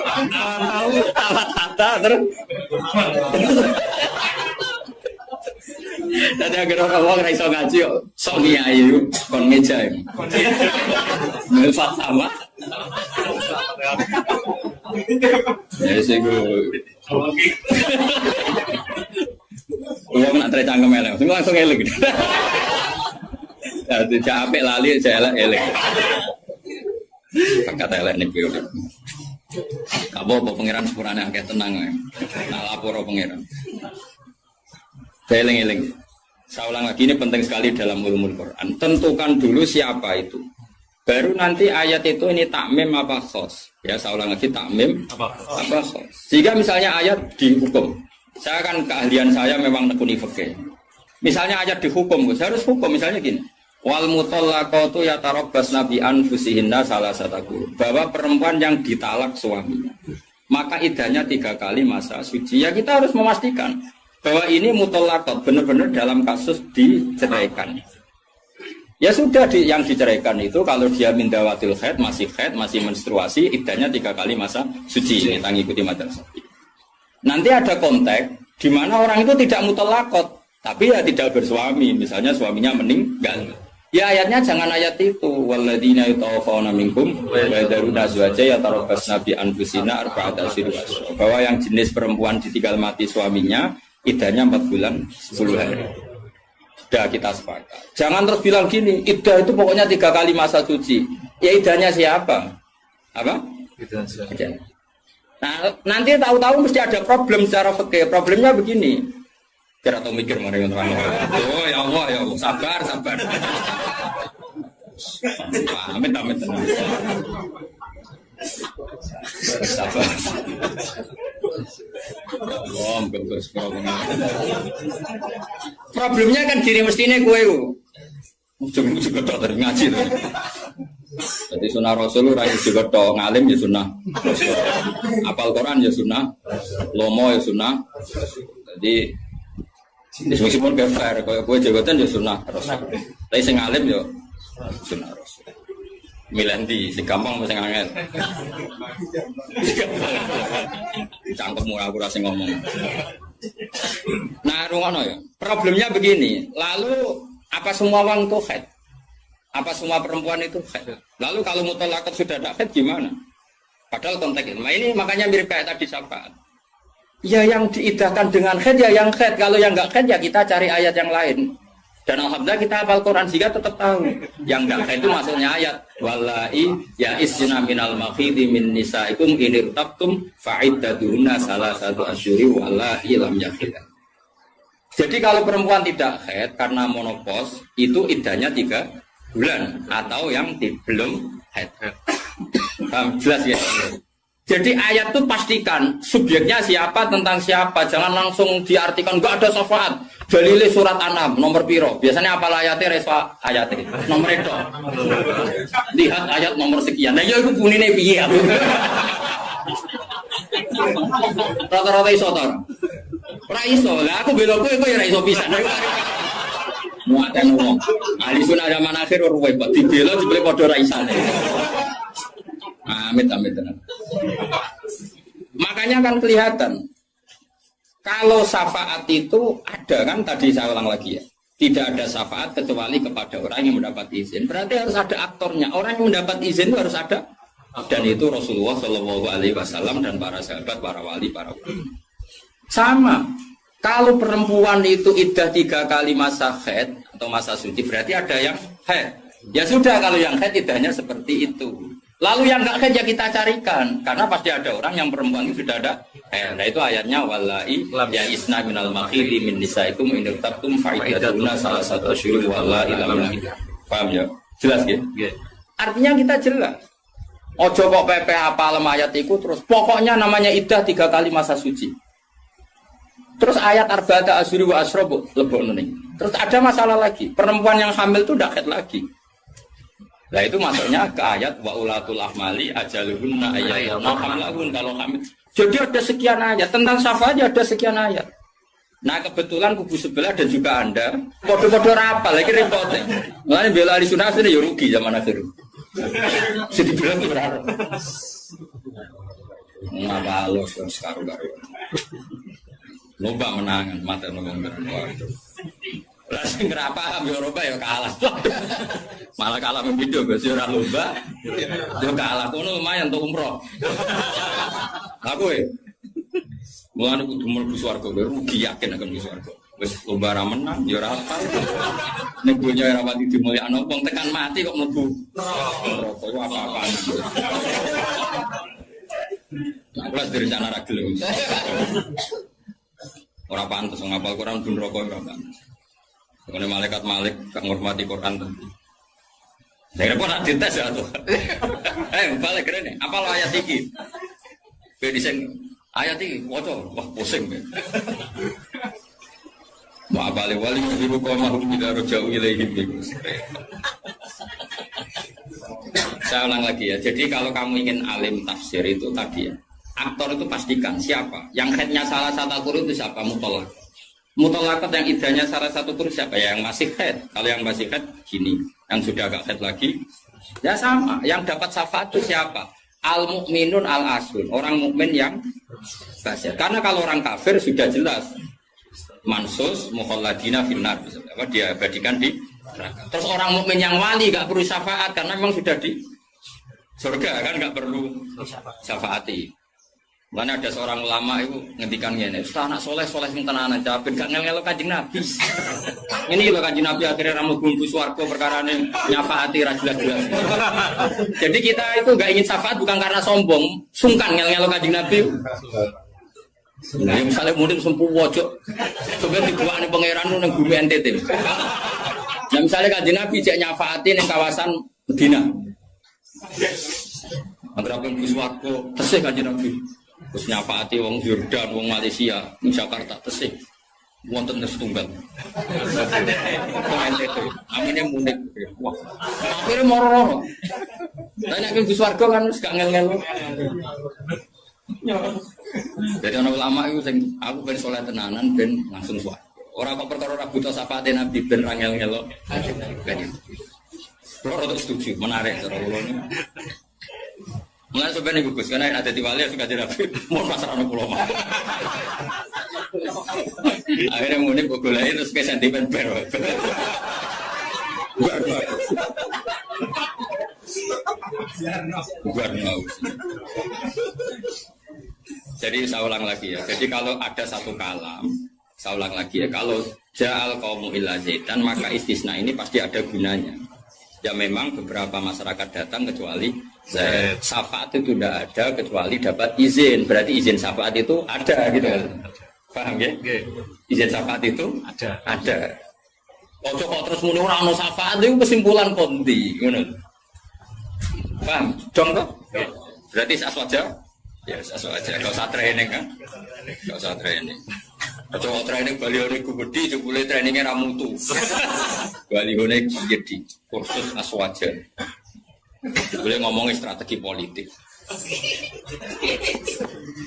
Speaker 1: Tahu, tawat tata terus. Tadi agar orang raiso ngaji, sok kiai, kon meja. Bebas sama. Ya sih gue. Gue nak tercangkem elek, semua langsung elek. Jadi capek lali, saya elek. Kata elek nih piye. Apa pangeran sepurane akeh tenang ae. Nah lapor pangeran. Eling-eling. Saya ulang lagi, ini penting sekali dalam ulumul Quran. Tentukan dulu siapa itu. Baru nanti ayat itu ini takmim apa khos. Ya saya ulang lagi, takmim apa khos. Jika misalnya ayat dihukum. Saya kan keahlian saya memang nekuni fikih. Misalnya ayat dihukum, saya harus hukum misalnya gini. Wal mutallaqatu yatarabbasna bi anfusihinna salasata quru. Bahwa perempuan yang ditalak suaminya, maka iddahnya 3 kali masa suci. Ya kita harus memastikan bahwa ini mutallaqat benar-benar dalam kasus diceraikan. Ya sudah yang diceraikan itu kalau dia mindawatil haid, masih menstruasi, iddahnya 3 kali masa suci. Ini ikuti madrasah. Nanti ada konteks di mana orang itu tidak mutallaqat, tapi ya tidak bersuami, misalnya suaminya meninggal. Ya ayatnya jangan ayat itu. Walladzina yatawaffawna minkum wa yadharuna azwaja yatarabbasna bi anfusina arba'ata ashhur. Bahwa yang jenis perempuan ditinggal mati suaminya, iddahnya 4 bulan 10 hari. Sudah kita sepakat. Jangan terus bilang gini, iddah itu pokoknya 3 kali masa suci. Ya iddahnya siapa? Apa? Iddah. Nah, nanti tahu-tahu mesti ada problem secara fikih. Problemnya begini. Kira atau mikir mereka teman. Oh ya Allah, sabar. Amit tenang. Sabar. Problemnya kan gini mestinya gue juga tak ngaji tuh. Jadi sunnah Rasul rakyat juga toh ngalim ya sunnah Rasul. Apal Quran ya sunnah, lomo ya sunnah. Jadi meskipun gak fair, kalau gue jabatan ya sunnah Rasul. Tapi sing alim ya sunnah Rasul. Milih sing gampang sing angel. Cangkemmu aku rasa ngomong. Nah, rungono ya. Problemnya begini. Lalu apa semua orang itu haid? Apa semua perempuan itu haid? Lalu kalau mutallaqat sudah tidak haid gimana? Padahal konteks ini makanya mirip kayak tadi syafaat. Ya yang diidahkan dengan haid ya yang haid. Kalau yang enggak haid ya kita cari ayat yang lain. Dan alhamdulillah kita hafal Quran sehingga tetap tahu. Yang enggak haid itu maksudnya ayat wallahi ya isna minal makhidi min nisaikum in irtabtum fa'iddatuhunna salasatu asyuri wallahi lam yahid. Jadi kalau perempuan tidak haid karena menopause itu iddahnya 3 bulan atau yang belum haid. Jelas ya. Jadi ayat itu pastikan subjeknya siapa tentang siapa, jangan langsung diartikan enggak ada syafaat. Dalile surat An-Nam nomor piro? Biasanya apa ayatnya resfa ayatnya nomor itu. Lihat ayat nomor sekian. Nah ya itu bunine piye aku. Rata-rata iso to. Ora iso. Lah aku bela kowe ya ora iso pisan. Muatan wong. Ali sunah zaman akhir ruwet kok dibela jebule padha ra isane. Amit tenan. Makanya kan kelihatan kalau syafaat itu ada kan tadi saya ulang lagi ya. Tidak ada syafaat kecuali kepada orang yang mendapat izin. Berarti harus ada aktornya. Orang yang mendapat izin itu harus ada. Dan itu Rasulullah Shallallahu Alaihi Wasallam dan para sahabat, para wali, para ulama. Sama. Kalau perempuan itu iddah 3 kali masa haid atau masa suci berarti ada yang haid. Ya sudah kalau yang haid iddahnya seperti itu. Lalu yang enggak haid ya kita carikan karena pasti ada orang yang perempuan itu sudah ada. Nah itu ayatnya wallahi ya isna minal makhidi min nisaikum in irtabtum fa'iddatuna salasatu asyhur wallahi lam yahid. Paham ya? Jelas ya? Artinya kita jelas. Ojo kok PP apa ayat itu terus pokoknya namanya iddah 3 kali masa suci. Terus ayat arba'ata asyhur wa asrobu lebokno ning. Terus ada masalah lagi, perempuan yang hamil itu tidak haid lagi. Nah itu masuknya ke ayat wa ulatul ahmali ajaluhunna ayyatuna hamlahun kalau hamil. Jadi ada sekian ayat tentang syafaat ada sekian ayat. Nah kebetulan kubu sebelah dan juga Anda podo-podo rapal lagi repotnya. Mulane bela ahli sunnah ya rugi zaman akhir. Sedih bilang berharap. Ngapa lo sekarang karo. Lomba menangan mata ngomong waduh. Lah sing ora paham yo Eropa ya kalah. Malah kalah membido Gus ora lomba. Yo kalah kono lumayan untuk umroh. Aku mulane kudu mlebu swarga rugi yakin akan mlebu swarga. Wis lomba ra menang ya ora apa. Nek dunya ora pati dimulyakno wong tekan mati kok mlebu neraka iku apa-apaan. Nah, kelas direncana ra gelem. Ora pantes ngapal Quran pun rokok ora pantes. Mengenai malaikat Malik gak ngurmati Quran tentu. Saya repot nak dites ya tuh. Balik keren nih. Apal ayat iki? Bedisen ayat iki waca wah pusing. Ma balik wali ibu qomahum bila rujau ilaihim. Saya ulang lagi ya. Jadi kalau kamu ingin alim tafsir itu tadi ya. Aktor itu pastikan siapa. Yang headnya salah satu guru itu siapa? Mutolak. Mutolakat yang idahnya salah satu guru siapa? Ya, yang masih head. Kalau yang masih head gini. Yang sudah agak head lagi. Ya sama. Yang dapat syafaat itu siapa? Al-mu'minun al-asun. Orang mukmin yang basir. Karena kalau orang kafir sudah jelas. Mansus mukhalladina finnar. Dia abadikan di neraka. Terus orang mukmin yang wali gak perlu syafaat. Karena memang sudah di surga kan gak perlu syafaati. Mana ada seorang ulama itu ngendikan gini, "Ustaz anak soleh sing tenanan, ben gak ngel-ngelo Kanjeng Nabi." Ini lho Kanjeng Nabi akhirnya ra mlebu swarga perkarane nyafaati ra jelas-jelas. Jadi kita itu gak ingin syafaat bukan karena sombong, sungkan ngel-ngelo Kanjeng Nabi. Nah, misalnya mungkin sempuh wojok, sebenarnya dibuat pangeran nang bumi NTT. Nah, misalnya Kanjeng Nabi cek nyafaati ning kawasan Medina. Agar apa yang swarga tesih Kanjeng Nabi. Terus nyafaati wong Jordan, wong Malaysia, wong Jakarta tesih. Wonten setunggal. NTT. Amine munik. Wah. Akhire moro-moro. Lah nek ke swarga kan wis gak ngel-ngel. Jadi ana ulama iku sing aku ben saleh tenanan ben langsung swarga. Ora kok perkara ora buta syafaate Nabi ben ra ngel-ngelo. Kalau untuk setuju, menarik cara ulama. Mulai sebenarnya bagus, karena ada di wali suka jadi nabi, mau pasar anak pulau mah. Akhirnya mudik gulai terus ke sentimen baru. Bukan. Jadi saya ulang lagi ya. Jadi kalau ada satu kalam, saya ulang lagi ya. Kalau ja'al qaumu illa zaitan, maka istisna ini pasti ada gunanya. Ya memang beberapa masyarakat datang kecuali syafaat itu tidak ada kecuali dapat izin. Berarti izin syafaat itu ada gitu. Paham ya? Izin syafaat itu ada. Ojo kok terus muni ora ono syafaat itu kesimpulan kondi, ngono. Paham? Dong toh? Berarti aswaja? Ya aswaja. Enggak usah training kan? Enggak usah training. Ojo training balione gede jebule trainingnya ra mutu. Balione gede kursus aswaja. Boleh ngomongin strategi politik.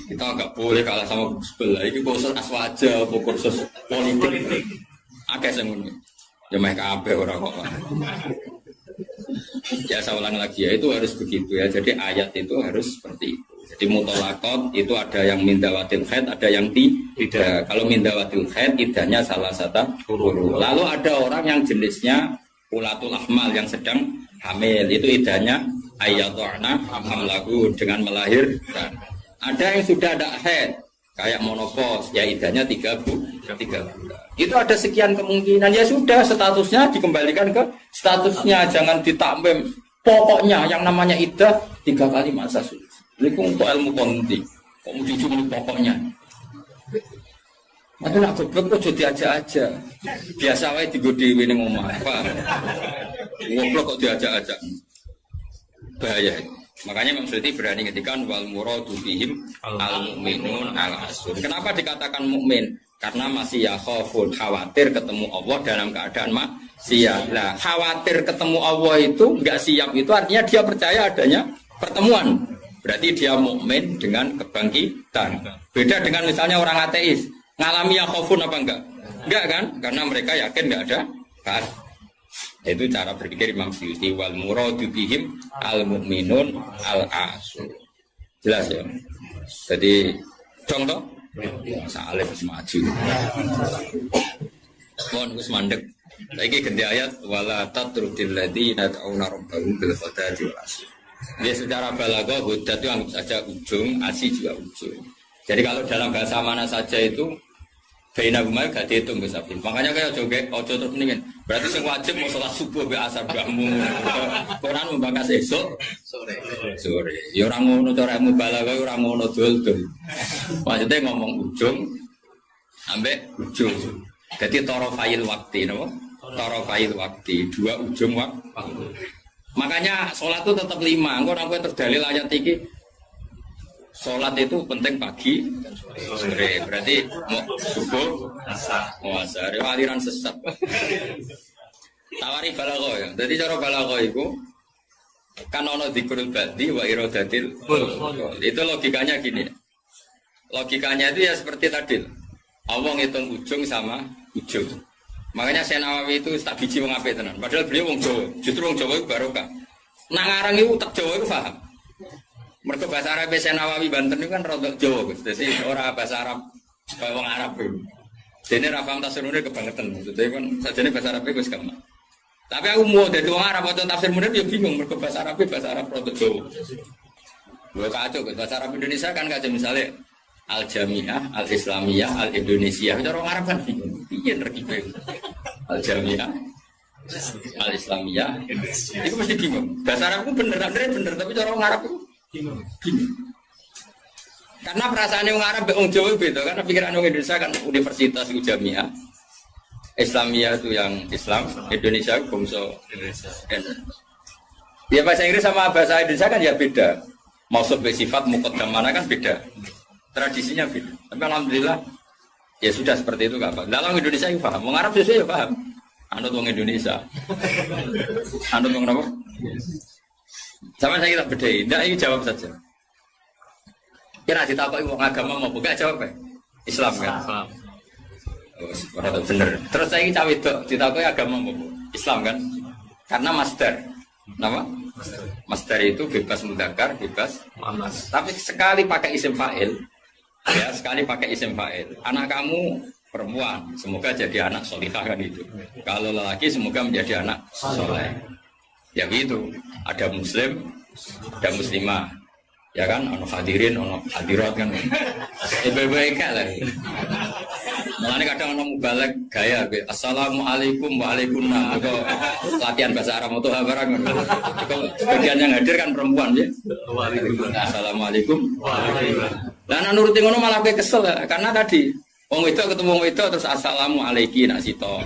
Speaker 1: Kita nggak boleh kalah sama sebelah. Ini kursus aswaja, kursus politik. Akeh semuanya. Ya mereka abe orang kok. Ya saya ulang lagi ya itu harus begitu ya. Jadi ayat itu harus seperti itu. Jadi mutolakot itu ada yang mindawatil khaid, ada yang tidak. Kalau mindawatil khaid idahnya salah satu guru. Lalu ada orang yang jenisnya ulatul ahmal yang sedang hamil itu idahnya ayatu'na hamlahu dengan melahirkan. Ada yang sudah ada haid kayak monopos ya idahnya 3 bulan. Itu ada sekian kemungkinan ya sudah statusnya dikembalikan ke statusnya jangan ditambahin. Pokoknya yang namanya idah 3 kali masa suci. Ini untuk ilmu konti. Kok mau cuma pokoknya. Itu nak goblok kok jadi aja. Biasa wae digodewi ning omah. Paham? Goblok kok diajak-ajak. Bahaya. Makanya Imam Suyuti berani ngetikan wal muradu bihim al mu'minun al asun. Kenapa dikatakan mukmin? Karena masih ya khofun, khawatir ketemu Allah dalam keadaan maksiat. Nah, khawatir ketemu Allah itu nggak siap itu artinya dia percaya adanya pertemuan. Berarti dia mukmin dengan kebangkitan. Beda dengan misalnya orang ateis, ngalami ya khofun apa enggak? Enggak kan? Karena mereka yakin enggak ada kan. Itu cara berpikir Imam Suyuti wal muradu bihim al mukminun al asu. Jelas ya. Jadi contoh Masa alif maju. Mohon Gus mandek. Lagi ganti ayat wala tatrudil ladina ta'una rabbahum bil ghadati wal asyi. Dia secara balaghah hudat itu anggap saja ujung, asyi juga ujung. Jadi kalau dalam bahasa mana saja itu baina gumai gak dihitung Gus Afif. Makanya kayak ojo terus mendingin. Berarti sing wajib mau sholat subuh be asar bahmu. Quran membahas esok sore. Ya ora ngono cara balaghah ora ngono dul-dul. Maksudnya ngomong ujung ambek ujung. Jadi torofail waktu, no? Torofail waktu, dua ujung waktu. Makanya sholat itu tetap 5. Engkau namanya terdalil ayat ini. Sholat itu penting pagi, sore. Berarti mau subuh, mau asar. Aliran sesat. Tawari balaghah ya. Jadi cara balaghah itu kan ono dzikrul badi wa iradatil. Itu logikanya gini. Logikanya itu ya seperti tadi. Allah ngitung ujung sama ujung. Makanya Syekh Nawawi itu tak biji wong apik tenan. Padahal beliau wong Jawa. Justru wong Jawa itu barokah. Nang aran iku tak Jawa itu paham. Mergo bahasa Arab Syekh Nawawi Banten itu kan rada Jawa, Gus. Dadi ora bahasa Arab kaya wong Arab itu. Dene ra paham tafsir munir kebangetan. Maksudnya kan sajane bahasa Arab wis gampang. Tapi aku mau dadi wong Arab waca tafsir munir ya bingung mergo bahasa Arab rada Jawa. Lho kacau bahasa Arab Indonesia kan kacau misalnya Al-Jamiah, Al-Islamiyah, Al-Indonesia. Cara orang Arab kan bingung. Piye nerkibe? Al-Jamiah, Al-Islamiyah. Itu mesti bingung. Bahasa Arab itu bener, tapi cara orang Arab itu bingung. Karena perasaan orang Arab orang Jawa beda. Karena pikiran orang Indonesia kan universitas itu Jamiah. Islamiyah itu yang Islam, Indonesia itu bangsa Indonesia. Ya bahasa Inggris sama bahasa Indonesia kan ya beda. Maksud sifat muqaddam mana kan beda. Tradisinya beda. Tapi alhamdulillah ya sudah seperti itu apa. Dalam Indonesia yang paham, wong Arab sesuai ya paham. Anut wong Indonesia. Anut wong apa? Sama saya kita bedain. Nah, ini jawab saja. Kira ditakoki wong agama mau buka jawab ya? Islam kan? Islam. Oh, bener. Terus saya cawe itu ditakoki agama mau Islam kan? Karena masdar. Nama? Masdar itu bebas mudzakkar, bebas muannas. Tapi sekali pakai isim fa'il, ya sekali pakai isim fa'il. Anak kamu perempuan, semoga jadi anak solihah kan itu. Kalau lelaki semoga menjadi anak soleh. Ya gitu. Ada muslim, ada muslimah. Ya kan, ono hadirin, ono hadirat kan. Baik-baik lah. Makanya kadang ono mubalek gaya, assalamualaikum waalaikumsalam. Itu latihan bahasa Arab itu barang. Sebagian yang hadir kan perempuan ya. Assalamualaikum. Dan nurutin ngono malah kayak kesel ya, karena tadi wong itu ketemu wong itu terus assalamualaikum nak sito,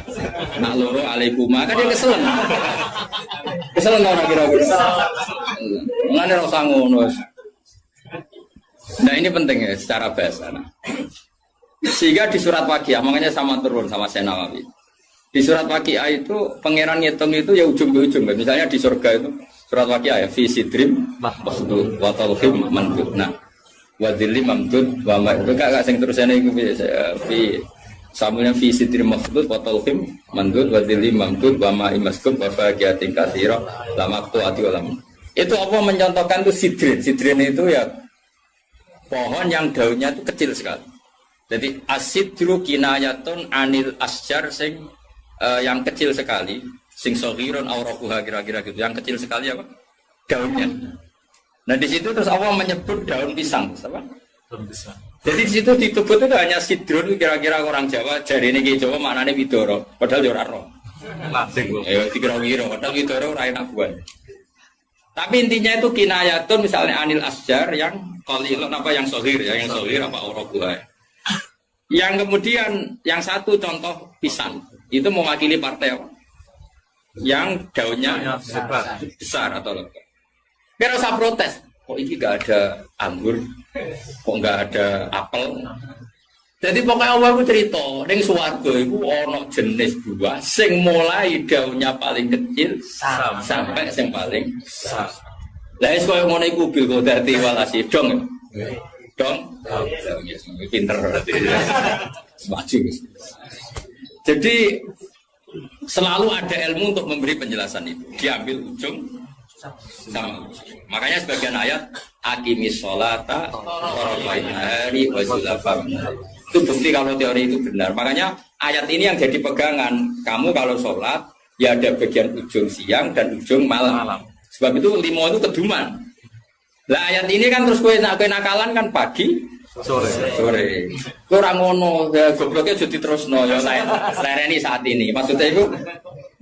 Speaker 1: nak loro alaikuma kan dia kesel. Kesel orang kira-kira. Mengenai rasa ngono. Nah ini penting ya secara bahasa. Sehingga di surat Waqiah, makanya sama turun sama Syekh Nawawi. Di surat Waqiah itu pangeran ngitung itu ya ujung ke ujung. Misalnya di surga itu surat Waqiah ya fi sidrim mahmud wa talhim mandud. Nah, wa dhillim mamdud wa ma itu gak sing terusane iku fi samulnya fi sidrim mahmud wa talhim mandud wa dhillim mamdud wa ma imaskub wa faqiyatin katsira la maqtu'ati wa lam. Itu apa mencontohkan itu sidrin. Sidrin itu ya pohon yang daunnya itu kecil sekali. Jadi asidru kinayatun anil asjar sing yang kecil sekali, sing sogiron aurakuha kira-kira gitu, yang kecil sekali apa? Daunnya. Nah di situ terus Allah menyebut daun pisang, apa? Daun pisang. Jadi di situ disebut itu hanya sidrun kira-kira orang Jawa, jari ini Jawa maknanya widoro, padahal ora roh. Dikira-kira, padahal widoro ora enak buat. Tapi intinya itu kinayatun misalnya anil asjar yang qalilun apa yang sohir ya, yang sohir apa aurakuha. Yang kemudian yang satu contoh pisang itu mewakili partai apa? Yang daunnya besar atau lebat. Kira usah protes. Kok ini nggak ada anggur? Kok nggak ada apel? Jadi pokoknya Allah ku cerita, ning swarga iku ana jenis buah sing mulai daunnya paling kecil sampai sing paling besar. Lah wis koyo ngono iku bil kodati walasi dong. Dong. Pinter berarti. Maju. Jadi selalu ada ilmu untuk memberi penjelasan itu. Diambil ujung sama ujung. Makanya sebagian ayat aqimis sholata tarafain nahari wa zulafam. Itu bukti kalau teori itu benar. Makanya ayat ini yang jadi pegangan. Kamu kalau sholat, ya ada bagian ujung siang dan ujung malam. Sebab itu 5 itu keduman. Lah ayat ini kan terus kue nakalan kan pagi, sore. Kurang ngono, ya gobloknya jadi terus no. Ya lereni saat ini. Maksudnya itu,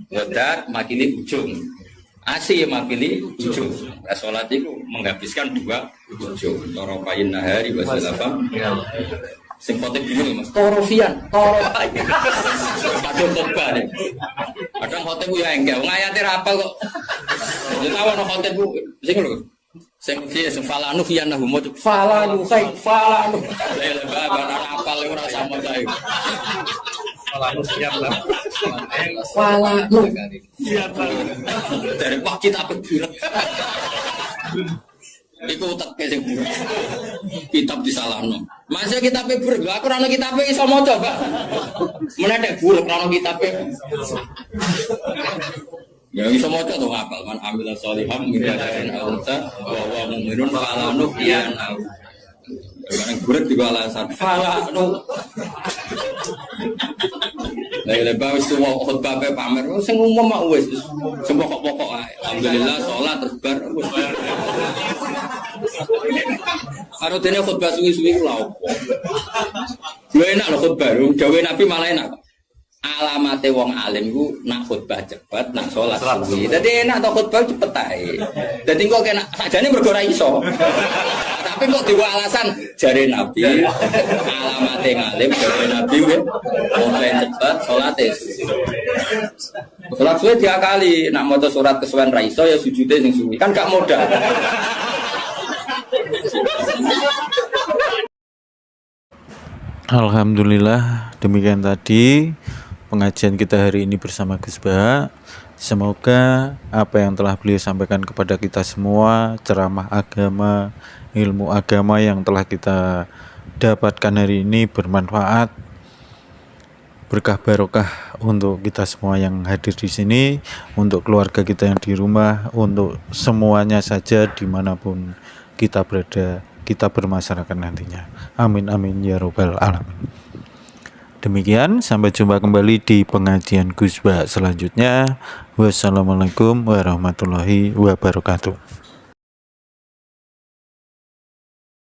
Speaker 1: wedar makili ujung. Asih makili ujung. Nah, sholat itu menghabiskan 2 ujung. Tarafain nahari wa zulafam. Sing khotib bingung Mas. Torofian. Kadang khotbah nih. Kadang khotib ya enggak. Ngayate ra apal kok. Ya tahu ana khotib sing lho. Sing falanu fiyanahu mo falanu kai falanu. Lha babar apal ora sama kae. Falanu siap lah. Falanu. Siap. Dari wah kita bulat. Iku teke sing bulat. Kitab disalahno. Masa kitabe buruk, aku ora ono kitabe iso maca, Pak. Menedek buruk ora ono kitabe. Ya iso maca to ngapal man amila sholiham min dzakarin aw unsa wa huwa mu'minun fala nuhyiyanna. Barang buruk juga alasan fala nu. Lah lebar wis tuwa khotbah pamer sing umum mak wis sing pokok-pokok ae. Alhamdulillah salat terus bar. Karo dene khotbah suwi-suwi ku lha opo. Yo enak lho khotbah, dawuhe Nabi malah enak. Alamate wong alim ku nak khotbah cepet, nak salat suwi. Dadi enak to khotbah cepet ae. Dadi kok kena sakjane mergo ora iso. Tapi kok diwa alasan jare Nabi alamate ngalim jare Nabi khotbah cepet, salate suwi. Salat suwi diakali, nak maca surat kesuwen ra iso ya sujude sing suwi. Kan gak modal.
Speaker 2: Alhamdulillah, demikian tadi pengajian kita hari ini bersama Gus Ba. Semoga apa yang telah beliau sampaikan kepada kita semua, ceramah agama, ilmu agama yang telah kita dapatkan hari ini bermanfaat, berkah barokah untuk kita semua yang hadir di sini, untuk keluarga kita yang di rumah, untuk semuanya saja dimanapun kita berada, kita bermasyarakat nantinya. Amin amin ya robbal alamin. Demikian, sampai jumpa kembali di pengajian Gus Ba selanjutnya. Wassalamualaikum warahmatullahi wabarakatuh.